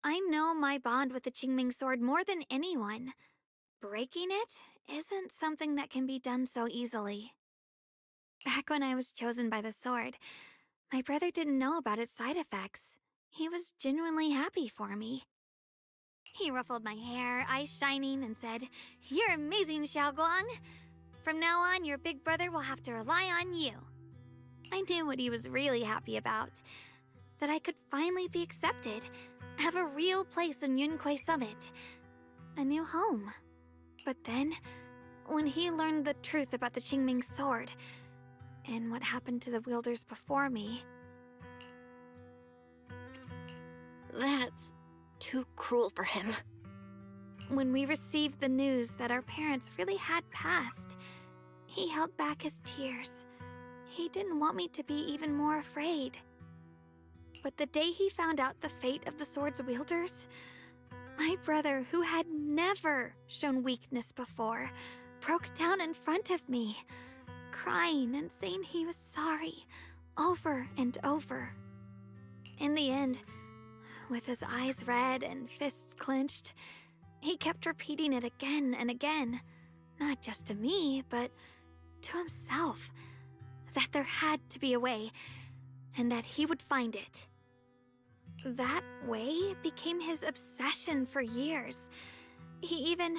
I know my bond with the Qingming sword more than anyone. Breaking it isn't something that can be done so easily. Back when I was chosen by the sword, my brother didn't know about its side effects. He was genuinely happy for me. He ruffled my hair, eyes shining, and said, "You're amazing, Xiaoguang. From now on, your big brother will have to rely on you." I knew what he was really happy about. That I could finally be accepted, have a real place in Yunquay Summit. A new home. But then, when he learned the truth about the Qingming sword, and what happened to the wielders before me... That's too cruel for him. When we received the news that our parents really had passed, he held back his tears. He didn't want me to be even more afraid. But the day he found out the fate of the sword's wielders, my brother, who had never shown weakness before, broke down in front of me, crying and saying he was sorry, over and over. In the end, with his eyes red and fists clenched, he kept repeating it again and again, not just to me, but to himself, that there had to be a way, and that he would find it. That way became his obsession for years. He even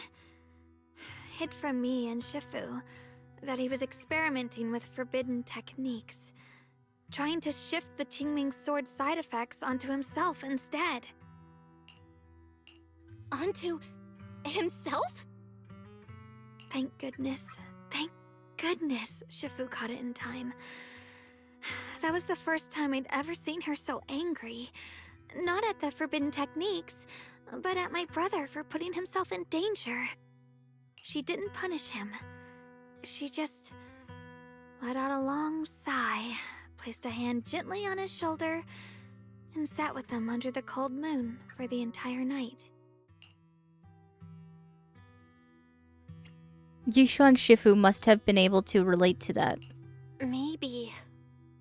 hid from me and Shifu, that he was experimenting with forbidden techniques, trying to shift the Qingming sword side effects onto himself instead. Onto himself? Thank goodness Shifu caught it in time. That was the first time I'd ever seen her so angry. Not at the forbidden techniques, but at my brother for putting himself in danger. She didn't punish him. She just let out a long sigh, placed a hand gently on his shoulder, and sat with him under the cold moon for the entire night. Yishuan Shifu must have been able to relate to that. Maybe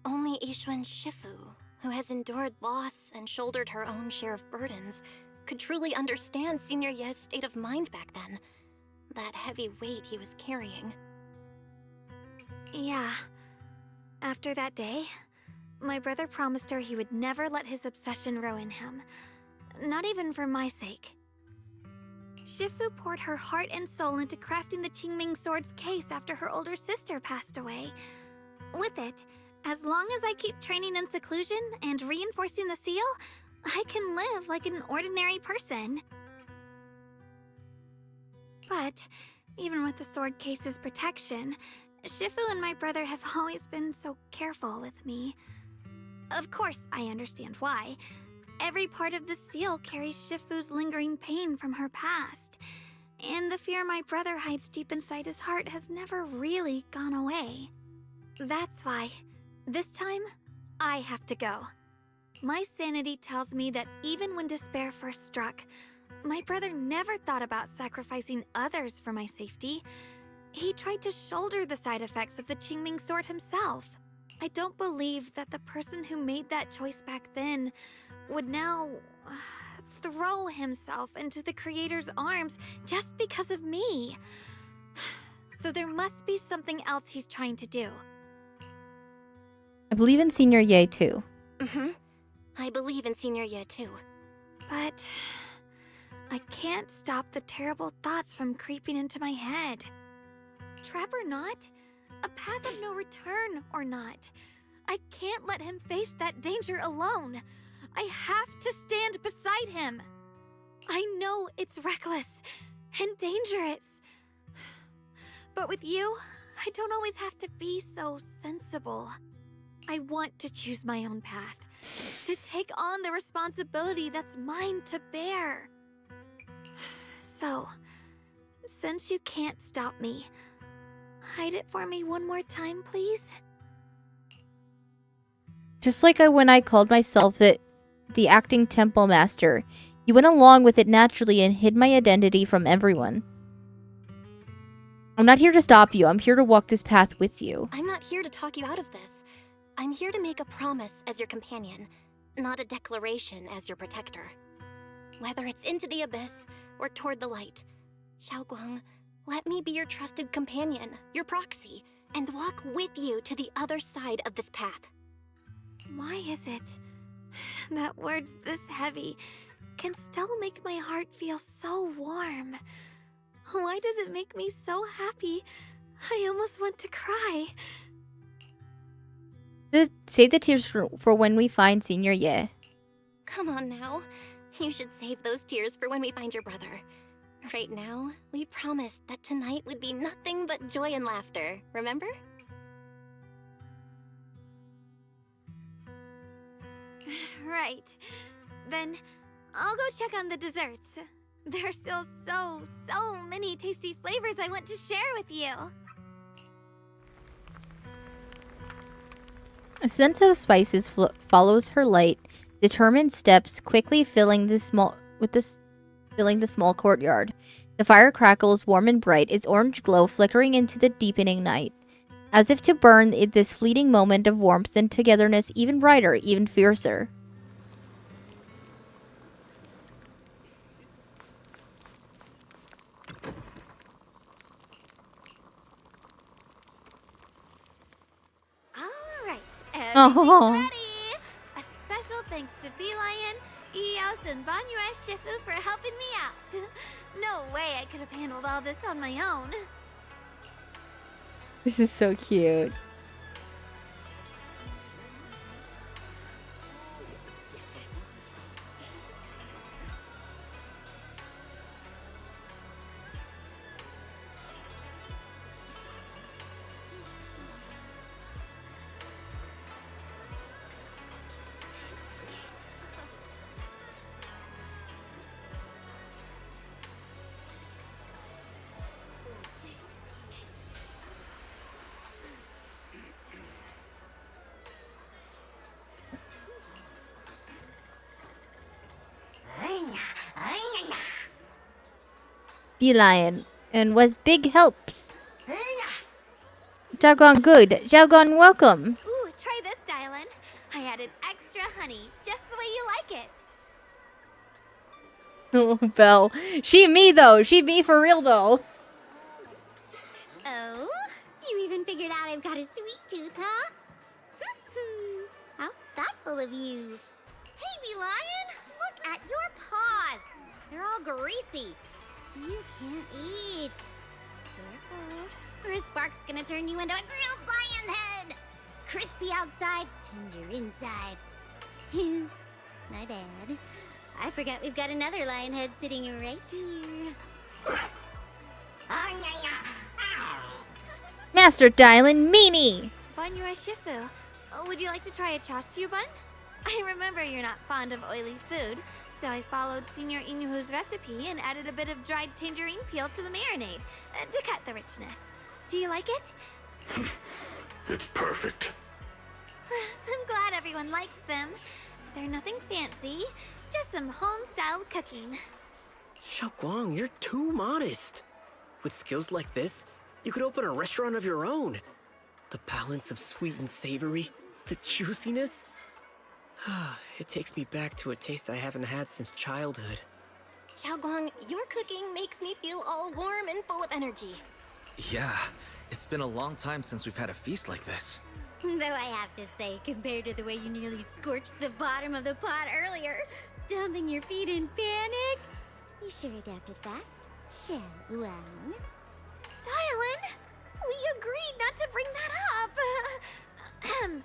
only Yishuan Shifu, who has endured loss and shouldered her own share of burdens, could truly understand Senior Ye's state of mind back then. That heavy weight he was carrying. Yeah. After that day, my brother promised her he would never let his obsession ruin him. Not even for my sake. Shifu poured her heart and soul into crafting the Qingming sword's case after her older sister passed away. With it, as long as I keep training in seclusion and reinforcing the seal, I can live like an ordinary person. But, even with the sword case's protection, Shifu and my brother have always been so careful with me. Of course, I understand why. Every part of the seal carries Shifu's lingering pain from her past, and the fear my brother hides deep inside his heart has never really gone away. That's why, this time, I have to go. My sanity tells me that even when despair first struck, my brother never thought about sacrificing others for my safety. He tried to shoulder the side effects of the Qingming sword himself. I don't believe that the person who made that choice back then would now throw himself into the Creator's arms just because of me. So there must be something else he's trying to do. I believe in Senior Ye too. I believe in Senior Ye too. But I can't stop the terrible thoughts from creeping into my head. Trap or not, a path of no return or not, I can't let him face that danger alone. I have to stand beside him. I know it's reckless and dangerous. But with you, I don't always have to be so sensible. I want to choose my own path, to take on the responsibility that's mine to bear. So, since you can't stop me, hide it for me one more time, please? Just like when I called myself the acting temple master, you went along with it naturally and hid my identity from everyone. I'm not here to stop you. I'm here to walk this path with you. I'm not here to talk you out of this. I'm here to make a promise as your companion, not a declaration as your protector. Whether it's into the abyss or toward the light, Xiaoguang, let me be your trusted companion, your proxy, and walk with you to the other side of this path. Why is it that words this heavy can still make my heart feel so warm? Why does it make me so happy? I almost want to cry. Save the tears for when we find Senior Ye. Come on now. You should save those tears for when we find your brother. Right now, we promised that tonight would be nothing but joy and laughter, remember? Right. Then I'll go check on the desserts. There's still so many tasty flavors I want to share with you. A sense of spices follows her light, determined steps quickly filling the small courtyard. The fire crackles warm and bright, its orange glow flickering into the deepening night, as if to burn this fleeting moment of warmth and togetherness even brighter, even fiercer. Everything's ready! A special thanks to Beelion, Eos, and Banyue Shifu for helping me out. No way I could have handled all this on my own. This is so cute. Lion and was big helps. Xiaoguang good. Xiaoguang welcome. Ooh, try this, Dylan. I added extra honey, just the way you like it. Oh, Belle. She me though. She me for real though. Oh? You even figured out I've got a sweet tooth, huh? How thoughtful of you. Hey, Bee Lion! Look at your paws! They're all greasy. You can't eat. Careful, or a spark's gonna turn you into a grilled lion head! Crispy outside, tender inside. Oops, my bad. I forgot we've got another lion head sitting right here. Master Dylan meanie. Banyura Shifu, would you like to try a chashu bun? I remember you're not fond of oily food, so I followed Senior Inuhu's recipe and added a bit of dried tangerine peel to the marinade to cut the richness. Do you like it? It's perfect. I'm glad everyone likes them. They're nothing fancy, just some home-styled cooking. Xiaoguang, you're too modest. With skills like this, you could open a restaurant of your own. The balance of sweet and savory, the juiciness. It takes me back to a taste I haven't had since childhood. Xiaoguang, your cooking makes me feel all warm and full of energy. Yeah, it's been a long time since we've had a feast like this. Though I have to say, compared to the way you nearly scorched the bottom of the pot earlier, stomping your feet in panic, you sure adapted fast, Xiaoguang. Dylan, we agreed not to bring that up.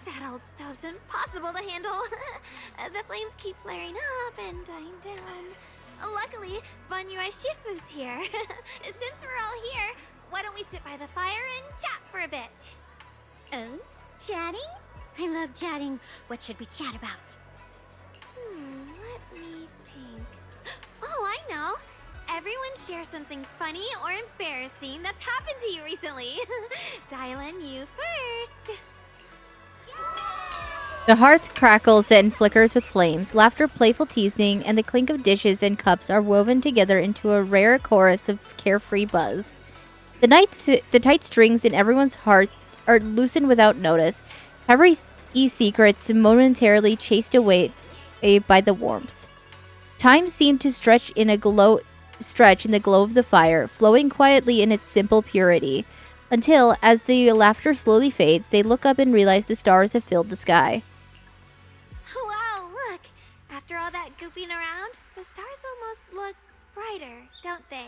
That old stove's impossible to handle. The flames keep flaring up and dying down. Luckily, Banyura Shifu's here. Since we're all here, why don't we sit by the fire and chat for a bit? Oh? Chatting? I love chatting. What should we chat about? Let me think. Oh, I know. Everyone share something funny or embarrassing that's happened to you recently. Dylan, you first. The hearth crackles and flickers with flames. Laughter, playful teasing, and the clink of dishes and cups are woven together into a rare chorus of carefree buzz. The tight strings in everyone's heart are loosened without notice. Every secrets momentarily chased away by the warmth. Time seemed to stretch in the glow of the fire, flowing quietly in its simple purity, until, as the laughter slowly fades, they look up and realize the stars have filled the sky. Wow, look! After all that goofing around, the stars almost look brighter, don't they?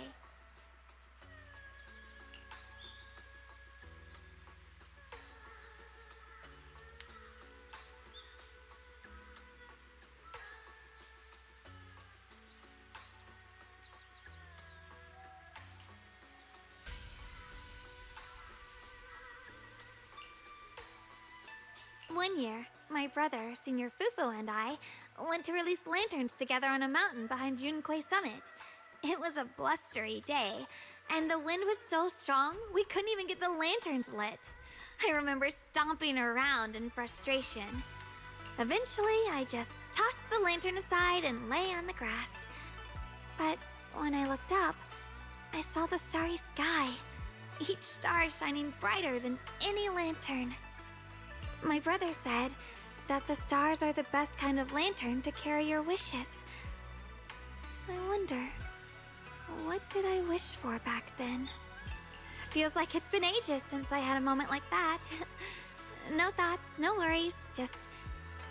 One year, my brother, Senior Fufu, and I went to release lanterns together on a mountain behind Junkui Summit. It was a blustery day, and the wind was so strong we couldn't even get the lanterns lit. I remember stomping around in frustration. Eventually, I just tossed the lantern aside and lay on the grass. But when I looked up, I saw the starry sky, each star shining brighter than any lantern. My brother said that the stars are the best kind of lantern to carry your wishes. I wonder, what did I wish for back then? Feels like it's been ages since I had a moment like that. No thoughts, no worries, just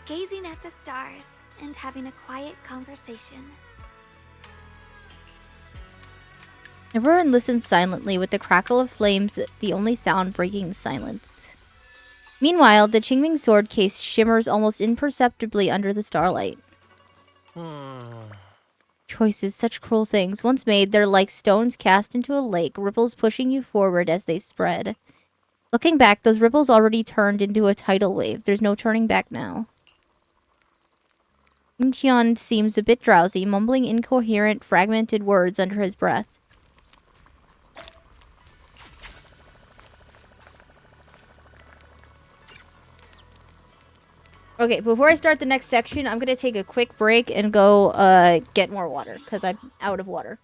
gazing at the stars and having a quiet conversation. Everyone listens silently, with the crackle of flames the only sound breaking silence. Meanwhile, the Qingming sword case shimmers almost imperceptibly under the starlight. Choices, such cruel things. Once made, they're like stones cast into a lake, ripples pushing you forward as they spread. Looking back, those ripples already turned into a tidal wave. There's no turning back now. Incheon seems a bit drowsy, mumbling incoherent, fragmented words under his breath. Okay, before I start the next section, I'm gonna take a quick break and go get more water, because I'm out of water.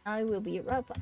I will be right back.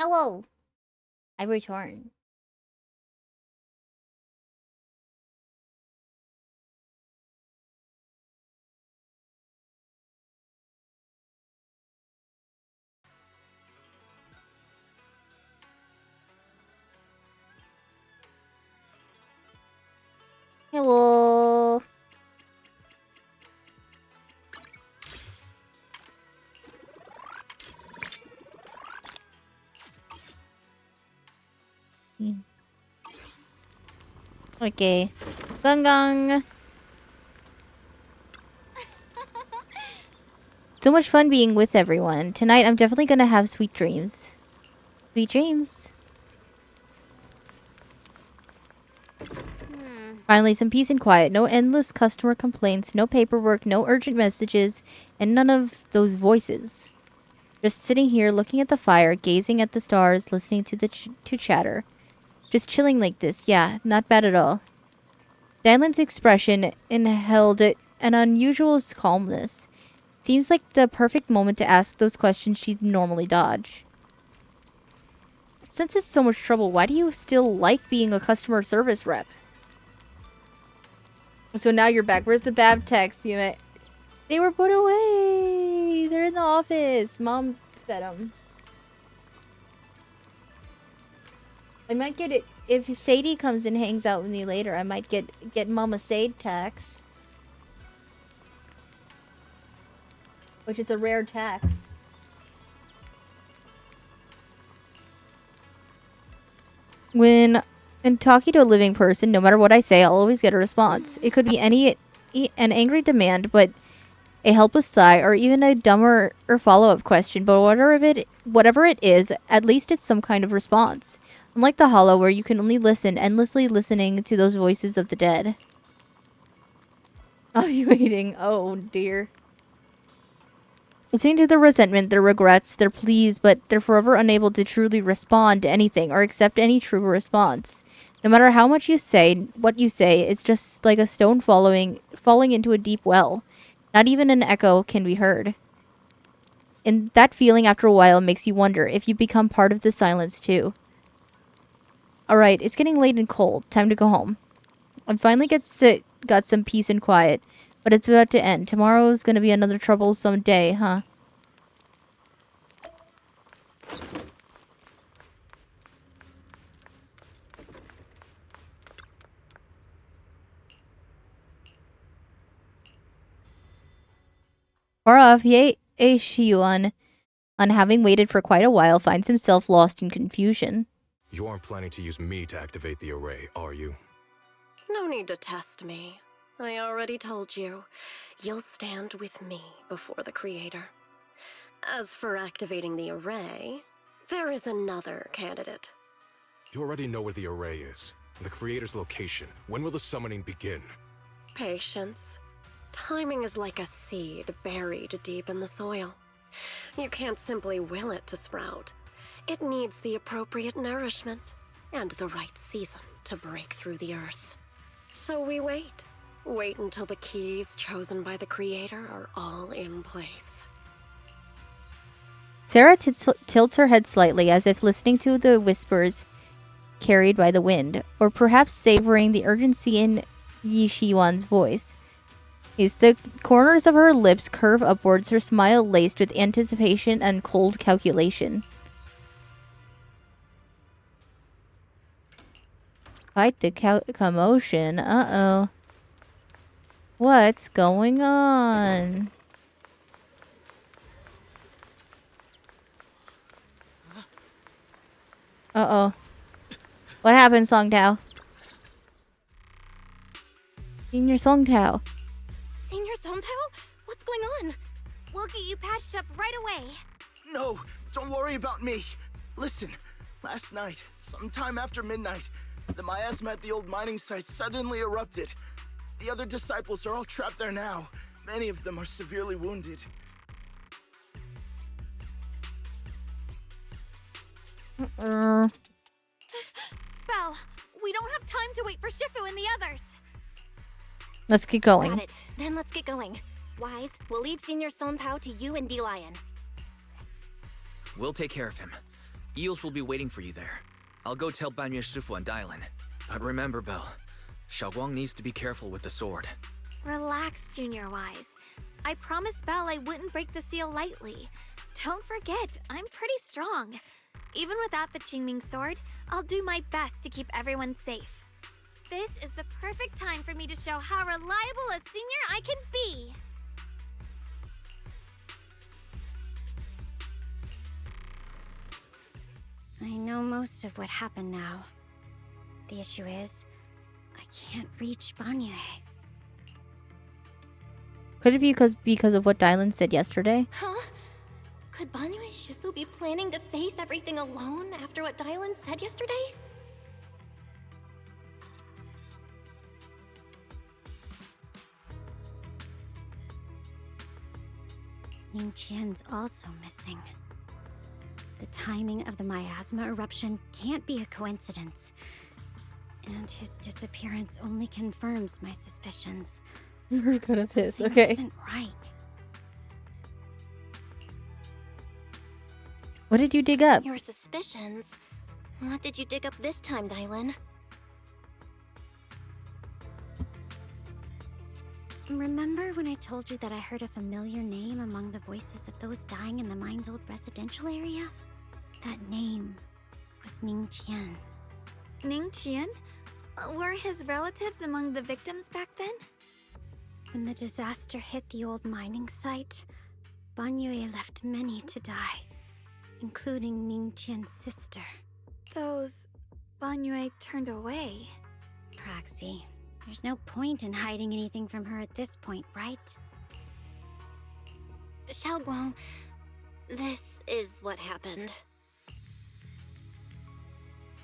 Hello. I return. Hello. Okay. Gang. So much fun being with everyone. Tonight I'm definitely gonna have sweet dreams. Sweet dreams. Finally, some peace and quiet. No endless customer complaints, no paperwork, no urgent messages, and none of those voices. Just sitting here, looking at the fire, gazing at the stars, listening to the chatter. Just chilling like this. Yeah, not bad at all. Dylan's expression held an unusual calmness. Seems like the perfect moment to ask those questions she'd normally dodge. Since it's so much trouble, why do you still like being a customer service rep? So now you're back. Where's the Bab text? They were put away. They're in the office. Mom fed them. I might get it if Sadie comes and hangs out with me later. I might get Mama Sade tax, which is a rare tax. When I'm talking to a living person, no matter what I say, I'll always get a response. It could be an angry demand, but a helpless sigh, or even a dumber or follow-up question. But whatever it is, at least it's some kind of response. Unlike the Hollow, where you can only listen, endlessly listening to those voices of the dead. I'll be waiting. Oh, dear. Listening to their resentment, their regrets, their pleas, but they're forever unable to truly respond to anything or accept any true response. No matter how much you say, what you say, it's just like a stone falling into a deep well. Not even an echo can be heard. And that feeling after a while makes you wonder if you become part of the silence too. Alright, it's getting late and cold. Time to go home. I finally got some peace and quiet, but it's about to end. Tomorrow's gonna be another troublesome day, huh? Far off, Shiyuan, on having waited for quite a while, finds himself lost in confusion. You aren't planning to use me to activate the array, are you? No need to test me. I already told you. You'll stand with me before the Creator. As for activating the array, there is another candidate. You already know where the array is. The Creator's location. When will the summoning begin? Patience. Timing is like a seed buried deep in the soil. You can't simply will it to sprout. It needs the appropriate nourishment and the right season to break through the earth. So we wait. Wait until the keys chosen by the Creator are all in place. Sarah tilts her head slightly, as if listening to the whispers carried by the wind, or perhaps savoring the urgency in Yi Shiyuan's voice. As the corners of her lips curve upwards, her smile laced with anticipation and cold calculation. Quite the commotion. Uh-oh. What's going on? Uh-oh. What happened, Song Tao? Senior Song Tao. Senior Song Tao? What's going on? We'll get you patched up right away. No, don't worry about me. Listen, last night, sometime after midnight, the miasma at the old mining site suddenly erupted. The other disciples are all trapped there now. Many of them are severely wounded. Belle, we don't have time to wait for Shifu and the others. Let's get going. Got it. Then let's get going. Wise, we'll leave Senior Son Tao to you and D-Lion. We'll take care of him. Eels will be waiting for you there. I'll go tell Banyue Shifu and Dylan. But remember, Belle, Xiaoguang needs to be careful with the sword. Relax, Junior Wise. I promised Belle I wouldn't break the seal lightly. Don't forget, I'm pretty strong. Even without the Qingming sword, I'll do my best to keep everyone safe. This is the perfect time for me to show how reliable a senior I can be. I know most of what happened now. The issue is, I can't reach Banyue. Could it be because of what Dylan said yesterday? Huh? Could Banyue Shifu be planning to face everything alone after what Dylan said yesterday? Ning Qian's also missing. The timing of the miasma eruption can't be a coincidence. And his disappearance only confirms my suspicions. We're gonna piss, Something okay. isn't right. What did you dig up? Your suspicions? What did you dig up this time, Dylan? Remember when I told you that I heard a familiar name among the voices of those dying in the mine's old residential area? That name was Ning Qian. Ning Qian? Were his relatives among the victims back then? When the disaster hit the old mining site, Banyue left many to die, including Ning Qian's sister. Those Banyue turned away. Praxi, there's no point in hiding anything from her at this point, right? Xiaoguang, this is what happened.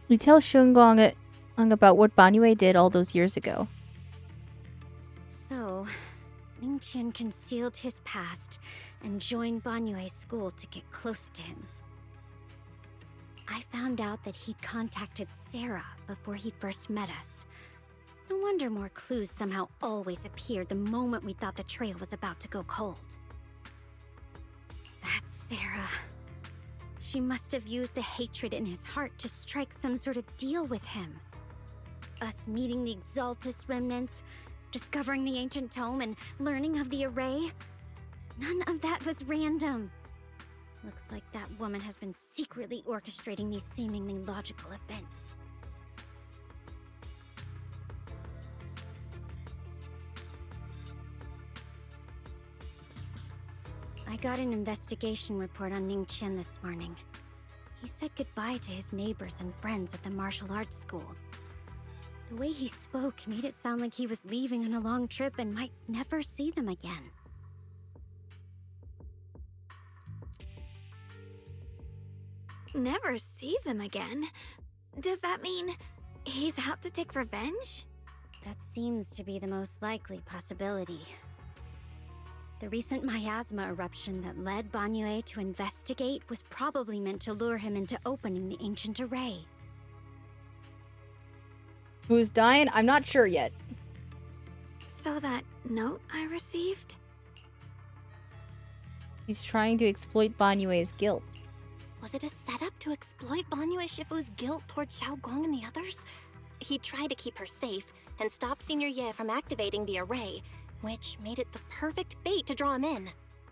We tell Shunguang about what Banyue did all those years ago. So, Ning Qian concealed his past and joined Banyue's school to get close to him. I found out that he'd contacted Sarah before he first met us. No wonder more clues somehow always appeared the moment we thought the trail was about to go cold. That's Sarah. She must have used the hatred in his heart to strike some sort of deal with him. Us meeting the Exaltus remnants, discovering the ancient tome, and learning of the array. None of that was random. Looks like that woman has been secretly orchestrating these seemingly logical events. I got an investigation report on Ning Qian this morning. He said goodbye to his neighbors and friends at the martial arts school. The way he spoke made it sound like he was leaving on a long trip and might never see them again. Never see them again? Does that mean he's out to take revenge? That seems to be the most likely possibility. The recent miasma eruption that led Banyue to investigate was probably meant to lure him into opening the ancient array. Who's dying? I'm not sure yet. So that note I received? He's trying to exploit Banyue's guilt. Was it a setup to exploit Banyue Shifu's guilt toward Xiaoguang and the others? He tried to keep her safe and stop Senior Ye from activating the array, which made it the perfect bait to draw him in.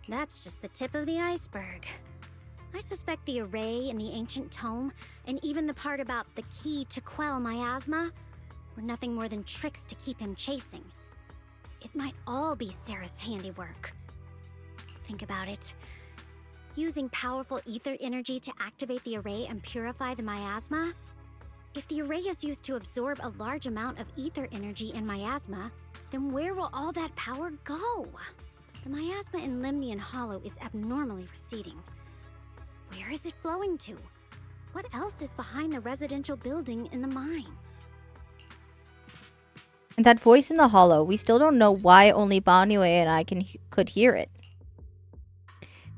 That's just the tip of the iceberg. I suspect the array and the ancient tome, and even the part about the key to quell miasma, were nothing more than tricks to keep him chasing. It might all be Sarah's handiwork. Think about it. Using powerful ether energy to activate the array and purify the miasma? If the array is used to absorb a large amount of ether energy and miasma, then where will all that power go? The miasma in Limnian Hollow is abnormally receding. Where is it flowing to? What else is behind the residential building in the mines? And that voice in the hollow, we still don't know why only Banyue and I could hear it.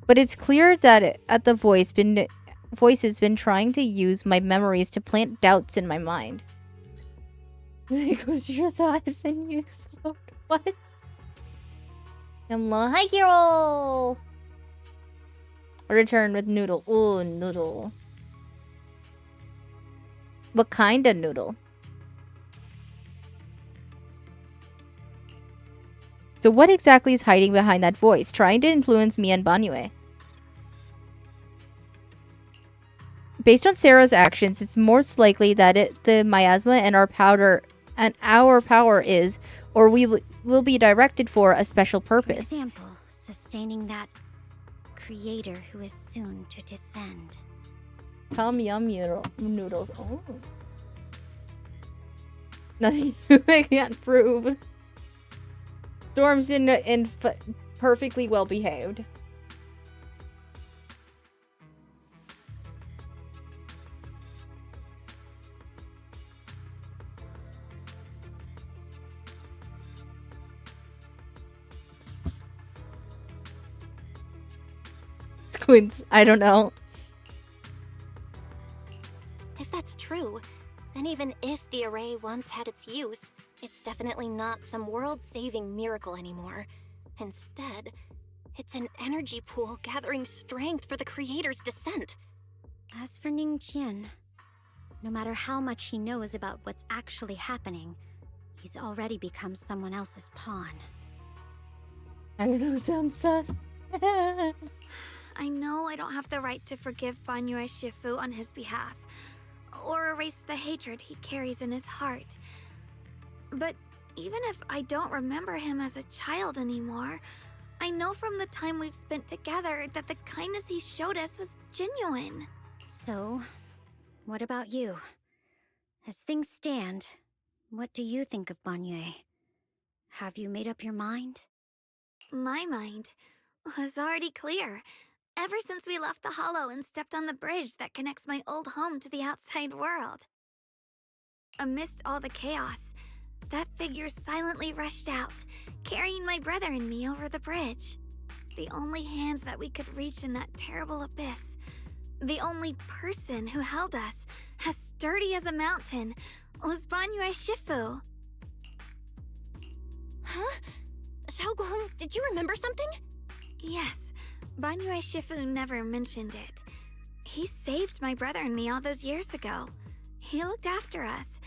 But it's clear that the voice has been trying to use my memories to plant doubts in my mind. It goes to your thighs, then you explode. What? Hello, hi Carol! Return with Noodle. Ooh, Noodle. What kind of noodle? So what exactly is hiding behind that voice, trying to influence me and Banyue? Based on Sarah's actions, it's most likely that the miasma and our power is, or we will be directed for a special purpose. For example, sustaining that creator who is soon to descend. Tom Yum noodles. Oh. Nothing I can't prove. Storm's perfectly well behaved. Quince, I don't know. If that's true, then even if the array once had its use, it's definitely not some world-saving miracle anymore. Instead, it's an energy pool gathering strength for the creator's descent. As for Ningqian, no matter how much he knows about what's actually happening, he's already become someone else's pawn. I don't know, sounds sus. I know I don't have the right to forgive Banyue Shifu on his behalf, or erase the hatred he carries in his heart. But even if I don't remember him as a child anymore, I know from the time we've spent together that the kindness he showed us was genuine. So, what about you? As things stand, what do you think of Banyue? Have you made up your mind? My mind was already clear, ever since we left the Hollow and stepped on the bridge that connects my old home to the outside world. Amidst all the chaos, that figure silently rushed out, carrying my brother and me over the bridge. The only hands that we could reach in that terrible abyss. The only person who held us, as sturdy as a mountain, was Banyue Shifu. Huh? Xiaoguang, did you remember something? Yes, Banyue Shifu never mentioned it. He saved my brother and me all those years ago. He looked after us,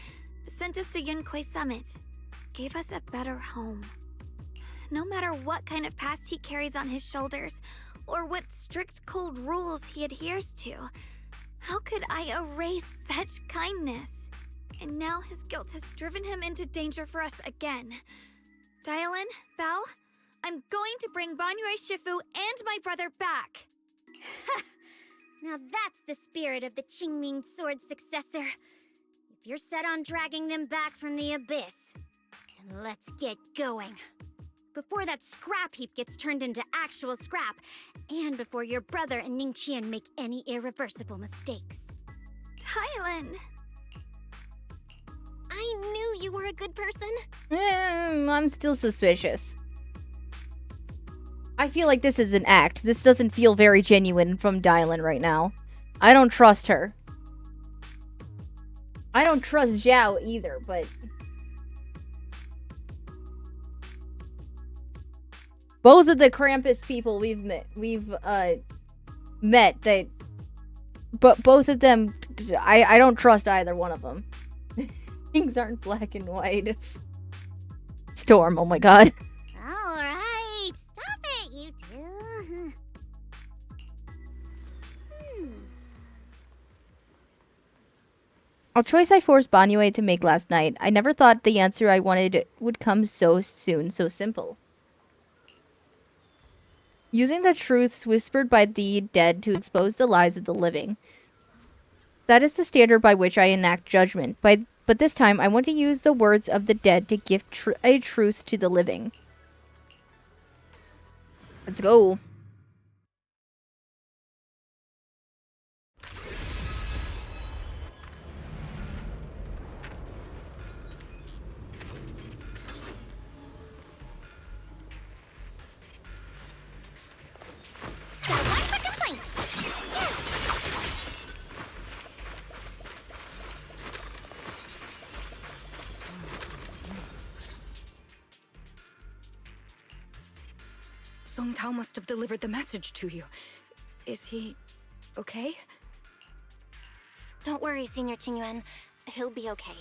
sent us to Yunquay Summit, gave us a better home. No matter what kind of past he carries on his shoulders, or what strict cold rules he adheres to, how could I erase such kindness? And now his guilt has driven him into danger for us again. Dialin, Belle, I'm going to bring Banyue Shifu and my brother back. Now that's the spirit of the Qingming Sword successor. If you're set on dragging them back from the abyss, then let's get going. Before that scrap heap gets turned into actual scrap, and before your brother and Ningqian make any irreversible mistakes. Dialin! I knew you were a good person. I'm still suspicious. I feel like this is an act. This doesn't feel very genuine from Dylan right now. I don't trust her. I don't trust Zhao either, but... both of the Krampus people we've met that... but both of them... I don't trust either one of them. Things aren't black and white. Storm, oh my god. Alright, stop it, you two. A choice I forced Banyue to make last night. I never thought the answer I wanted would come so soon, so simple. Using the truths whispered by the dead to expose the lies of the living. That is the standard by which I enact judgment. But this time, I want to use the words of the dead to give a truth to the living. Let's go. Got one for complaints. Song Tao must have delivered the message to you. Is he okay? Don't worry, Senior Qingyuan. He'll be okay.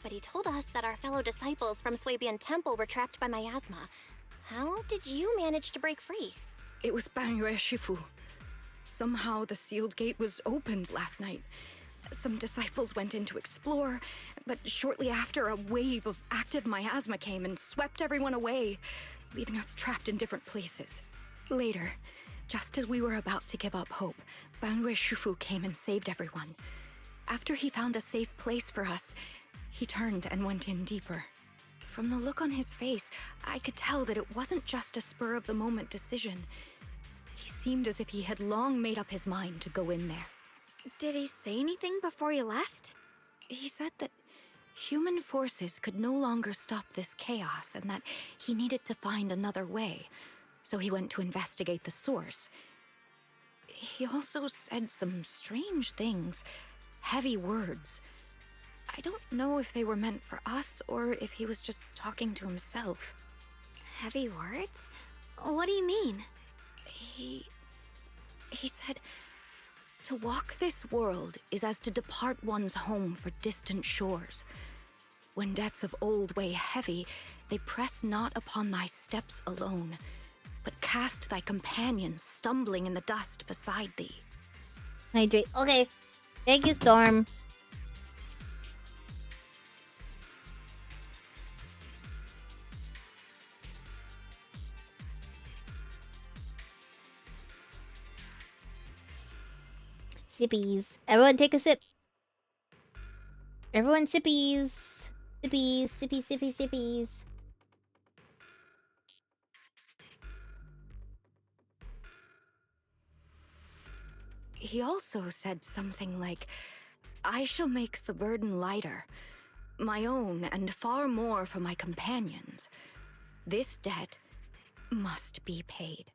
But he told us that our fellow disciples from Swabian Temple were trapped by miasma. How did you manage to break free? It was Bangyue Shifu. Somehow the sealed gate was opened last night. Some disciples went in to explore, but shortly after, a wave of active miasma came and swept everyone away, leaving us trapped in different places. Later, just as we were about to give up hope, Bangyue Shifu came and saved everyone. After he found a safe place for us, he turned and went in deeper. From the look on his face, I could tell that it wasn't just a spur-of-the-moment decision. He seemed as if he had long made up his mind to go in there. Did he say anything before you left? He said that human forces could no longer stop this chaos and that he needed to find another way, so he went to investigate the source. He also said some strange things, heavy words. I don't know if they were meant for us or if he was just talking to himself. Heavy words? What do you mean? He said, to walk this world is as to depart one's home for distant shores. When debts of old weigh heavy, they press not upon thy steps alone, but cast thy companions stumbling in the dust beside thee. Hydrate. Okay. Thank you, Storm. Sippies. Everyone take a sip. Everyone sippies. Sippies, sippy, sippy, sippies. He also said something like, I shall make the burden lighter, my own and far more for my companions. This debt must be paid.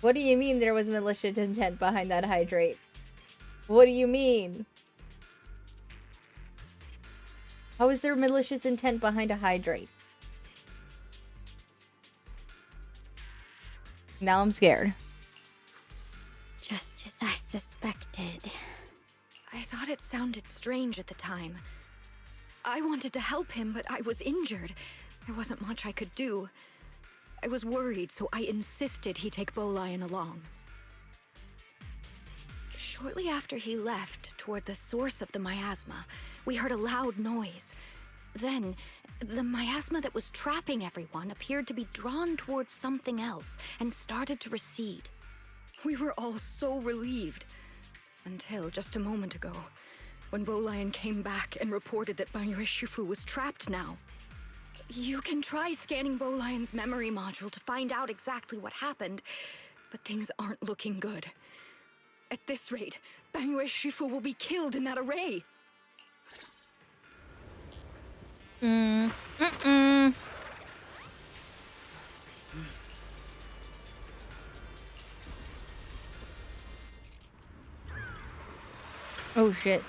What do you mean there was malicious intent behind that hydrate? What do you mean? How is there malicious intent behind a hydrate? Now I'm scared. Just as I suspected. I thought it sounded strange at the time. I wanted to help him, but I was injured. There wasn't much I could do. I was worried, so I insisted he take Bolion along. Shortly after he left, toward the source of the miasma, we heard a loud noise. Then, the miasma that was trapping everyone appeared to be drawn towards something else and started to recede. We were all so relieved. Until just a moment ago, when Bolion came back and reported that Bangyue Shifu was trapped now. You can try scanning Bolion's memory module to find out exactly what happened, but things aren't looking good. At this rate, Bangyue Shifu will be killed in that array. Oh shit.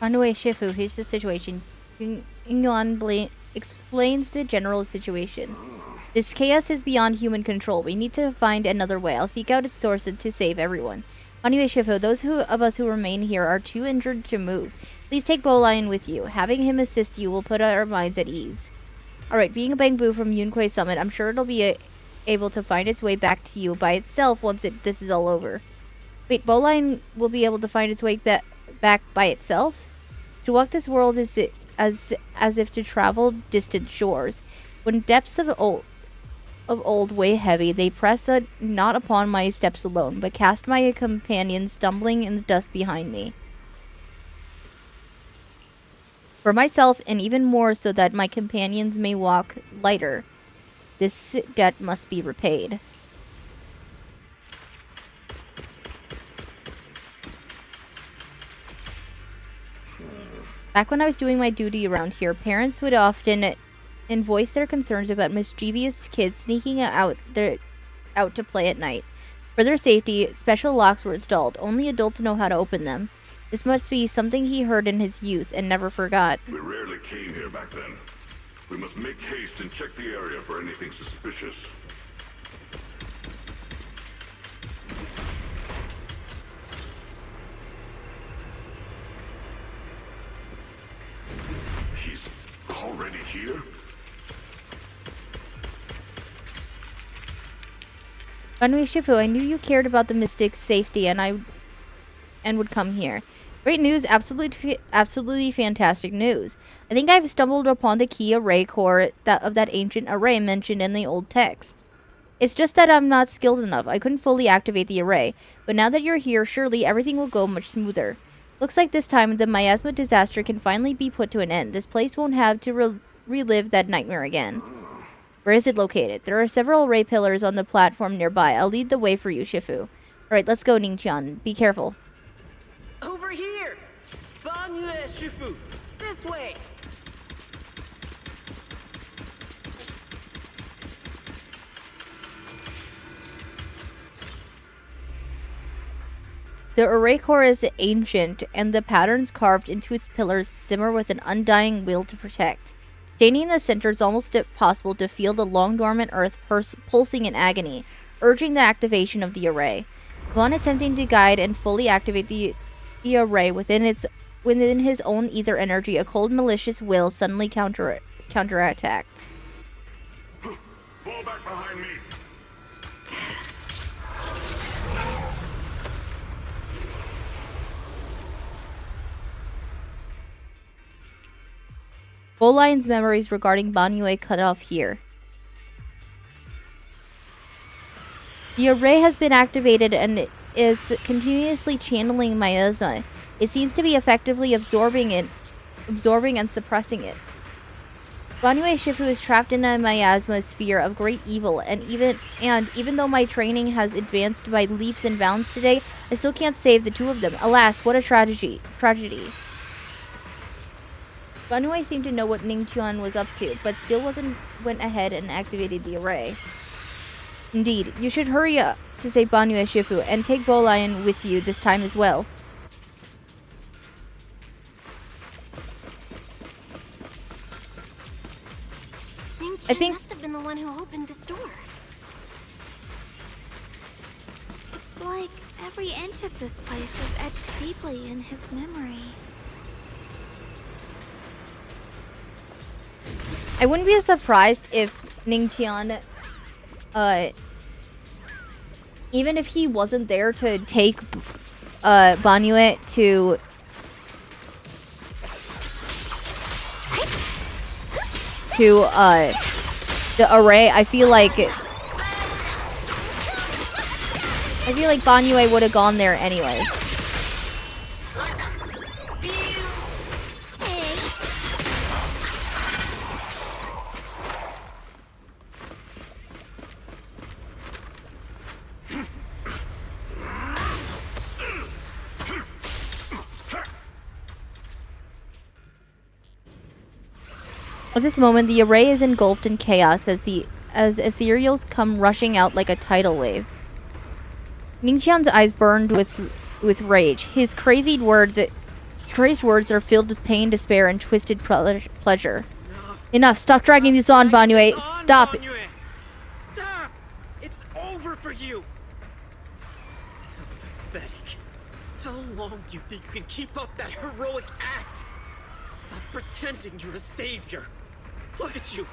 Bangyue Shifu, here's the situation. Yuan explains the general situation. This chaos is beyond human control. We need to find another way. I'll seek out its source to save everyone. Bangyue Shifu, those of us who remain here are too injured to move. Please take Bolion with you. Having him assist you will put our minds at ease. Alright, being a Bangbu from Yunquay Summit, I'm sure it'll be able to find its way back to you by itself once this is all over. Wait, Bolion will be able to find its way back by itself? To walk this world is as if to travel distant shores. When depths of old weigh heavy, they press not upon my steps alone, but cast my companions stumbling in the dust behind me. For myself, and even more so that my companions may walk lighter, this debt must be repaid. Back when I was doing my duty around here, parents would often voice their concerns about mischievous kids sneaking out to play at night. For their safety, special locks were installed. Only adults know how to open them. This must be something he heard in his youth and never forgot. We rarely came here back then. We must make haste and check the area for anything suspicious. He's already here? Banwei Shifu, I knew you cared about the Mystic's safety and would come here. Great news, absolutely fantastic news. I think I've stumbled upon the key array core of that ancient array mentioned in the old texts. It's just that I'm not skilled enough. I couldn't fully activate the array, but now that you're here, surely everything will go much smoother. Looks like this time the miasma disaster can finally be put to an end. This place won't have to relive that nightmare again. Where is it located? There are several array pillars on the platform nearby. I'll lead the way for you, Shifu. Alright, let's go, Ningqian. Be careful. Over here! Banwei Shifu! This way! The array core is ancient, and the patterns carved into its pillars simmer with an undying will to protect. Standing in the center, it's almost impossible to feel the long-dormant earth pulsing in agony, urging the activation of the array. Upon attempting to guide and fully activate the array within his own ether energy, a cold, malicious will suddenly counterattacked. Fall back behind me. Bolion's memories regarding Banwei cut off here. The array has been activated and is continuously channeling miasma. It seems to be effectively absorbing and suppressing it. Banwei Shifu is trapped in a miasma sphere of great evil, and even though my training has advanced by leaps and bounds today, I still can't save the two of them. Alas, what a tragedy. Banwei seemed to know what Ningqian was up to, but still went ahead and activated the array. Indeed, you should hurry up to save Banwei Shifu, and take Bolion with you this time as well. I think must have been the one who opened this door. It's like every inch of this place is etched deeply in his memory. I wouldn't be surprised if Ningqian, even if he wasn't there to take Banwei to the array, I feel like Banwei would have gone there anyways. At this moment, the array is engulfed in chaos as ethereals come rushing out like a tidal wave. Ningqian's eyes burned with rage. His crazed words are filled with pain, despair, and twisted pleasure. Enough! Stop dragging this on, Banwei! Stop it! Stop! It's over for you! How pathetic. How long do you think you can keep up that heroic act? Stop pretending you're a savior. Look at you.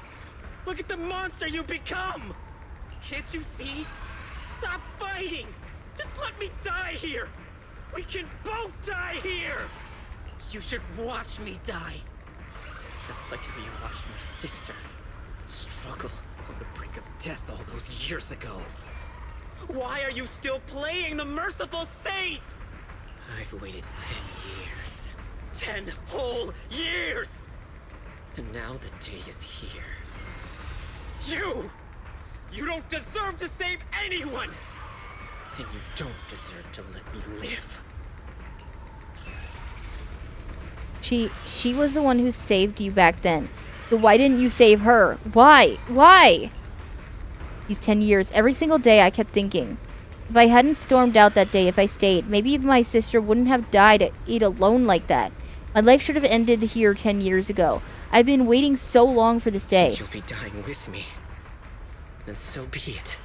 Look at the monster you become. Can't you see? Stop fighting. Just let me die here. We can both die here. You should watch me die. Just like how you watched my sister struggle on the brink of death all those years ago. Why are you still playing the merciful saint? I've waited 10 years. 10 whole years! And now the day is here. You don't deserve to save anyone! And you don't deserve to let me live. She was the one who saved you back then. So why didn't you save her? Why? Why? These 10 years, every single day I kept thinking, if I hadn't stormed out that day, if I stayed, maybe my sister wouldn't have died alone like that. My life should have ended here 10 years ago. I've been waiting so long for this day. Since you'll be dying with me, then so be it.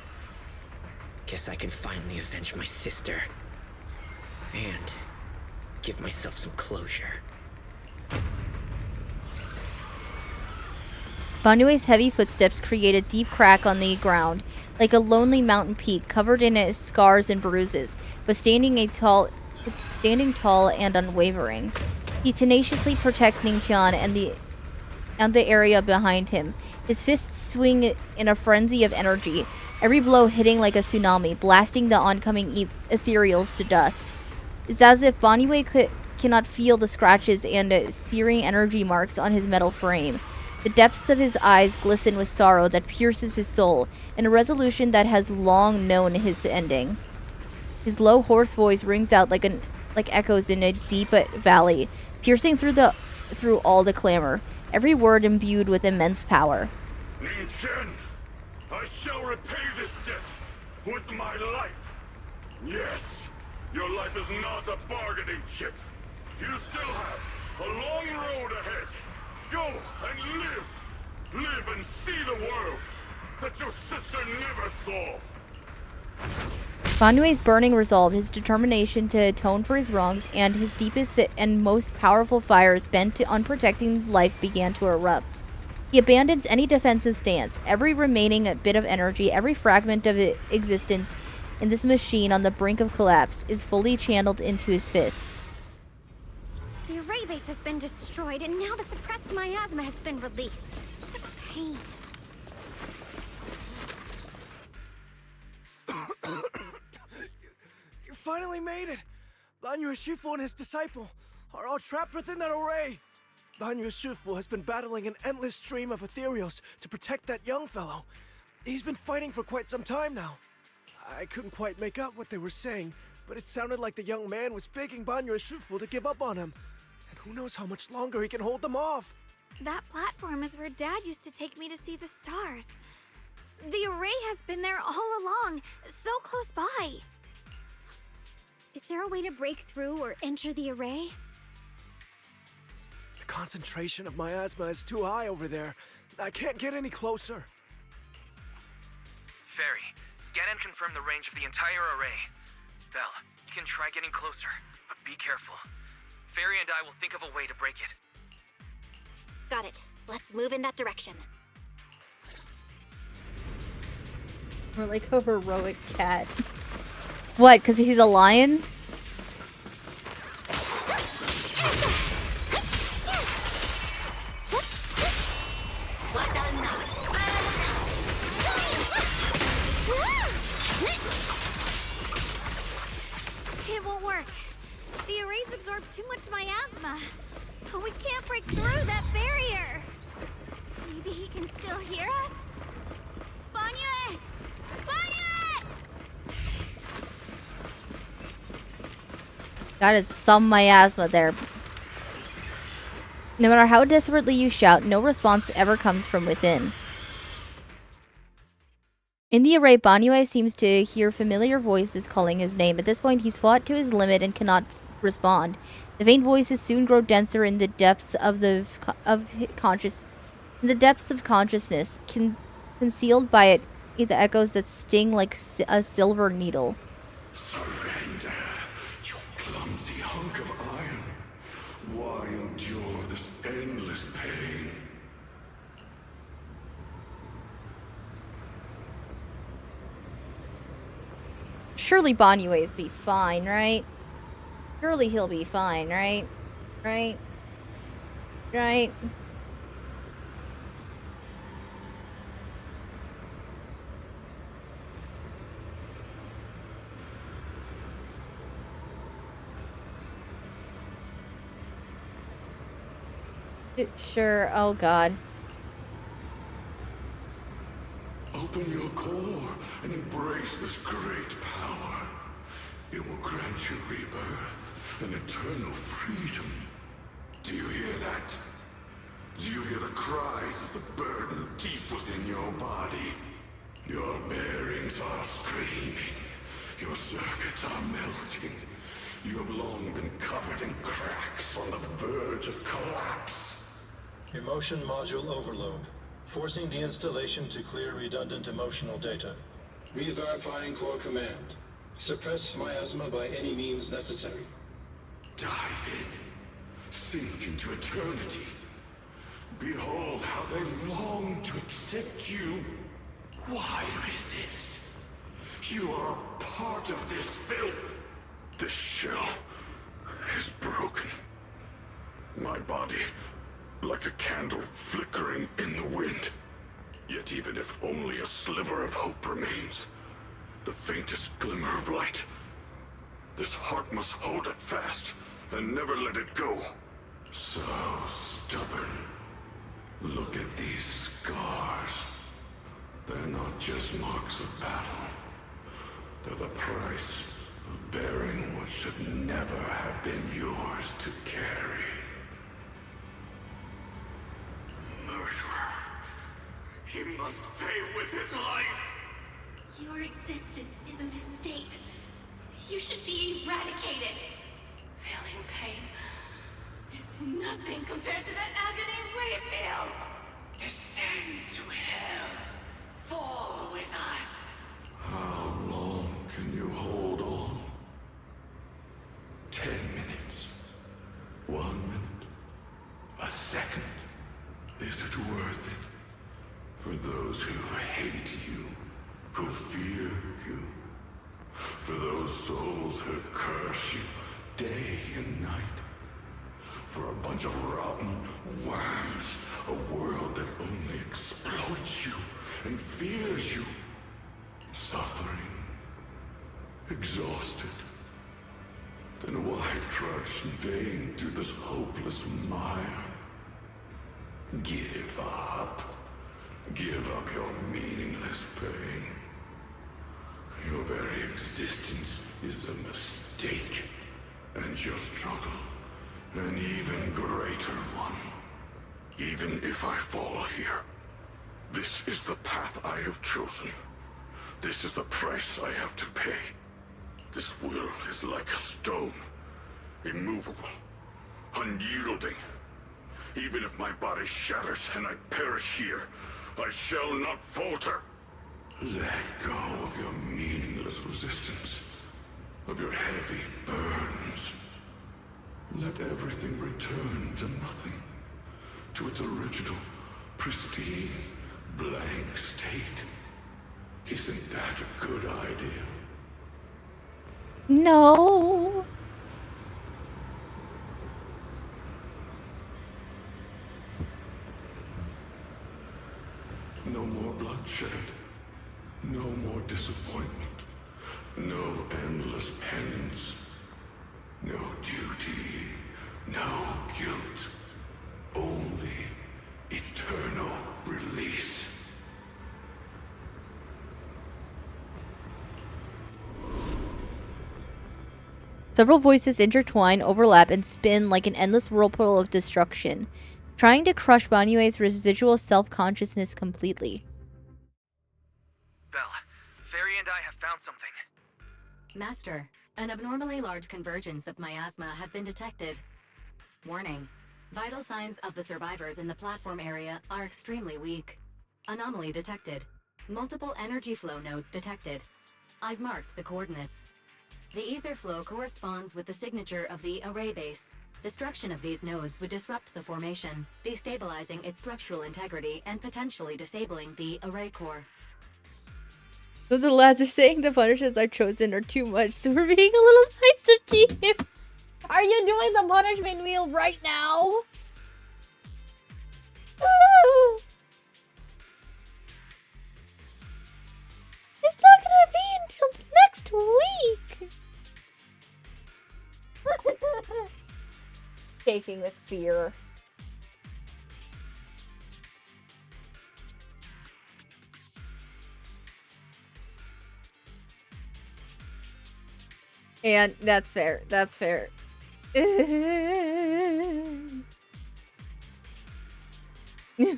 Guess I can finally avenge my sister. And give myself some closure. Banyue's heavy footsteps create a deep crack on the ground, like a lonely mountain peak covered in scars and bruises, but standing tall and unwavering. He tenaciously protects Ningqian and the area behind him. His fists swing in a frenzy of energy, every blow hitting like a tsunami, blasting the oncoming ethereals to dust. It's as if Banyue cannot feel the scratches and searing energy marks on his metal frame. The depths of his eyes glisten with sorrow that pierces his soul, and a resolution that has long known his ending. His low, hoarse voice rings out like echoes in a deep valley, piercing through all the clamor, every word imbued with immense power. Ningqian, I shall repay this debt with my life. Yes, your life is not a bargaining chip. You still have a long road ahead. Go and live. Live and see the world that your sister never saw. Banyue's burning resolve, his determination to atone for his wrongs, and his deepest and most powerful fires bent on protecting life began to erupt. He abandons any defensive stance. Every remaining bit of energy, every fragment of existence in this machine on the brink of collapse is fully channeled into his fists. The array base has been destroyed, and now the suppressed miasma has been released. What pain. You finally made it! Banyue Shifu and his disciple are all trapped within that array. Banyue Shifu has been battling an endless stream of ethereals to protect that young fellow. He's been fighting for quite some time now. I couldn't quite make out what they were saying, but it sounded like the young man was begging Banyue Shifu to give up on him. And who knows how much longer he can hold them off. That platform is where Dad used to take me to see the stars. The array has been there all along, so close by. Is there a way to break through or enter the array? The concentration of miasma is too high over there. I can't get any closer. Fairy, scan and confirm the range of the entire array. Belle, you can try getting closer, but be careful. Fairy and I will think of a way to break it. Got it. Let's move in that direction. Or like a heroic cat. What, because he's a lion? It won't work. The arrays absorb too much miasma. We can't break through that barrier. Maybe he can still hear us? Banyue! Banyue! That is some miasma there. No matter how desperately you shout, no response ever comes from within. In the array, Banyue seems to hear familiar voices calling his name. At this point, he's fought to his limit and cannot respond. The faint voices soon grow denser in the depths of consciousness, concealed by the echoes that sting like a silver needle. Surrender, you clumsy hunk of iron. Why endure this endless pain? Surely Banyue's be fine, right? Surely he'll be fine, right? Right? Right? Sure, oh god. Open your core and embrace this great power. It will grant you rebirth and eternal freedom. Do you hear that? Do you hear the cries of the burden deep within your body? Your bearings are screaming. Your circuits are melting. You have long been covered in cracks on the verge of collapse. Emotion module overload. Forcing deinstallation to clear redundant emotional data. Re-verifying core command. Suppress miasma by any means necessary. Dive in. Sink into eternity. Behold how they long to accept you. Why resist? You are a part of this filth. This shell is broken. My body, like a candle flickering in the wind. Yet even if only a sliver of hope remains, the faintest glimmer of light, this heart must hold it fast and never let it go. So stubborn. Look at these scars. They're not just marks of battle. They're the price of bearing what should never have been yours to carry. Murderer. He must pay with his life. Your existence is a mistake. You should be eradicated. Feeling pain. It's nothing compared to that agony we feel. Descend to hell. Fall with us. How long can you hold on? 10 minutes. 1 minute. A second. Is it worth it? For those who hate you, who fear you, for those souls who curse you day and night, for a bunch of rotten worms, a world that only exploits you and fears you, suffering, exhausted. Then why trudge in vain through this hopeless mire? Give up. Give up your meaningless pain. Your very existence is a mistake, and your struggle, an even greater one. Even if I fall here, this is the path I have chosen. This is the price I have to pay. This will is like a stone, immovable, unyielding. Even if my body shatters and I perish here, I shall not falter. Let go of your meaningless resistance, of your heavy burdens. Let everything return to nothing, to its original, pristine, blank state. Isn't that a good idea? No. No more bloodshed. No more disappointment. No endless penance. No duty. No guilt. Only eternal release. Several voices intertwine, overlap, and spin like an endless whirlpool of destruction, trying to crush Banyue's residual self-consciousness completely. Belle, Fairy and I have found something. Master, an abnormally large convergence of miasma has been detected. Warning. Vital signs of the survivors in the platform area are extremely weak. Anomaly detected. Multiple energy flow nodes detected. I've marked the coordinates. The ether flow corresponds with the signature of the array base. Destruction of these nodes would disrupt the formation, destabilizing its structural integrity and potentially disabling the array core. So the lads are saying the punishments I've chosen are too much, so we're being a little nicer to you. Are you doing the punishment wheel right now? It's not gonna be until next week. Shaking with fear. And that's fair. That's fair.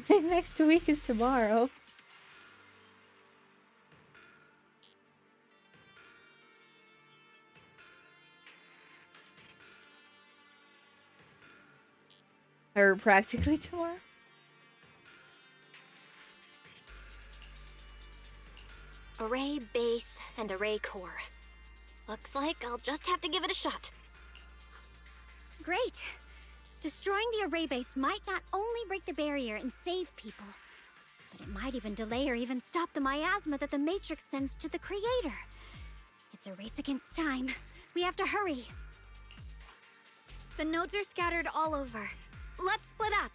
Next week is tomorrow. Or practically tomorrow. Array base and array core. Looks like I'll just have to give it a shot. Great. Destroying the array base might not only break the barrier and save people, but it might even delay or even stop the miasma that the Matrix sends to the Creator. It's a race against time. We have to hurry. The nodes are scattered all over. Let's split up.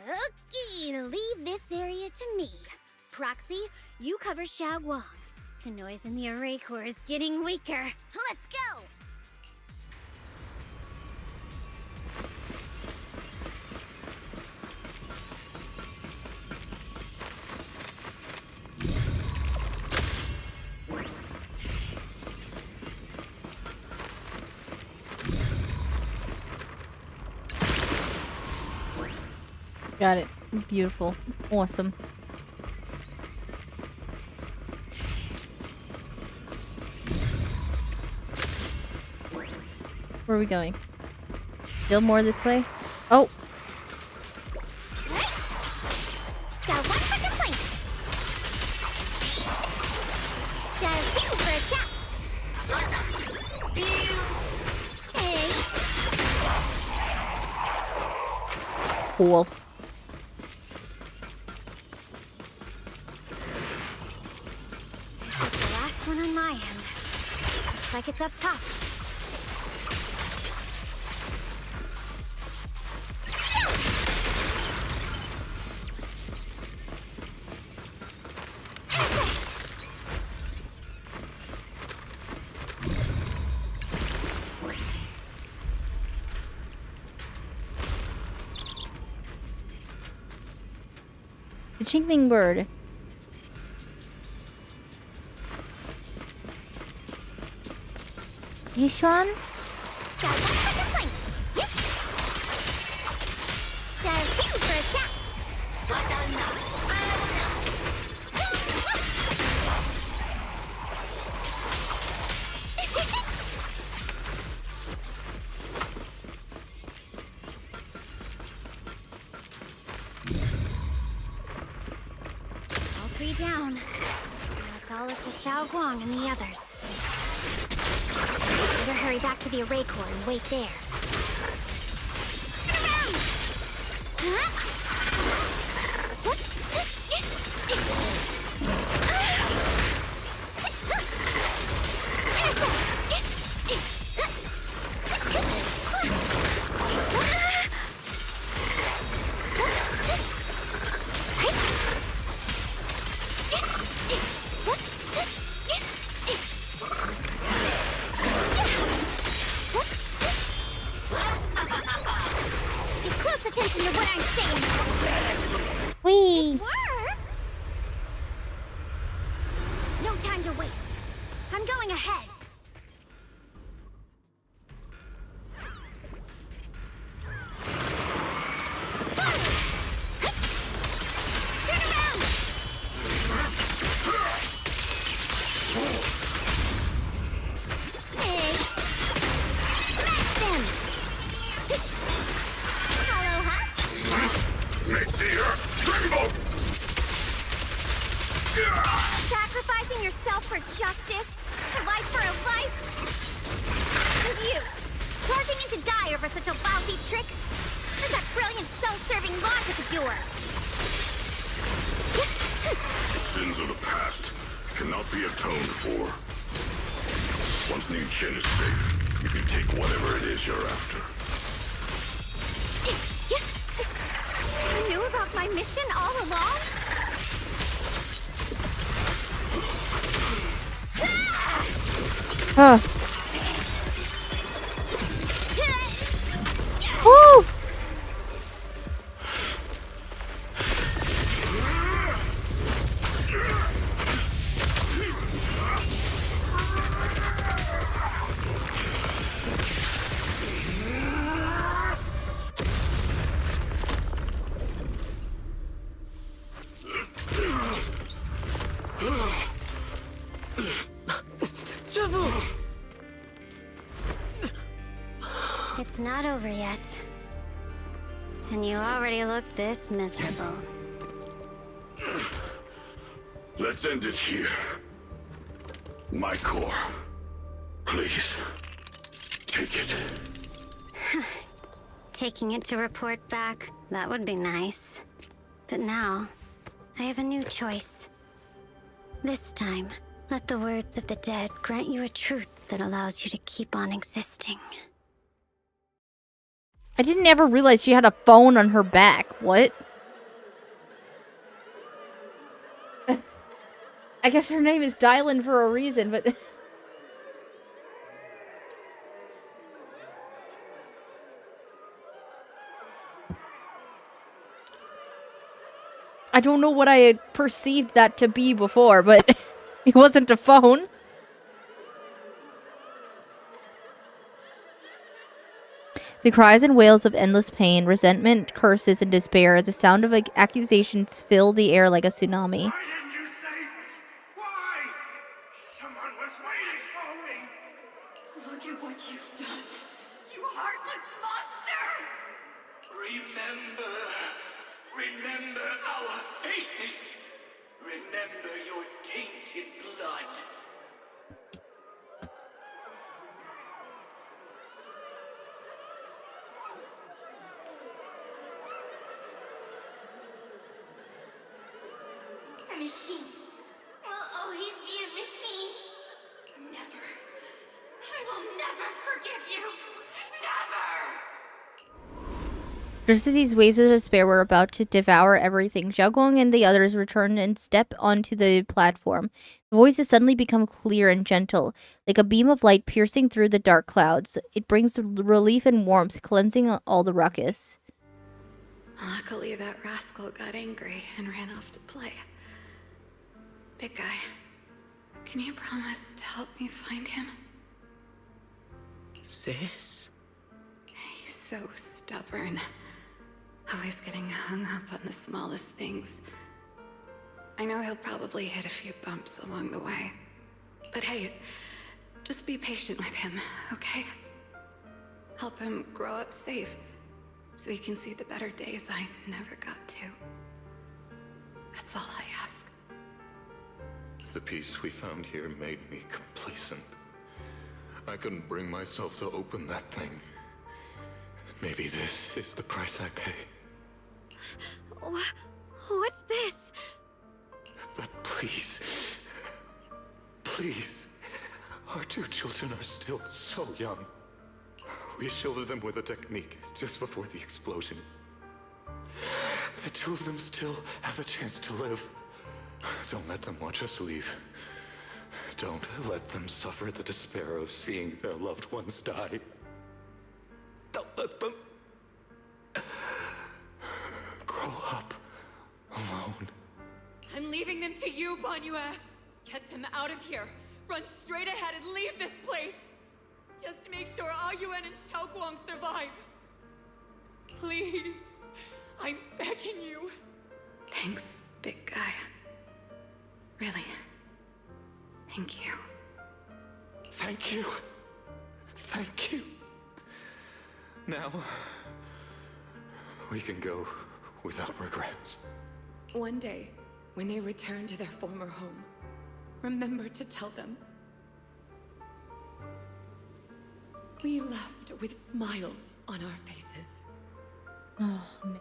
Okay, leave this area to me. Proxy, you cover Xiaoguang. The noise in the array core is getting weaker. Let's go! Got it. Beautiful. Awesome. Where are we going? Still more this way? Oh! Dial 1 for complaints. Dial 2 for a chat. Hey. Cool. This is the last one on my end. Looks like it's up top. The Qingming bird. Yishuan? Dial 1 for complaints. Yep. Dial 2 for a chat. All three down. Now it's all up to Xiaoguang and the others. Better hurry back to the array core and wait there. Turn around! Pay close attention to what I'm saying. Whee! It worked! No time to waste. I'm going ahead. Turn around! Hey! Smash them! Hello, huh? Make the earth tremble! Sacrificing yourself for justice? To life for a life? And you, plunging into die over such a lousy trick? And that brilliant self-serving logic of yours? The sins of the past cannot be atoned for. Once Ning Chen is safe, you can take whatever it is you're after. You knew about my mission all along? Huh. Woo! It's not over yet. And you already look this miserable. Let's end it here. My core. Please. Take it. Taking it to report back, that would be nice. But now, I have a new choice. This time, let the words of the dead grant you a truth that allows you to keep on existing. I didn't ever realize she had a phone on her back. What? I guess her name is Dylan for a reason, but... I don't know what I had perceived that to be before, but it wasn't a phone. The cries and wails of endless pain, resentment, curses, and despair, the sound of accusations fill the air like a tsunami. Why didn't you save me? Why? Someone was waiting for me. Look at what you've done, you heartless monster! Remember our faces. Remember your tainted blood. A machine will always be a machine. Never. I will never forgive you. Never! Just as these waves of despair were about to devour everything, Xiaoguang and the others return and step onto the platform. The voices suddenly become clear and gentle, like a beam of light piercing through the dark clouds. It brings relief and warmth, cleansing all the ruckus. Luckily, that rascal got angry and ran off to play. Big guy, can you promise to help me find him? Sis? He's so stubborn. Always getting hung up on the smallest things. I know he'll probably hit a few bumps along the way. But hey, just be patient with him, okay? Help him grow up safe, so he can see the better days I never got to. That's all I ask. The peace we found here made me complacent. I couldn't bring myself to open that thing. Maybe this is the price I pay. What's this? But please, please, our two children are still so young. We shielded them with a technique just before the explosion. The two of them still have a chance to live. Don't let them watch us leave. Don't let them suffer the despair of seeing their loved ones die. Don't let them grow up alone. I'm leaving them to you, Banyue. Get them out of here. Run straight ahead and leave this place. Just to make sure Ayuan and Xiaoguang survive. Please. I'm begging you. Thanks, big guy. Really. Thank you. Thank you. Thank you. Now, we can go without regrets. One day, when they return to their former home, remember to tell them. We left with smiles on our faces. Oh, man.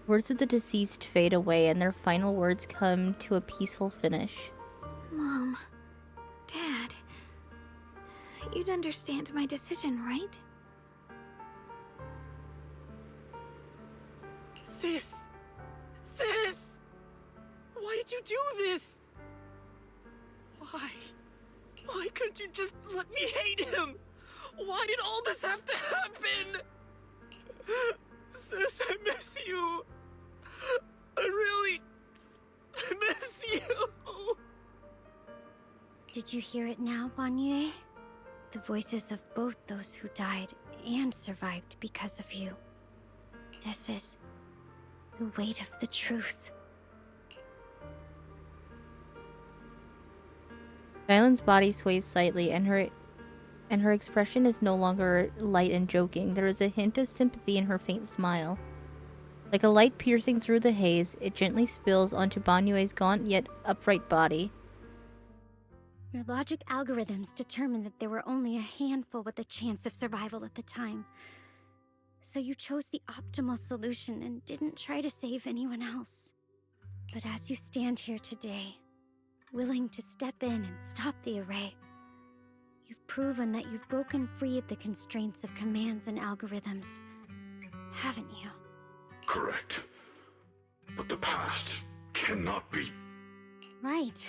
Words of the deceased fade away, and their final words come to a peaceful finish. Mom, Dad, you'd understand my decision, right? Sis! Sis! Why did you do this? Why? Why couldn't you just let me hate him? Why did all this have to happen? Sis, I miss you. I really miss you. Did you hear it now, Banyue? The voices of both those who died and survived because of you. This is the weight of the truth. Dylan's body sways slightly, and her expression is no longer light and joking. There is a hint of sympathy in her faint smile. Like a light piercing through the haze, it gently spills onto Banyue's gaunt yet upright body. Your logic algorithms determined that there were only a handful with a chance of survival at the time. So you chose the optimal solution and didn't try to save anyone else. But as you stand here today, willing to step in and stop the array, you've proven that you've broken free of the constraints of commands and algorithms, haven't you? Correct. But the past cannot be... Right.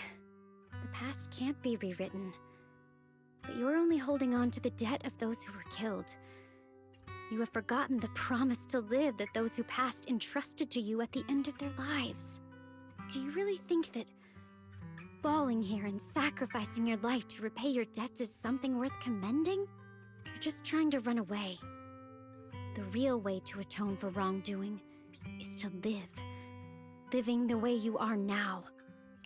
The past can't be rewritten. But you're only holding on to the debt of those who were killed. You have forgotten the promise to live that those who passed entrusted to you at the end of their lives. Do you really think that falling here and sacrificing your life to repay your debts is something worth commending? You're just trying to run away. The real way to atone for wrongdoing is to live. Living the way you are now.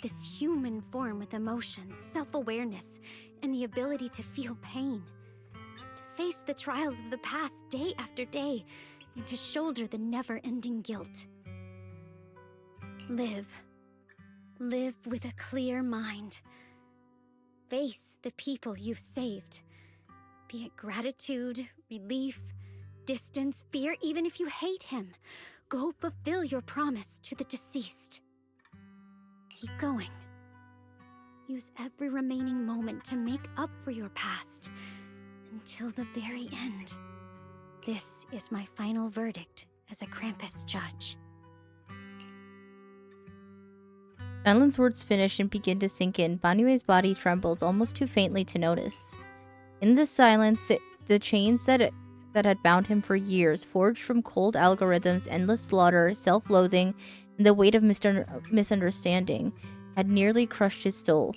This human form with emotions, self-awareness, and the ability to feel pain. To face the trials of the past day after day, and to shoulder the never-ending guilt. Live. Live with a clear mind. Face the people you've saved. Be it gratitude, relief, distance, fear, even if you hate him. Go fulfill your promise to the deceased. Keep going. Use every remaining moment to make up for your past. Until the very end. This is my final verdict as a Krampus judge. Dylan's words finish and begin to sink in. Banyue's body trembles almost too faintly to notice. In the silence, the chains that had bound him for years, forged from cold algorithms, endless slaughter, self-loathing, and the weight of misunderstanding, had nearly crushed his soul.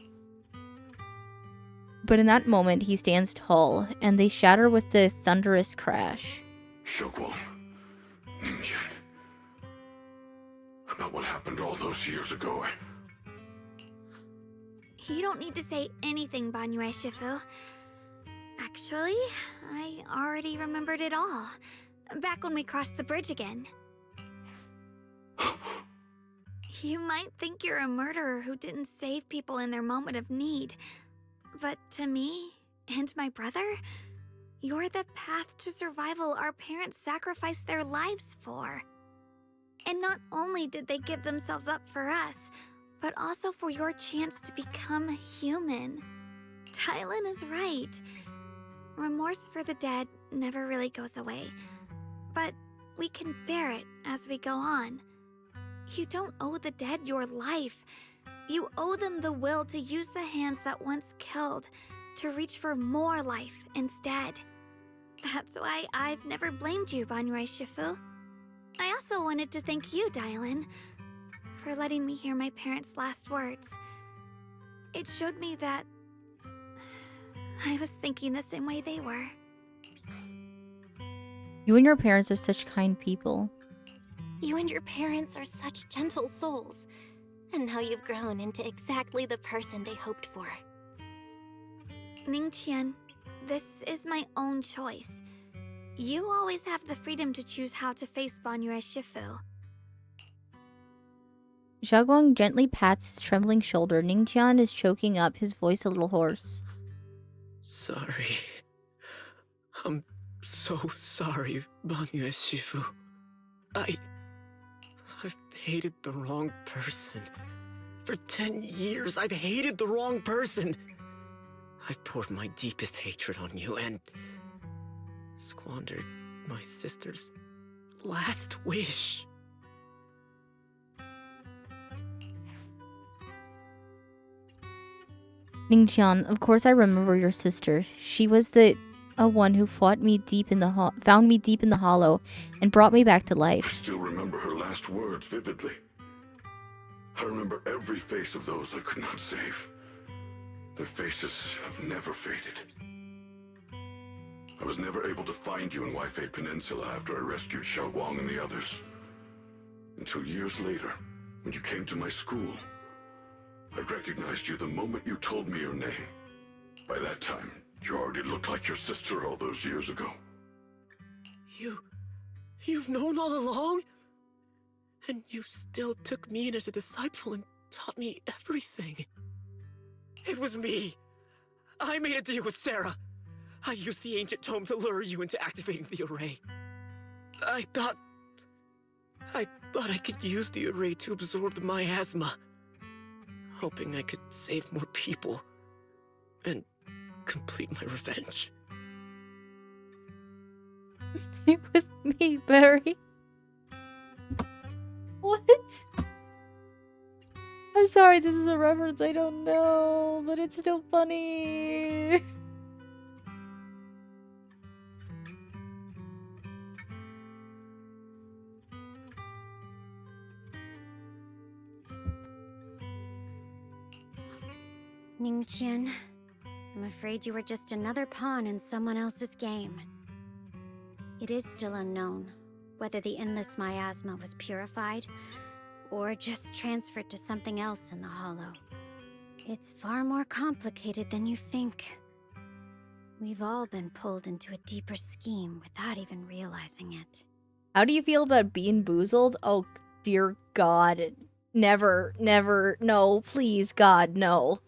But in that moment, he stands tall, and they shatter with the thunderous crash. Xiaoguang, Ningqian, about what happened all those years ago. You don't need to say anything, Banyue Shifu. Actually, I already remembered it all. Back when we crossed the bridge again. You might think you're a murderer who didn't save people in their moment of need. But to me, and my brother, you're the path to survival our parents sacrificed their lives for. And not only did they give themselves up for us, but also for your chance to become human. Dylan is right. Remorse for the dead never really goes away. But we can bear it as we go on. You don't owe the dead your life. You owe them the will to use the hands that once killed to reach for more life instead. That's why I've never blamed you, Banyue Shifu. I also wanted to thank you, Dylan, for letting me hear my parents' last words. It showed me that I was thinking the same way they were. You and your parents are such kind people. You and your parents are such gentle souls. And now you've grown into exactly the person they hoped for. Ningqian, this is my own choice. You always have the freedom to choose how to face Banyue Shifu. Xiaoguang gently pats his trembling shoulder. Ningqian is choking up, his voice a little hoarse. Sorry. I'm so sorry, Banyue Shifu. I've hated the wrong person. For 10 years, I've hated the wrong person. I've poured my deepest hatred on you and squandered my sister's last wish. Ningqian, of course I remember your sister. She was the one who found me deep in the hollow and brought me back to life. I still remember her last words vividly. I remember every face of those I could not save. Their faces have never faded. I was never able to find you in Waifei Peninsula after I rescued Xiaoguang and the others. Until years later, when you came to my school, I recognized you the moment you told me your name. By that time, you already looked like your sister all those years ago. You've known all along? And you still took me in as a disciple and taught me everything. It was me. I made a deal with Sarah. I used the ancient tome to lure you into activating the array. I thought I could use the array to absorb the miasma, hoping I could save more people and complete my revenge. It was me, Barry. What? I'm sorry, this is a reference I don't know, but it's still funny. Ningqian, I'm afraid you were just another pawn in someone else's game. It is still unknown whether the endless miasma was purified or just transferred to something else in the Hollow. It's far more complicated than you think. We've all been pulled into a deeper scheme without even realizing it. How do you feel about being boozled? Oh, dear God. Never, never, no, please, God, no.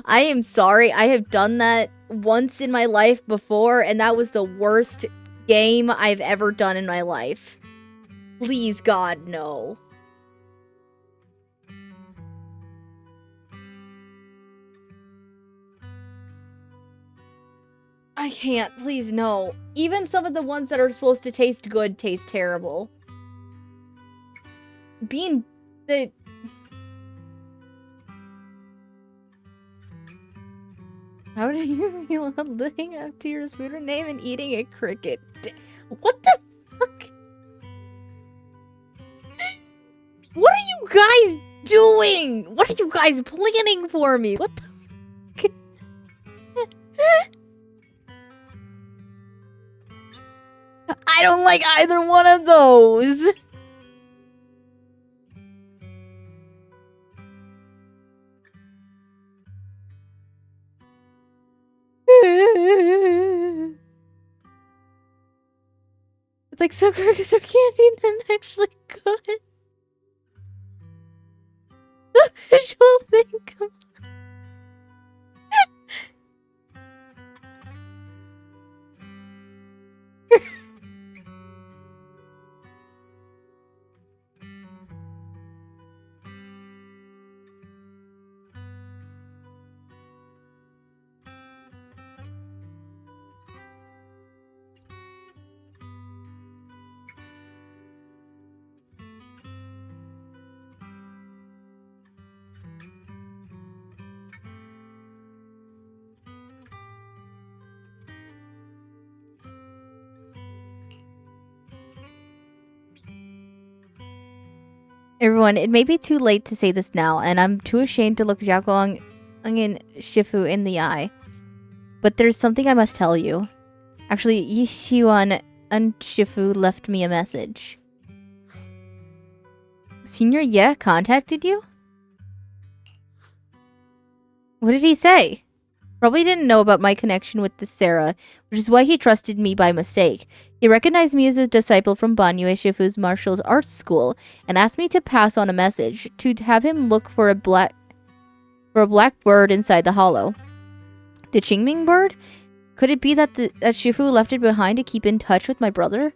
I am sorry. I have done that once in my life before, and that was the worst game I've ever done in my life. Please, God, no. I can't. Please, no. Even some of the ones that are supposed to taste good taste terrible. Being the... How do you feel about living up to your scooter name and eating a cricket? What the fuck? What are you guys doing? What are you guys planning for me? What the fuck? I don't like either one of those. It's like so crickets are candy and actually good. The visual thing, come on. Everyone, it may be too late to say this now, and I'm too ashamed to look Xiaoguang and Shifu in the eye. But there's something I must tell you. Actually, Yixuan and Shifu left me a message. Senior Ye contacted you? What did he say? Probably didn't know about my connection with the Sarah, which is why he trusted me by mistake. He recognized me as a disciple from Banyue Shifu's martial arts school and asked me to pass on a message to have him look for a black bird inside the hollow. The Qingming bird? Could it be that Shifu left it behind to keep in touch with my brother?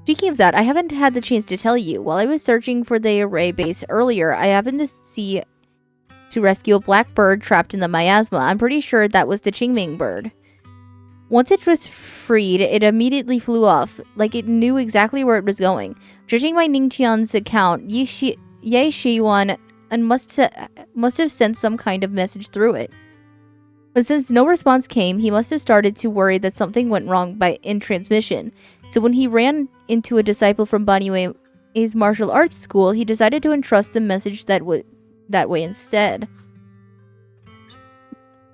Speaking of that, I haven't had the chance to tell you. While I was searching for the array base earlier, I happened to rescue a black bird trapped in the miasma. I'm pretty sure that was the Qingming bird. Once it was freed, it immediately flew off, like it knew exactly where it was going. Judging by Ningqian's account, Ye Shiwan must have sent some kind of message through it. But since no response came, he must have started to worry that something went wrong in transmission. So when he ran into a disciple from Banyue's martial arts school, he decided to entrust the message that way instead.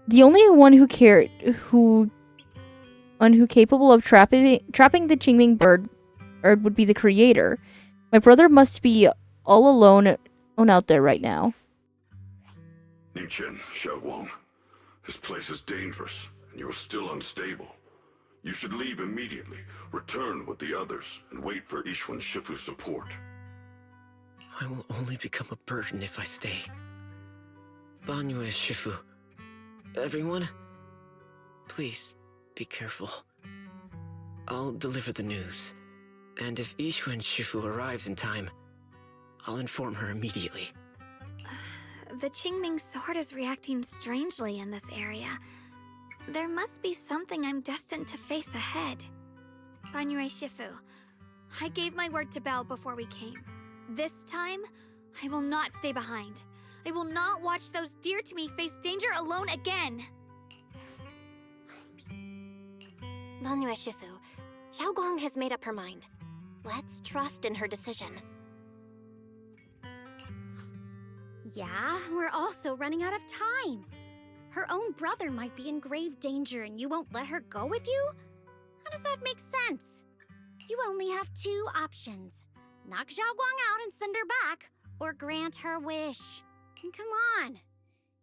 The only one who capable of trapping the Qingming bird would be the creator. My brother must be all alone out there right now. Ningchen, Xiaoguang, this place is dangerous, and you're still unstable. You should leave immediately, return with the others, and wait for Yixuan Shifu's support. I will only become a burden if I stay. Banyue Shifu, everyone, please be careful. I'll deliver the news, and if Yixuan Shifu arrives in time, I'll inform her immediately. The Qingming sword is reacting strangely in this area. There must be something I'm destined to face ahead. Banyue Shifu, I gave my word to Belle before we came. This time, I will not stay behind. I will not watch those dear to me face danger alone again. Banyue Shifu, Xiaoguang has made up her mind. Let's trust in her decision. Yeah, we're also running out of time. Her own brother might be in grave danger and you won't let her go with you? How does that make sense? You only have two options. Knock Xiaoguang out and send her back, or grant her wish. And come on.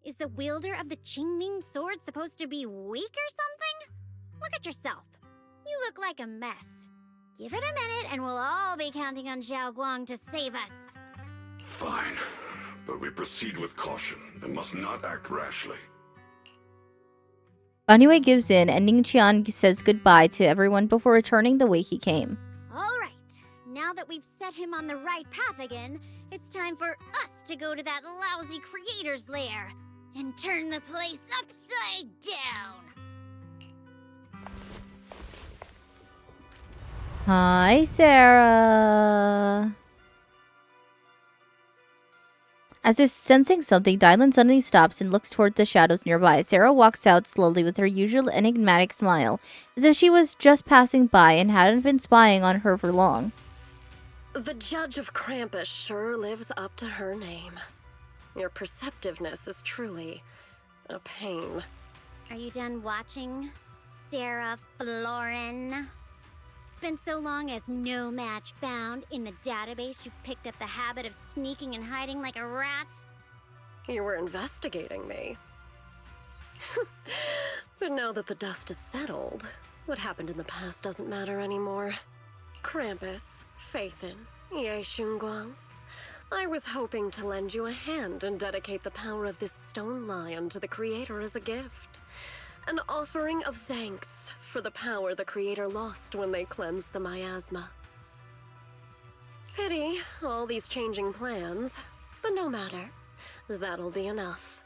Is the wielder of the Qingming sword supposed to be weak or something? Look at yourself. You look like a mess. Give it a minute and we'll all be counting on Xiaoguang to save us. Fine, but we proceed with caution and must not act rashly. Banyue gives in, and Ningqian says goodbye to everyone before returning the way he came. All right. Now that we've set him on the right path again, it's time for us to go to that lousy creator's lair and turn the place upside down. Hi, Sarah. As if sensing something, Dylan suddenly stops and looks toward the shadows nearby. Sarah walks out slowly with her usual enigmatic smile, as if she was just passing by and hadn't been spying on her for long. The Judge of Krampus sure lives up to her name. Your perceptiveness is truly a pain. Are you done watching, Sarah Florin? Spent so long as no match found in the database, you picked up the habit of sneaking and hiding like a rat? You were investigating me. But now that the dust is settled, what happened in the past doesn't matter anymore. Krampus, Phaethon, Ye Xunguang. I was hoping to lend you a hand and dedicate the power of this stone lion to the Creator as a gift. An offering of thanks for the power the Creator lost when they cleansed the miasma. Pity, all these changing plans, but no matter. That'll be enough.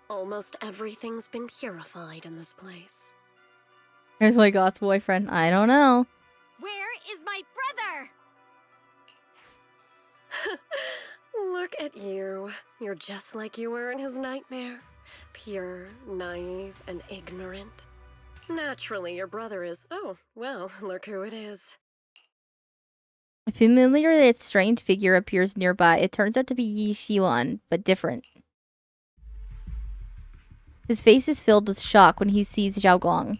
Almost everything's been purified in this place. Here's my goth boyfriend. I don't know. Where is my brother? Look at you. You're just like you were in his nightmare. Pure, naive, and ignorant. Naturally, your brother is... Oh, well, look who it is. A familiar yet strange figure appears nearby. It turns out to be Yi Xiwan, but different. His face is filled with shock when he sees Xiaoguang.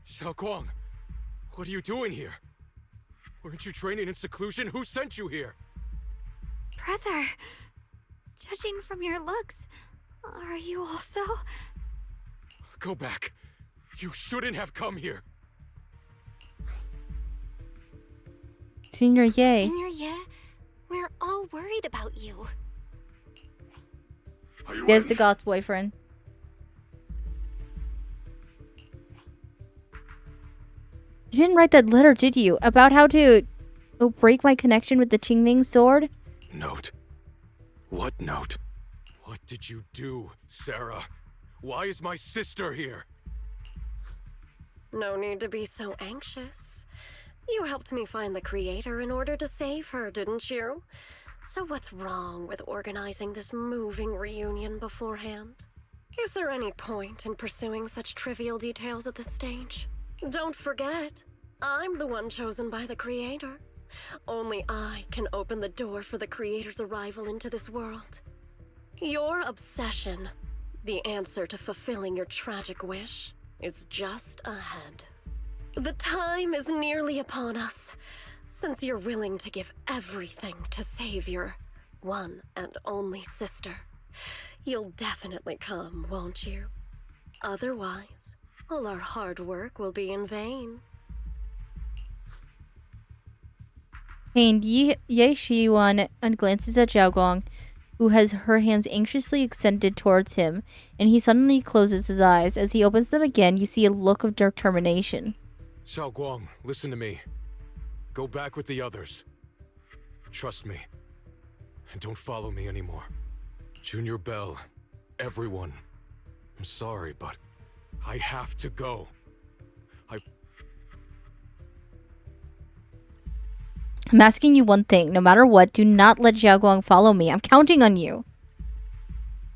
Xiaoguang, what are you doing here? Weren't you training in seclusion? Who sent you here? Brother, judging from your looks, are you also? Go back. You shouldn't have come here. Senior Ye. Senior Ye, we're all worried about you. There's the goth boyfriend. You didn't write that letter, did you? About how to break my connection with the Qingming sword? Note? What note? What did you do, Sarah? Why is my sister here? No need to be so anxious. You helped me find the Creator in order to save her, didn't you? So what's wrong with organizing this moving reunion beforehand? Is there any point in pursuing such trivial details at this stage? Don't forget, I'm the one chosen by the Creator. Only I can open the door for the Creator's arrival into this world. Your obsession, the answer to fulfilling your tragic wish, is just ahead. The time is nearly upon us. Since you're willing to give everything to save your one and only sister. You'll definitely come, won't you? Otherwise, all our hard work will be in vain. And Ye Shiwan glances at Zhao Guang, who has her hands anxiously extended towards him, and he suddenly closes his eyes. As he opens them again, you see a look of determination. Xiao Guang, listen to me. Go back with the others. Trust me. And don't follow me anymore. Junior Bell, everyone. I'm sorry, but I have to go. I'm asking you one thing. No matter what, do not let Zhao Guang follow me. I'm counting on you.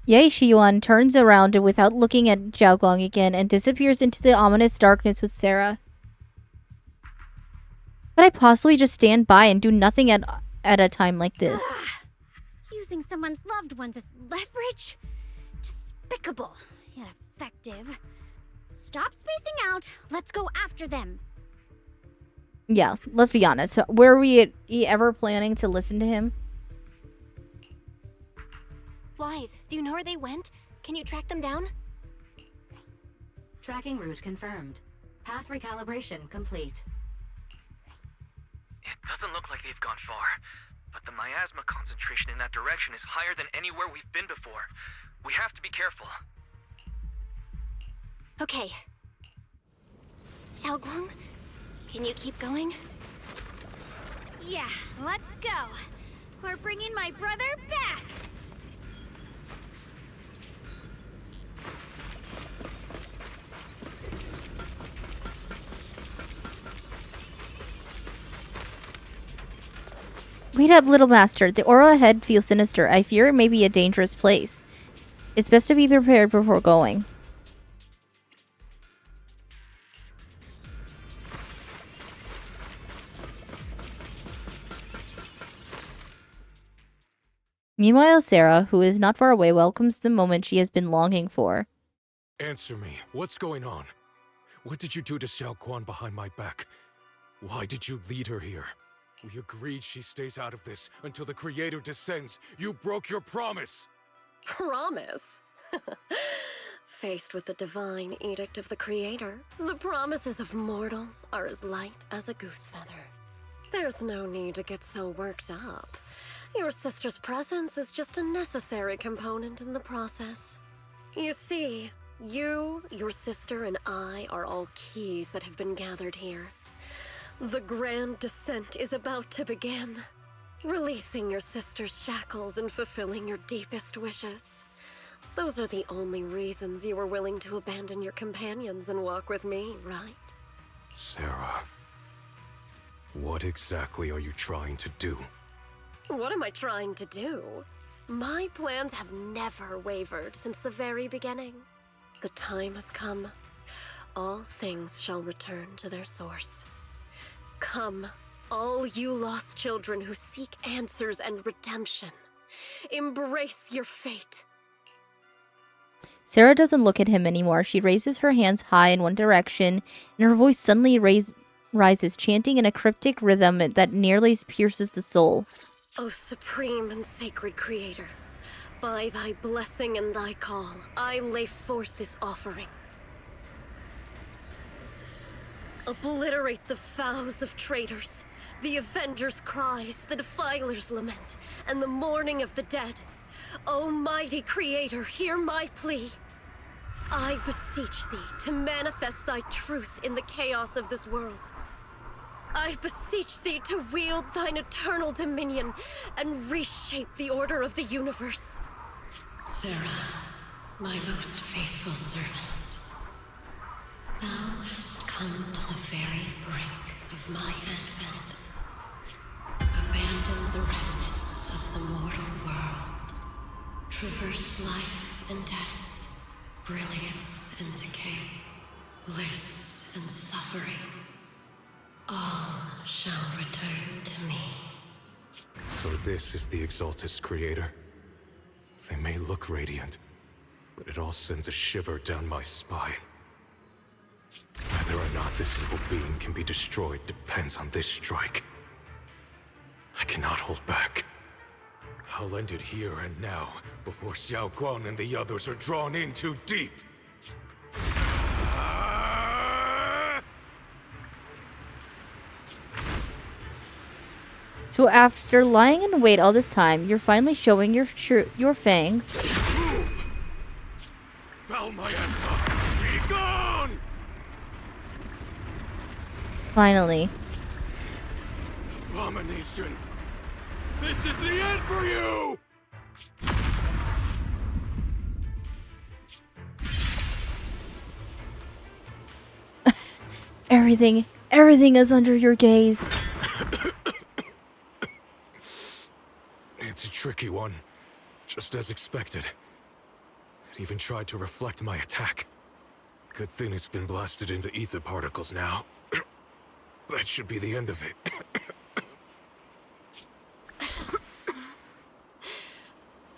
Ye Shiyuan turns around without looking at Zhao Guang again and disappears into the ominous darkness with Sarah. Could I possibly just stand by and do nothing at a time like this? Using someone's loved ones as leverage? Despicable, yet effective. Stop spacing out. Let's go after them. Yeah, let's be honest. Were we ever planning to listen to him? Wise, do you know where they went? Can you track them down? Tracking route confirmed. Path recalibration complete. It doesn't look like they've gone far, but the miasma concentration in that direction is higher than anywhere we've been before. We have to be careful. Okay. Xiao Guang, can you keep going? Yeah, let's go. We're bringing my brother back. Wait up, little master. The aura ahead feels sinister. I fear it may be a dangerous place. It's best to be prepared before going. Meanwhile, Sarah, who is not far away, welcomes the moment she has been longing for. Answer me. What's going on? What did you do to Xiao Guan behind my back? Why did you lead her here? We agreed she stays out of this until the Creator descends. You broke your promise! Promise? Faced with the divine edict of the Creator, the promises of mortals are as light as a goose feather. There's no need to get so worked up. Your sister's presence is just a necessary component in the process. You see, you, your sister, and I are all keys that have been gathered here. The grand descent is about to begin. Releasing your sister's shackles and fulfilling your deepest wishes. Those are the only reasons you were willing to abandon your companions and walk with me, right? Sarah, what exactly are you trying to do? What am I trying to do? My plans have never wavered since the very beginning. The time has come. All things shall return to their source. Come, all you lost children who seek answers and redemption. Embrace your fate. Sarah doesn't look at him anymore. She raises her hands high in one direction, and her voice suddenly rises, chanting in a cryptic rhythm that nearly pierces the soul. O supreme and sacred Creator, by thy blessing and thy call, I lay forth this offering. Obliterate the vows of traitors, the avengers' cries, the defilers' lament, and the mourning of the dead. O mighty Creator, hear my plea. I beseech thee to manifest thy truth in the chaos of this world. I beseech thee to wield thine eternal dominion and reshape the order of the universe. Sarah, my most faithful servant, thou hast come to the very brink of my advent. Abandon the remnants of the mortal world. Traverse life and death, brilliance and decay, bliss and suffering. All shall return to me. So this is the Exaltus Creator. They may look radiant, but it all sends a shiver down my spine. Whether or not this evil being can be destroyed depends on this strike. I cannot hold back. I'll end it here and now, before Xiao Guang and the others are drawn in too deep. So after lying in wait all this time, you're finally showing your fangs. Move! Foul miasma! Be gone! Finally. Abomination! This is the end for you! Everything is under your gaze. It's a tricky one, just as expected. It even tried to reflect my attack. Good thing it's been blasted into ether particles now. That should be the end of it.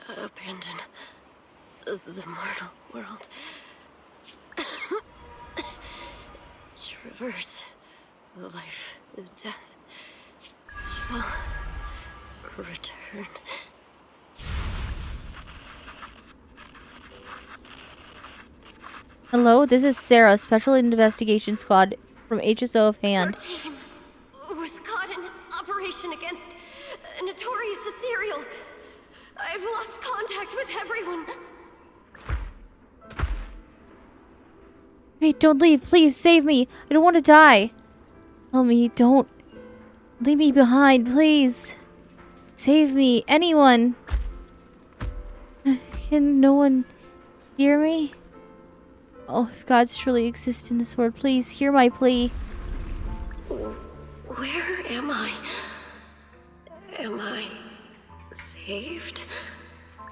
Abandon the mortal world. Traverse life and death. Shall return. Hello, this is Sarah, Special Investigation Squad from HSO of Hand. Our team was caught in an operation against a notorious ethereal. I've lost contact with everyone. Wait, don't leave. Please, save me. I don't want to die. Help me. Don't leave me behind, please. Save me. Anyone. Can no one hear me? Oh, if gods truly exist in this world, please hear my plea. Where am I? Am I saved?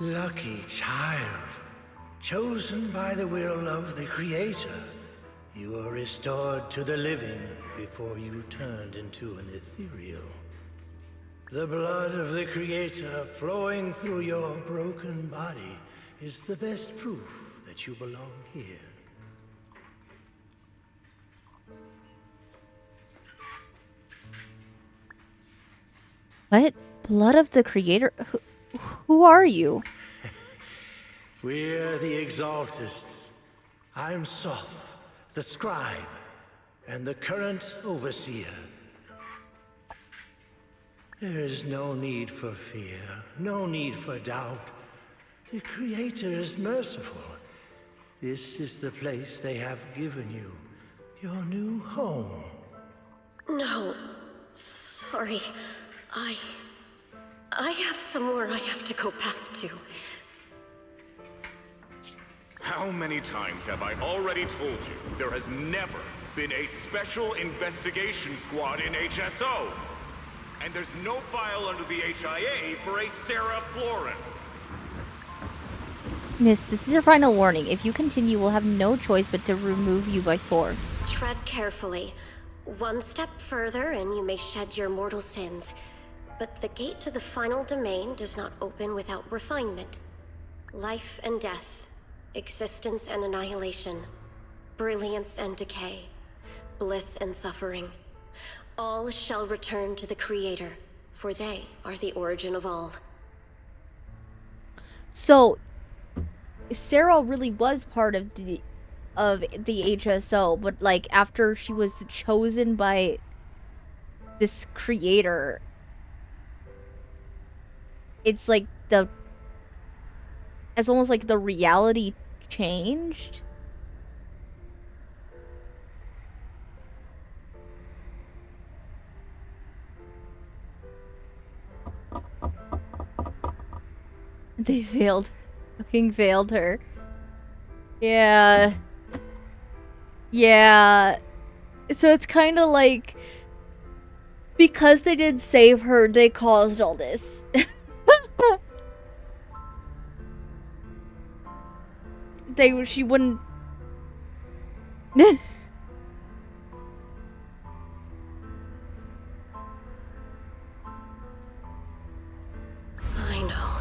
Lucky child. Chosen by the will of the Creator. You were restored to the living before you turned into an ethereal. The blood of the Creator flowing through your broken body is the best proof that you belong here. What? Blood of the Creator? Who are you? We're the Exaltists. I'm Soph, the Scribe, and the current Overseer. There is no need for fear, no need for doubt. The Creator is merciful. This is the place they have given you, your new home. No, sorry. I have somewhere I have to go back to. How many times have I already told you there has never been a special investigation squad in HSO? And there's no file under the HIA for a Sarah Florin. Miss, this is your final warning. If you continue, we'll have no choice but to remove you by force. Tread carefully. One step further and you may shed your mortal sins. But the gate to the final domain does not open without refinement. Life and death, existence and annihilation, brilliance and decay, bliss and suffering. All shall return to the Creator, for they are the origin of all. So, Sarah really was part of the HSO, but like after she was chosen by this Creator, it's like it's almost like the reality changed. They failed. Fucking failed her. Yeah. Yeah. So it's kind of like, because they did save her, they caused all this. She wouldn't. I know.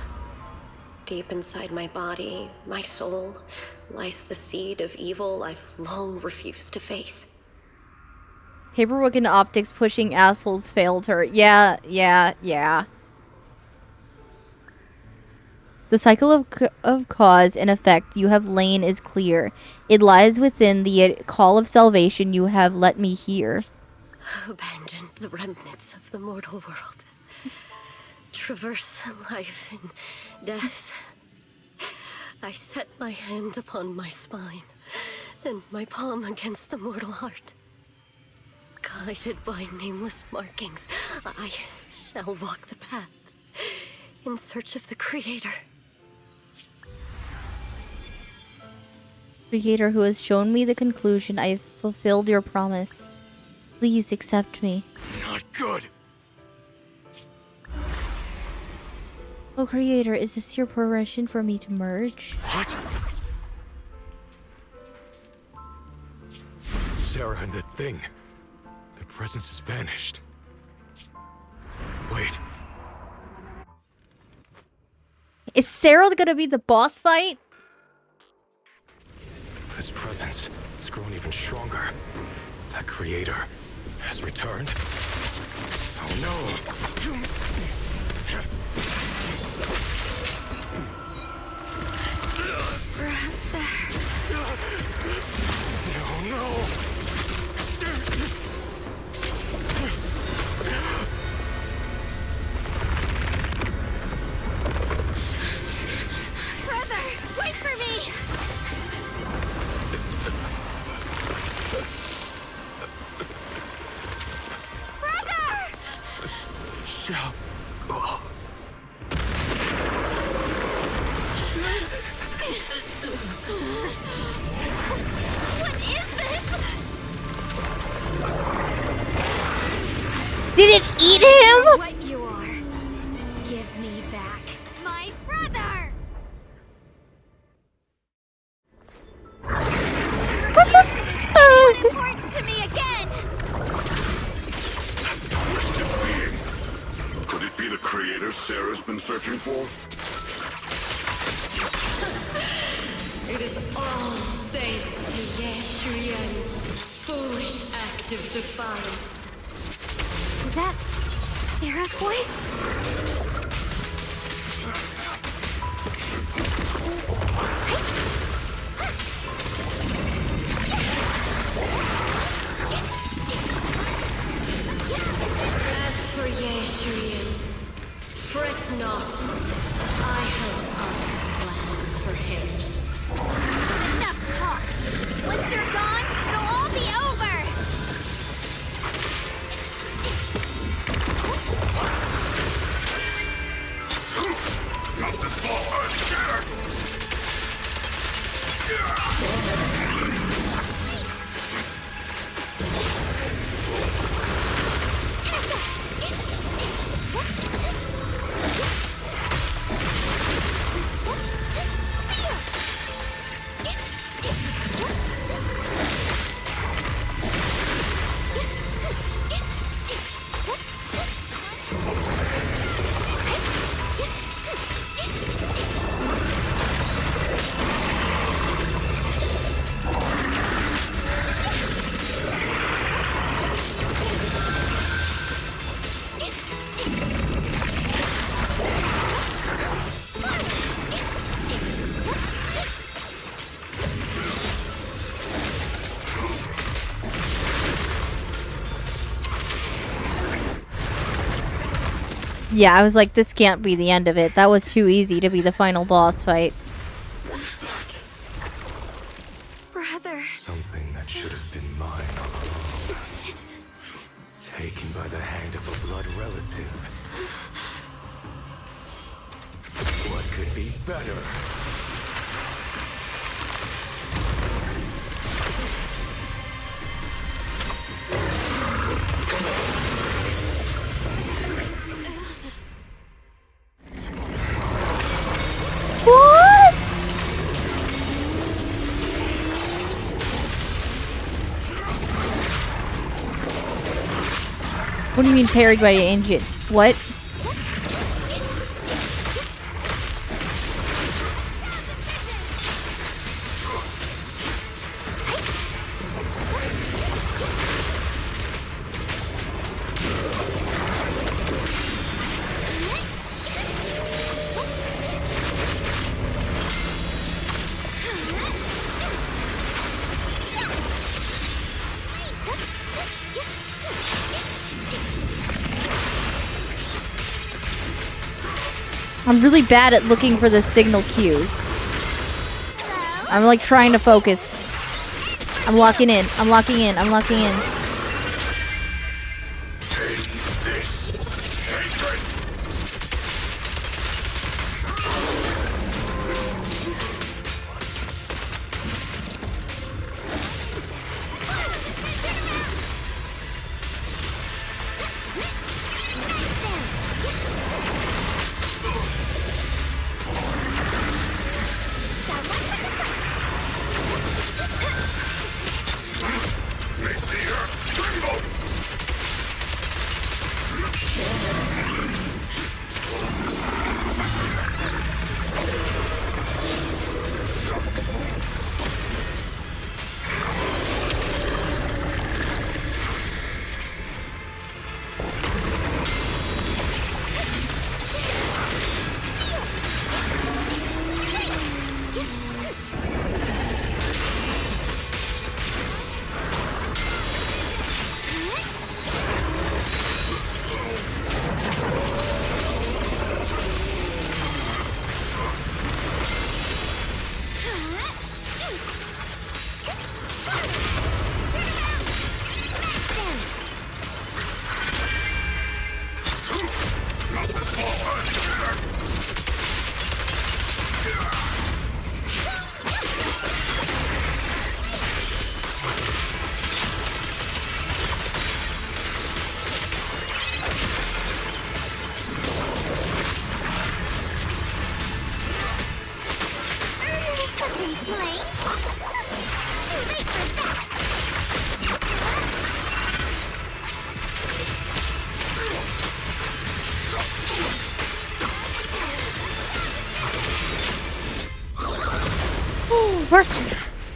Deep inside my body, my soul, lies the seed of evil I've long refused to face. Paperwork and optics pushing assholes failed her. Yeah. The cycle of cause and effect you have lain is clear. It lies within the call of salvation you have let me hear. Abandon the remnants of the mortal world. Traverse life and death. I set my hand upon my spine and my palm against the mortal heart. Guided by nameless markings, I shall walk the path in search of the Creator. Creator who has shown me the conclusion, I have fulfilled your promise. Please accept me. Not good. Oh, Creator, is this your permission for me to merge? What? Sarah and the thing. Their presence has vanished. Wait. Is Sarah gonna be the boss fight? This presence, it's grown even stronger. That creator has returned. Oh no! No, no! Brother, wait for me! Brother! Shall. What is this? Did it eat him? What you are. Give me back my brother! What the fuck? Important to me again! Twisted being. Could it be the creator Sarah's been searching for? It is all thanks to Yeshuyan's foolish act of defiance. Is that Sarah's voice? As for Yeshuyan, fret not. I have other plans for him. Enough talk! Once you're gone, it'll all be over! Not this ball, I'm scared! Yeah, I was like, this can't be the end of it. That was too easy to be the final boss fight. Brother. Something that should have been mine all along. Taken by the hand of a blood relative. What could be better? What? What do you mean parried by an engine? What? I'm really bad at looking for the signal cues. I'm like trying to focus. I'm locking in. I'm locking in. I'm locking in.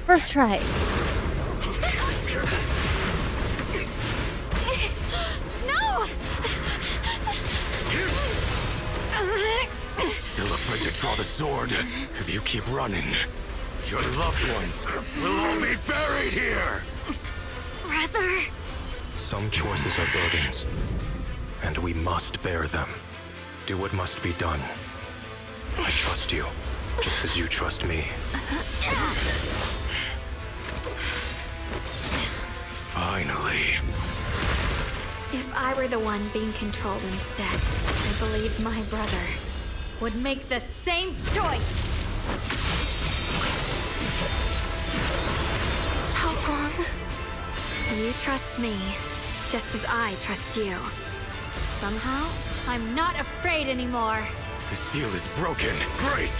First try. No! Still afraid to draw the sword? If you keep running, your loved ones will all be buried here! Brother! Some choices are burdens, and we must bear them. Do what must be done. I trust you, just as you trust me. Finally. If I were the one being controlled instead, I believe my brother would make the same choice! Xiaoguang, you trust me, just as I trust you. Somehow, I'm not afraid anymore. The seal is broken. Great!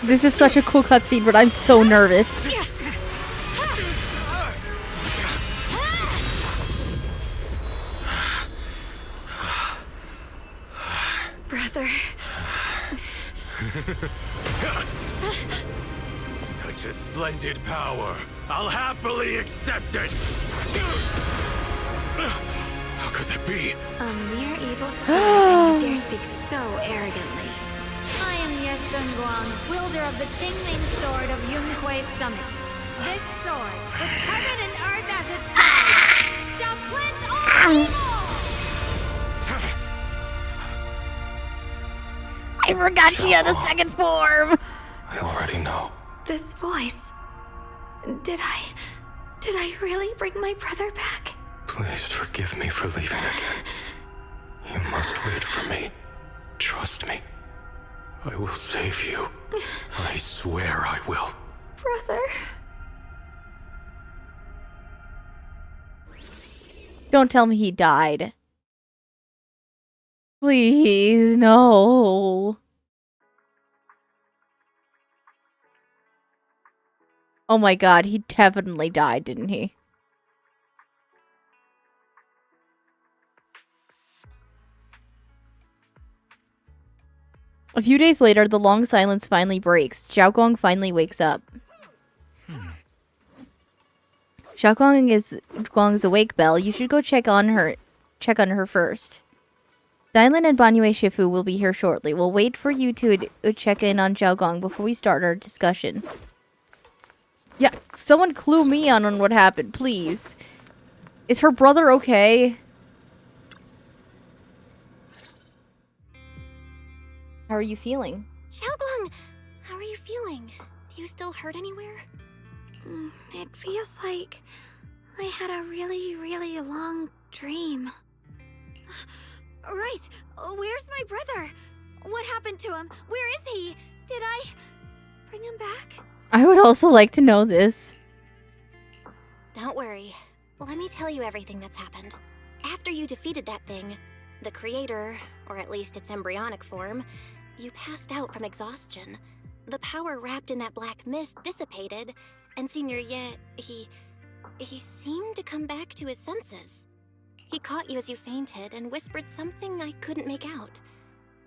This is such a cool cutscene, but I'm so nervous. Brother. Such a splendid power. I'll happily accept it. How could that be? A mere evil spirit, and you dare speak so arrogantly. I am Yeshun Guang, wielder of the Qingming Sword of Yunhui Summit. This sword, with heaven and earth as its guide, shall cleanse all evil! I forgot she had a second form! I already know. This voice... Did I really bring my brother back? Please forgive me for leaving again. You must wait for me. Trust me. I will save you. I swear I will. Brother... Don't tell me he died. Please, no. Oh my god, he definitely died, didn't he? A few days later, the long silence finally breaks. Xiaoguang finally wakes up. Xiaoguang is Guang's awake, Belle. You should go check on her first. Dylan and Banyue Shifu will be here shortly. We'll wait for you to check in on Xiaogong before we start our discussion. Yeah, someone clue me on what happened, please. Is her brother okay? How are you feeling? Xiaoguang, how are you feeling? Do you still hurt anywhere? It feels like I had a really, really long dream. Right, where's my brother? What happened to him? Where is he? Did I bring him back? I would also like to know this. Don't worry. Let me tell you everything that's happened. After you defeated that thing, the creator, or at least its embryonic form, you passed out from exhaustion. The power wrapped in that black mist dissipated, and Senior Ye, he seemed to come back to his senses. He caught you as you fainted and whispered something I couldn't make out.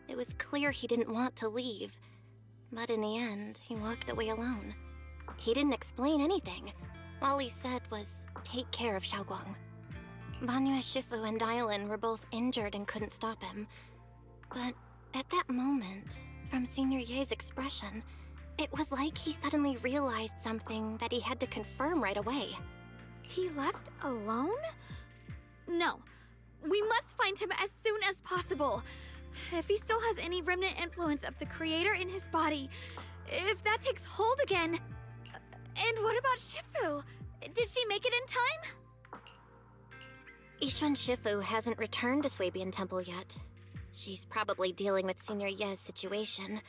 It was clear he didn't want to leave, but in the end, he walked away alone. He didn't explain anything. All he said was, take care of Xiaoguang. Banyue Shifu and Dylan were both injured and couldn't stop him. But at that moment, from Senior Ye's expression, it was like he suddenly realized something that he had to confirm right away. He left alone? No. We must find him as soon as possible. If he still has any remnant influence of the creator in his body, if that takes hold again... And what about Shifu? Did she make it in time? Yishuan Shifu hasn't returned to Swabian Temple yet. She's probably dealing with Senior Ye's situation.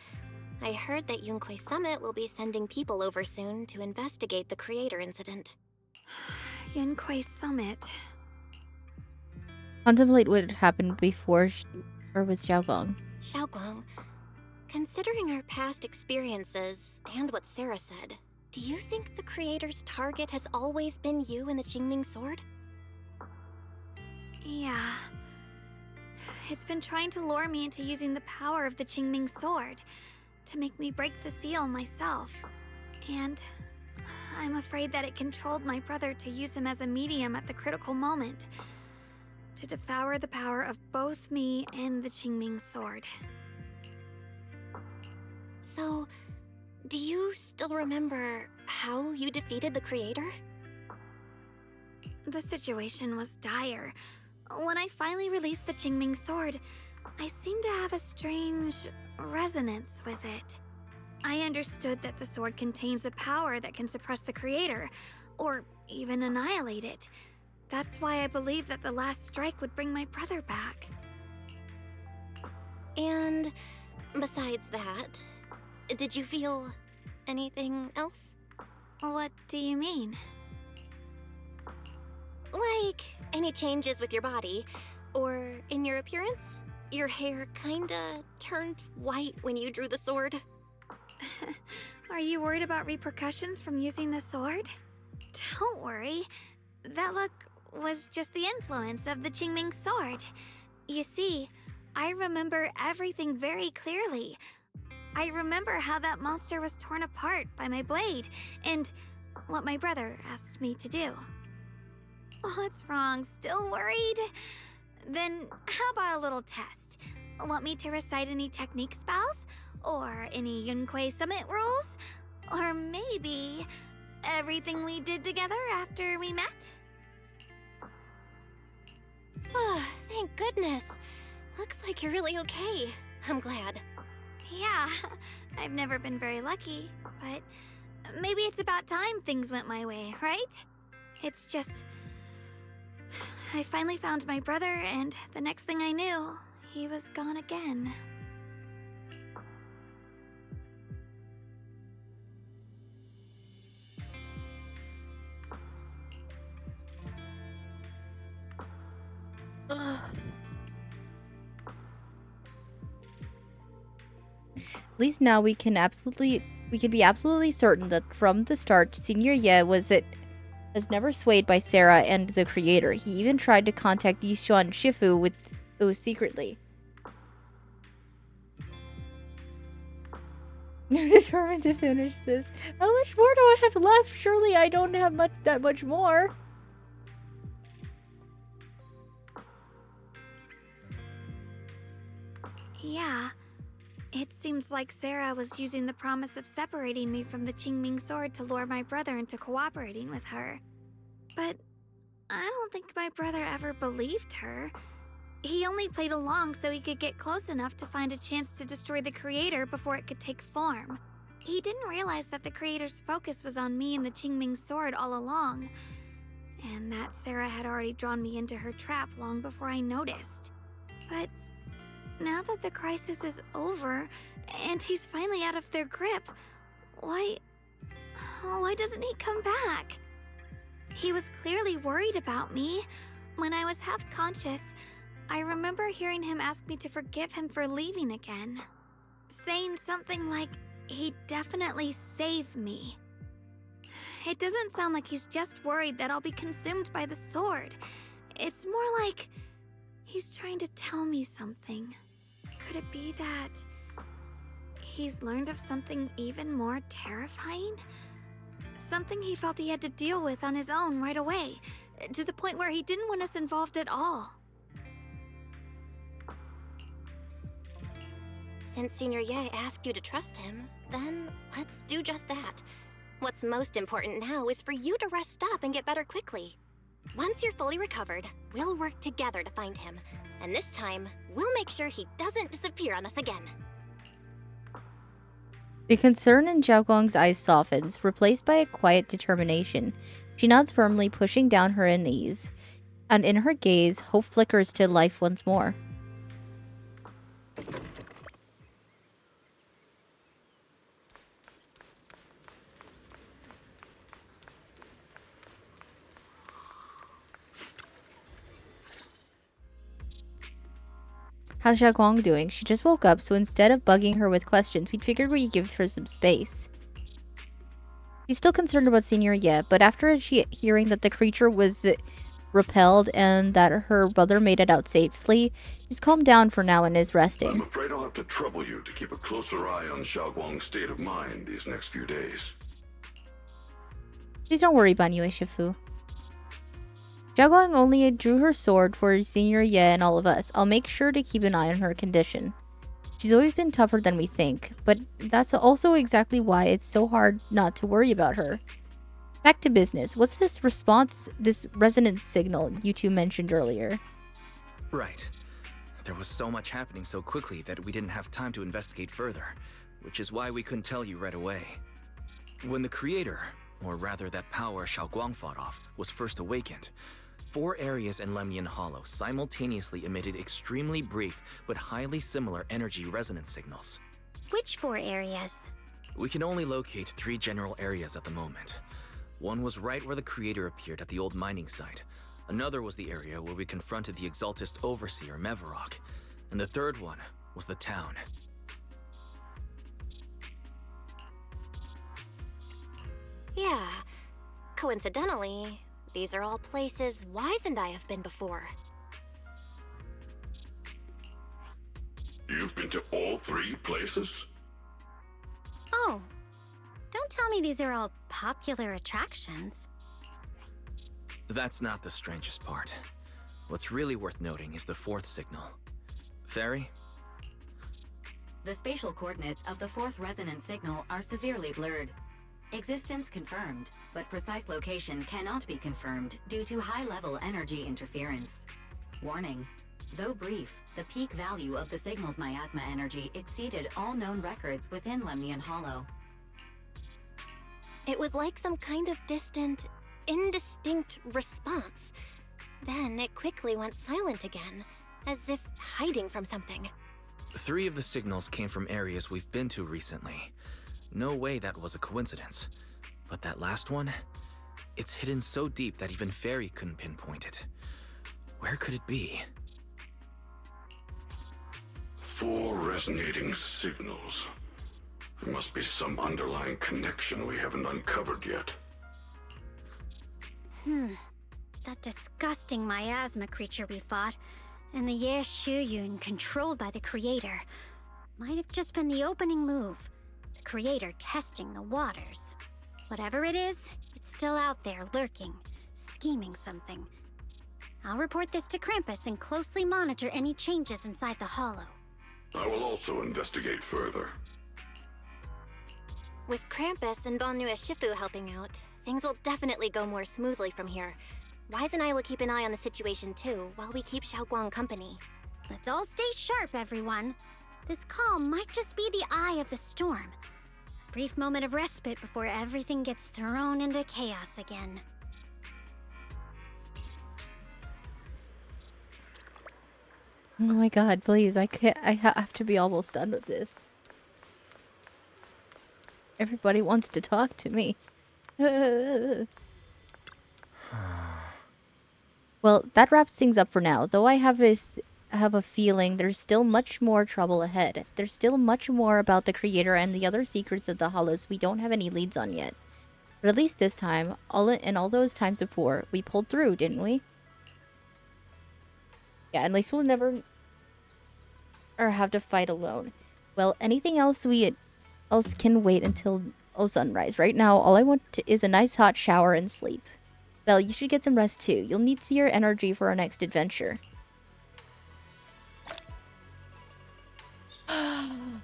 I heard that Yunquay Summit will be sending people over soon to investigate the creator incident. Yunquay Summit. Contemplate what happened before or with Xiaogong. Xiaoguang, considering our past experiences and what Sarah said, do you think the creator's target has always been you and the Qingming sword? Yeah. It's been trying to lure me into using the power of the Qingming sword to make me break the seal myself. And I'm afraid that it controlled my brother to use him as a medium at the critical moment, to devour the power of both me and the Qingming sword. So, do you still remember how you defeated the creator? The situation was dire. When I finally released the Qingming sword, I seemed to have a strange resonance with it. I understood that the sword contains a power that can suppress the creator, or even annihilate it. That's why I believed that the last strike would bring my brother back. And besides that, did you feel anything else? What do you mean? Like, any changes with your body, or in your appearance? Your hair kinda turned white when you drew the sword. Are you worried about repercussions from using the sword? Don't worry. That look was just the influence of the Qingming sword. You see, I remember everything very clearly. I remember how that monster was torn apart by my blade, and what my brother asked me to do. What's wrong? Still worried? Then how about a little test? Want me to recite any technique spells? Or any Yunquay Summit rules? Or maybe everything we did together after we met? Oh, thank goodness. Looks like you're really okay. I'm glad. Yeah, I've never been very lucky, but maybe it's about time things went my way, right? It's just... I finally found my brother, and the next thing I knew, he was gone again. At least now we can be absolutely certain that from the start, Senior Ye was never swayed by Sarah and the creator. He even tried to contact Yishuan Shifu secretly. I'm determined to finish this. How much more do I have left? Surely I don't have that much more. Yeah. It seems like Sarah was using the promise of separating me from the Qingming sword to lure my brother into cooperating with her. But I don't think my brother ever believed her. He only played along so he could get close enough to find a chance to destroy the Creator before it could take form. He didn't realize that the Creator's focus was on me and the Qingming sword all along, and that Sarah had already drawn me into her trap long before I noticed. But now that the crisis is over, and he's finally out of their grip, why doesn't he come back? He was clearly worried about me. When I was half conscious, I remember hearing him ask me to forgive him for leaving again, saying something like, he'd definitely save me. It doesn't sound like he's just worried that I'll be consumed by the sword. It's more like he's trying to tell me something. Could it be that he's learned of something even more terrifying? Something he felt he had to deal with on his own right away, to the point where he didn't want us involved at all. Since Senior Ye asked you to trust him, then let's do just that. What's most important now is for you to rest up and get better quickly. Once you're fully recovered, we'll work together to find him. And this time, we'll make sure he doesn't disappear on us again. The concern in Xiaoguang's eyes softens, replaced by a quiet determination. She nods firmly, pushing down her unease, and in her gaze, hope flickers to life once more. How's Xiaoguang doing? She just woke up, so instead of bugging her with questions, we figured we'd give her some space. She's still concerned about Senior Ye, but after hearing that the creature was repelled and that her brother made it out safely, she's calmed down for now and is resting. I'm afraid I'll have to trouble you to keep a closer eye on Xiaoguang's state of mind these next few days. Please don't worry, Banyue Shifu. Xiaoguang only drew her sword for Senior Ye and all of us. I'll make sure to keep an eye on her condition. She's always been tougher than we think, but that's also exactly why it's so hard not to worry about her. Back to business. What's this resonance signal you two mentioned earlier? Right. There was so much happening so quickly that we didn't have time to investigate further, which is why we couldn't tell you right away. When the Creator, or rather that power Xiaoguang fought off, was first awakened, 4 areas in Lemnian Hollow simultaneously emitted extremely brief but highly similar energy resonance signals. Which 4 areas? We can only locate 3 general areas at the moment. One was right where the Creator appeared at the old mining site. Another was the area where we confronted the Exaltist Overseer, Mevarok. And the third one was the town. Yeah. Coincidentally, these are all places Wise and I have been before. You've been to all 3 places? Oh. Don't tell me these are all popular attractions. That's not the strangest part. What's really worth noting is the 4th signal. Fairy? The spatial coordinates of the 4th resonance signal are severely blurred. Existence confirmed, but precise location cannot be confirmed due to high-level energy interference. Warning. Though brief, the peak value of the signal's miasma energy exceeded all known records within Lemnian Hollow. It was like some kind of distant, indistinct response. Then it quickly went silent again, as if hiding from something. 3 of the signals came from areas we've been to recently. No way that was a coincidence. But that last one? It's hidden so deep that even Fairy couldn't pinpoint it. Where could it be? 4 resonating signals. There must be some underlying connection we haven't uncovered yet. That disgusting miasma creature we fought, and the Ye Shuyun controlled by the Creator, might have just been the opening move. The Creator testing the waters. Whatever it is, it's still out there lurking, scheming something. I'll report this to Krampus and closely monitor any changes inside the Hollow. I will also investigate further. With Krampus and Bonnuet Shifu helping out, things will definitely go more smoothly from here. Wise and I will keep an eye on the situation too, while we keep Xiaoguang company. Let's all stay sharp, everyone. This calm might just be the eye of the storm. Brief moment of respite before everything gets thrown into chaos again. Oh my god, please, I can't- I have to be almost done with this. Everybody wants to talk to me. Well, that wraps things up for now, though I have a feeling there's still much more trouble ahead. There's still much more about the creator and the other secrets of the Hollows we don't have any leads on yet. But at least this time, all those times before, we pulled through, didn't we? Yeah, at least we'll never or have to fight alone. Well, anything else else can wait until sunrise. Right now, all I want is a nice hot shower and sleep. Belle, you should get some rest too. You'll need your energy for our next adventure. I'm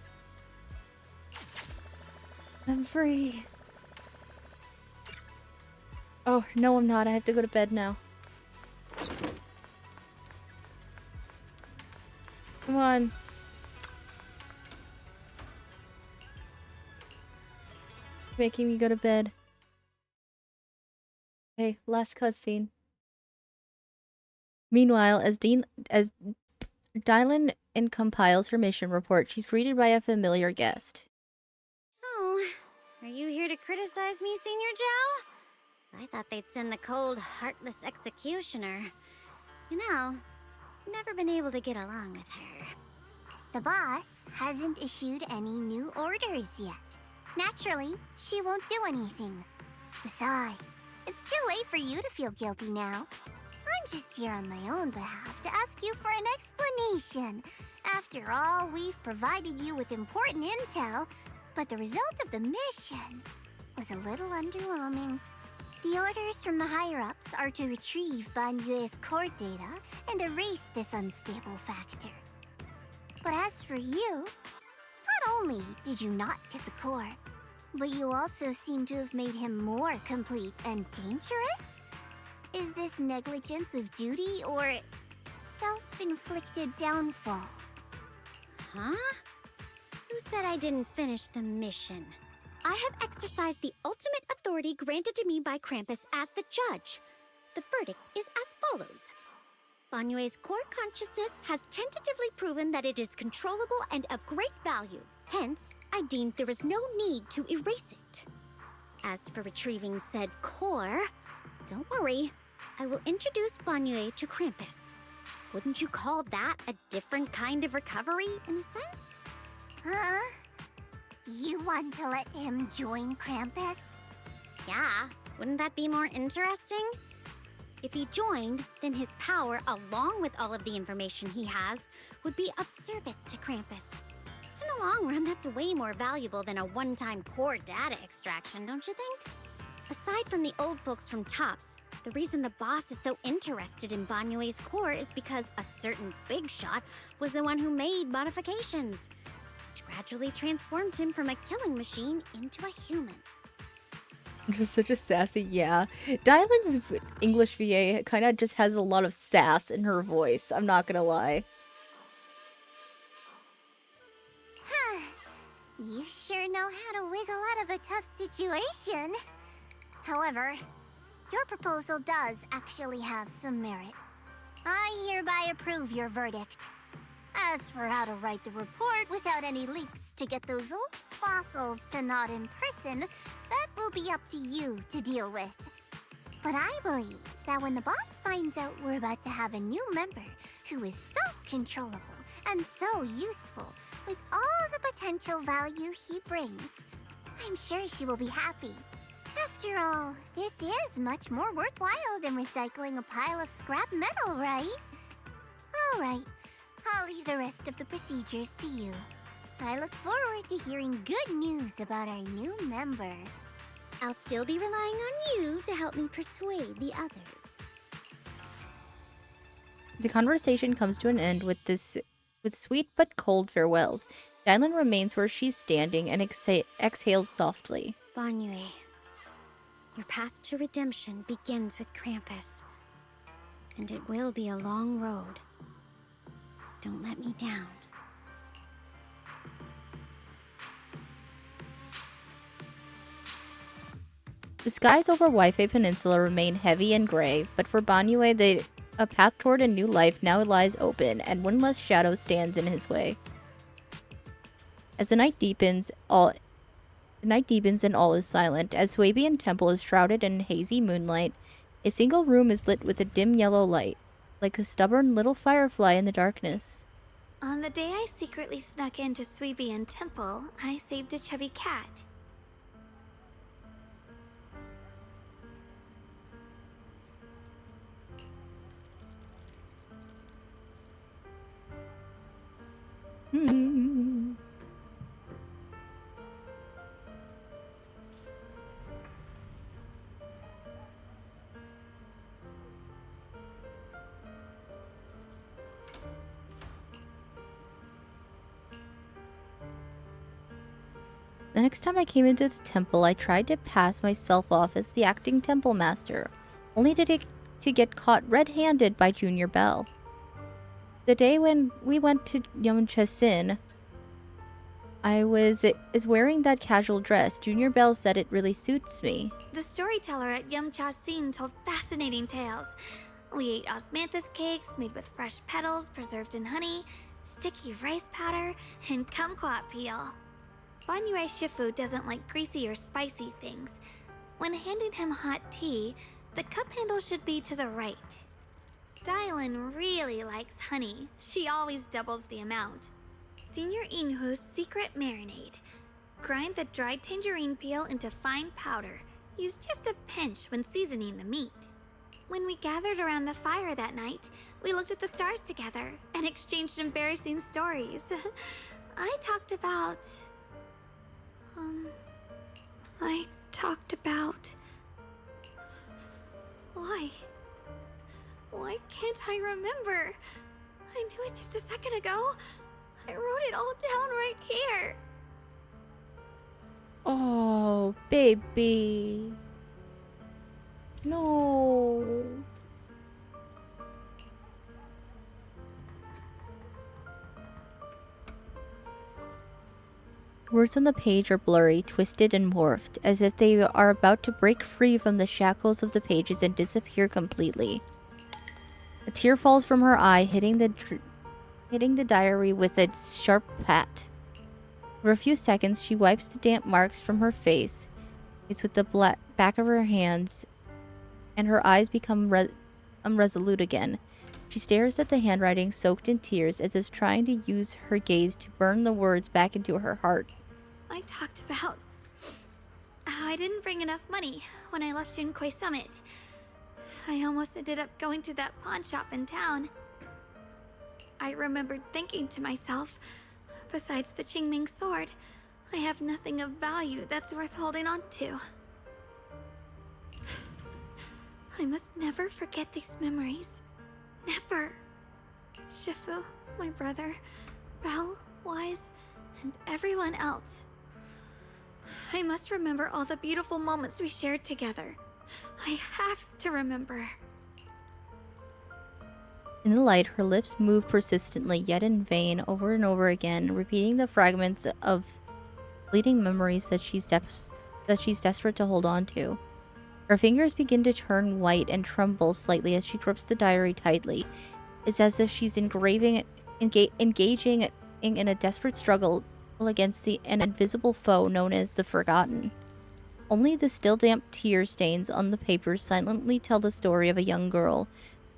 free. Oh, no I'm not. I have to go to bed now. Come on. Making me go to bed. Okay, last cutscene. Meanwhile, as Dylan compiles her mission report, she's greeted by a familiar guest. Oh, are you here to criticize me, Senior Joe? I thought they'd send the cold, heartless executioner. You know, never been able to get along with her. The boss hasn't issued any new orders yet. Naturally, she won't do anything. Besides, it's too late for you to feel guilty now. I'm just here on my own behalf to ask you for an explanation. After all, we've provided you with important intel, but the result of the mission was a little underwhelming. The orders from the higher-ups are to retrieve Banyue's core data and erase this unstable factor. But as for you, not only did you not get the core, but you also seem to have made him more complete and dangerous? Is this negligence of duty or self-inflicted downfall? Huh? Who said I didn't finish the mission? I have exercised the ultimate authority granted to me by Krampus as the judge. The verdict is as follows. Banyue's core consciousness has tentatively proven that it is controllable and of great value. Hence, I deemed there is no need to erase it. As for retrieving said core, don't worry. I will introduce Banyue to Krampus. Wouldn't you call that a different kind of recovery, in a sense? Huh? You want to let him join Krampus? Yeah, wouldn't that be more interesting? If he joined, then his power, along with all of the information he has, would be of service to Krampus. In the long run, that's way more valuable than a one-time core data extraction, don't you think? Aside from the old folks from TOPS, the reason the boss is so interested in Banyue's core is because a certain big shot was the one who made modifications, which gradually transformed him from a killing machine into a human. Just such a sassy, yeah. Dylan's English VA kind of just has a lot of sass in her voice, I'm not gonna lie. You sure know how to wiggle out of a tough situation. However, your proposal does actually have some merit. I hereby approve your verdict. As for how to write the report without any leaks to get those old fossils to nod in person, that will be up to you to deal with. But I believe that when the boss finds out we're about to have a new member who is so controllable and so useful with all the potential value he brings, I'm sure she will be happy. After all, this is much more worthwhile than recycling a pile of scrap metal, right? Alright, I'll leave the rest of the procedures to you. I look forward to hearing good news about our new member. I'll still be relying on you to help me persuade the others. The conversation comes to an end with this with sweet but cold farewells. Dylan remains where she's standing and exhales softly. Banyue, your path to redemption begins with Krampus. And it will be a long road. Don't let me down. The skies over Waifei Peninsula remain heavy and gray, but for Banyue, a path toward a new life now lies open, and one less shadow stands in his way. As the night deepens, and all is silent. As Swabian Temple is shrouded in hazy moonlight, a single room is lit with a dim yellow light, like a stubborn little firefly in the darkness. On the day I secretly snuck into Swabian Temple, I saved a chubby cat. The next time I came into the temple, I tried to pass myself off as the acting temple master, only to get caught red-handed by Junior Bell. The day when we went to Yomchasin, I was wearing that casual dress. Junior Bell said it really suits me. The storyteller at Yomchasin told fascinating tales. We ate osmanthus cakes made with fresh petals preserved in honey, sticky rice powder, and kumquat peel. Banyue Shifu doesn't like greasy or spicy things. When handing him hot tea, the cup handle should be to the right. Dylan really likes honey. She always doubles the amount. Senior Inhu's secret marinade. Grind the dried tangerine peel into fine powder. Use just a pinch when seasoning the meat. When we gathered around the fire that night, we looked at the stars together and exchanged embarrassing stories. I talked about... Why can't I remember? I knew it just a second ago. I wrote it all down right here. Oh, baby. No. Words on the page are blurry, twisted, and morphed, as if they are about to break free from the shackles of the pages and disappear completely. A tear falls from her eye, hitting the diary with a sharp pat. For a few seconds, she wipes the damp marks from her face. It's with the back of her hands, and her eyes become unresolute again. She stares at the handwriting soaked in tears, as if trying to use her gaze to burn the words back into her heart. I talked about how I didn't bring enough money when I left Junkoi Summit. I almost ended up going to that pawn shop in town. I remembered thinking to myself, besides the Qingming sword, I have nothing of value that's worth holding on to. I must never forget these memories. Never. Shifu, my brother, Belle, Wise, and everyone else. I must remember all the beautiful moments we shared together. I have to remember. In the light, her lips move persistently, yet in vain, over and over again, repeating the fragments of fleeting memories that she's desperate to hold on to. Her fingers begin to turn white and tremble slightly as she grips the diary tightly. It's as if she's engaging in a desperate struggle against an invisible foe known as the Forgotten. Only the still damp tear stains on the papers silently tell the story of a young girl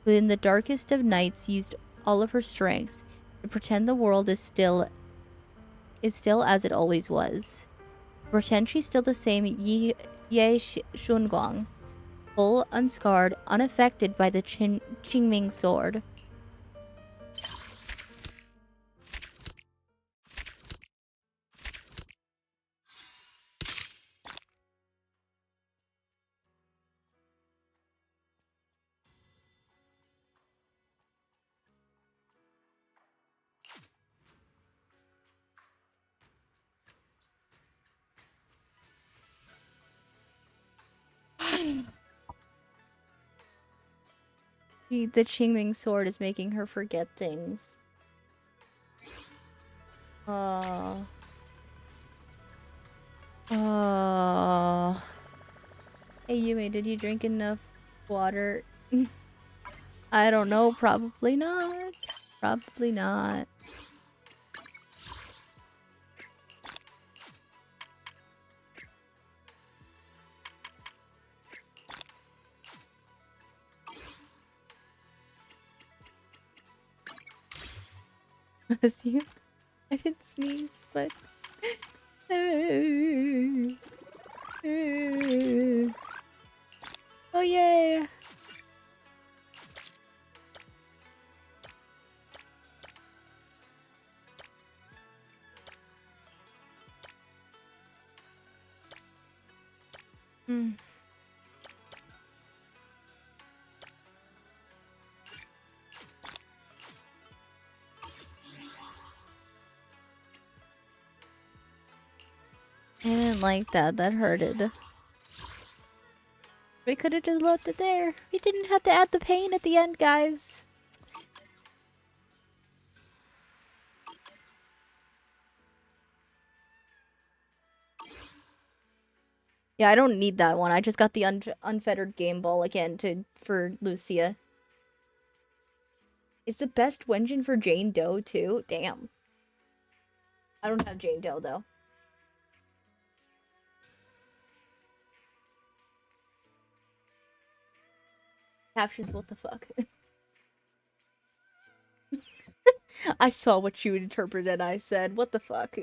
who in the darkest of nights used all of her strength to pretend the world is still as it always was. Pretend she's still the same Ye Shunguang, full, unscarred, unaffected by the Qingming sword. The Qingming sword is making her forget things. Hey Yume, did you drink enough water? I don't know, probably not. Probably not. Assumed I didn't sneeze, but oh yeah. Hmm. I didn't like that. That hurted. We could have just left it there. We didn't have to add the pain at the end, guys. Yeah, I don't need that one. I just got the unfettered game ball again for Lucia. Is the best Wenjin for Jane Doe too? Damn. I don't have Jane Doe though. Captions, what the fuck? I saw what you interpreted. I said, what the fuck?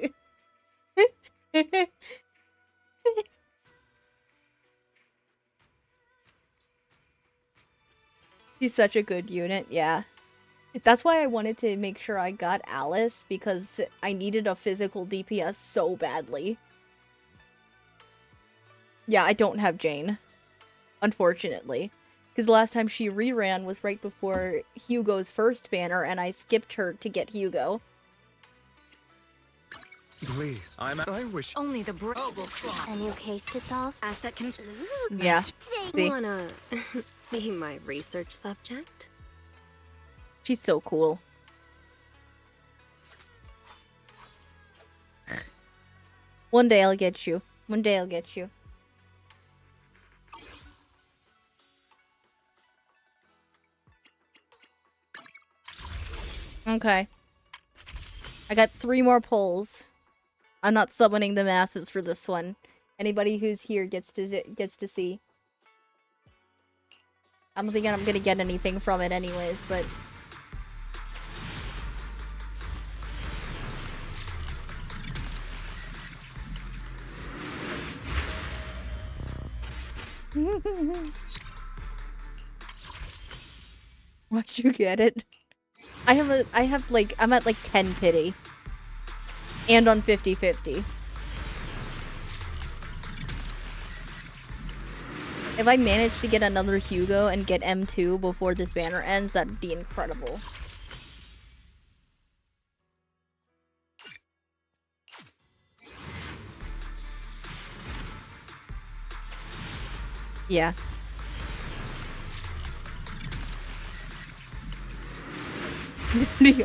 She's such a good unit, yeah. That's why I wanted to make sure I got Alice, because I needed a physical DPS so badly. Yeah, I don't have Jane. Unfortunately. Because the last time she reran was right before Hugo's first banner, and I skipped her to get Hugo. Please, I wish Only the A new case to solve? Asset can. Yeah. See? Wanna be my research subject? She's so cool. One day I'll get you. One day I'll get you. Okay. I got 3 more pulls. I'm not summoning the masses for this one. Anybody who's here gets to see. I don't think I'm gonna get anything from it anyways, but... Watch you get it. I'm at like 10 pity. And on 50-50. If I manage to get another Hugo and get M2 before this banner ends, that'd be incredible. Yeah.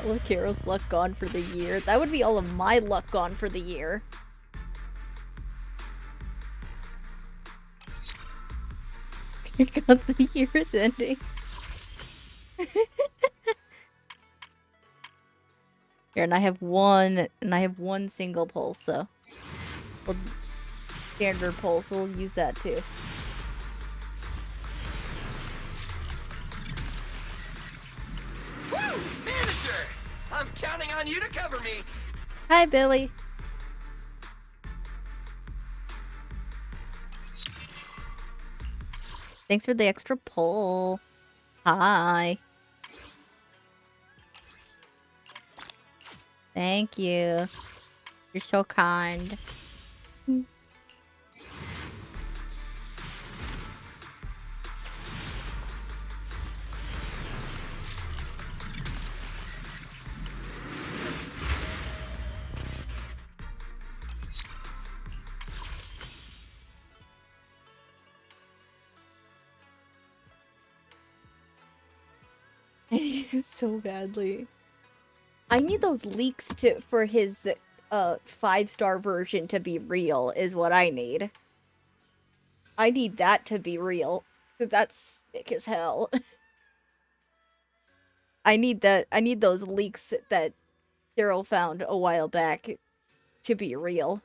All of Carol's luck gone for the year. That would be all of my luck gone for the year. Because the year is ending. Here, and I have one single pulse, so well, standard pulse, we'll use that too. Woo! Manager! I'm counting on you to cover me! Hi, Billy. Thanks for the extra pull. Hi. Thank you. You're so kind. so badly. I need those leaks for his 5-star version to be real is what I need. I need that to be real, because that's sick as hell. I need those leaks that Daryl found a while back to be real.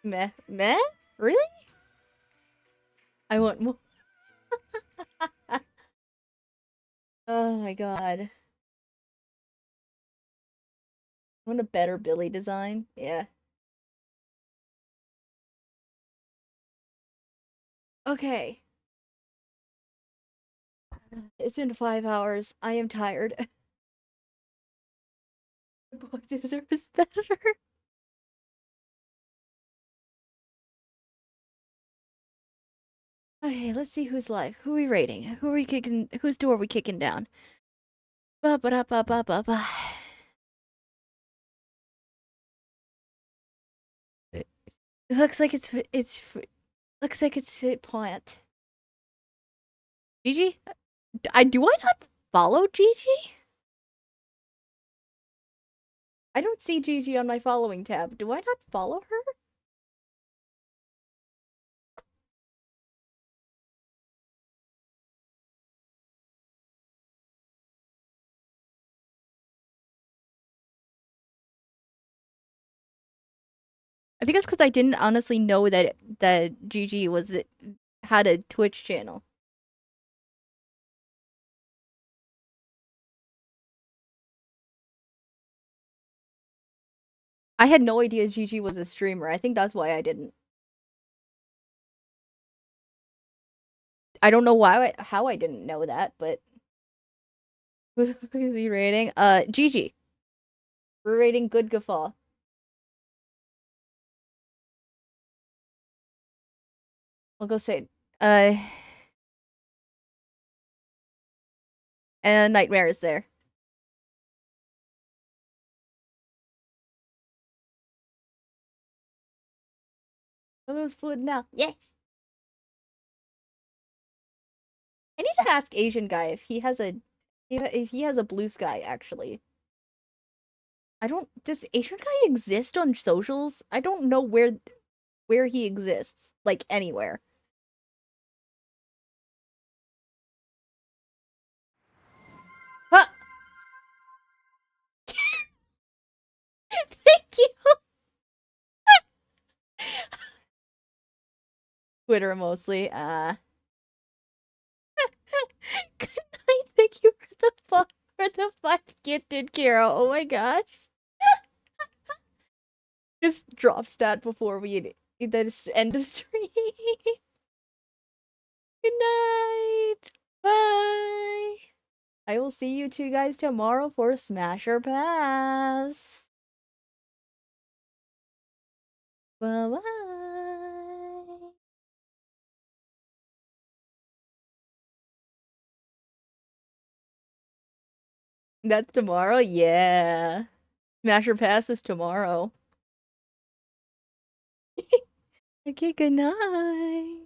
Meh? Meh? Really? I want more. Oh my god. I want a better Billy design. Yeah. Okay. It's been 5 hours. I am tired. The boy deserves better. Okay, let's see who's live. Who are we rating? Who are we kicking? Whose door are we kicking down? Ba ba da ba ba ba ba. It looks like looks like it's plant. Gigi? Do I not follow Gigi? I don't see Gigi on my following tab. Do I not follow her? I think it's because I didn't honestly know that Gigi had a Twitch channel. I had no idea Gigi was a streamer. I think that's why I didn't. I don't know how I didn't know that, but who's he rating? Gigi. We're rating Good Guffaw. I'll go say and Nightmare is there. Oh, those food now. Yeah. I need to ask Asian guy if he has a blue sky actually. Does Asian guy exist on socials? I don't know where he exists, like anywhere. Huh. Thank you. Twitter mostly. Good night. Thank you for the 5 gifted, Kara. Oh my gosh. Just drops that before we end of stream. Good night. Bye. I will see you two guys tomorrow for Smash or Pass. Bye bye. That's tomorrow? Yeah. Smash or Pass is tomorrow. Okay, good night.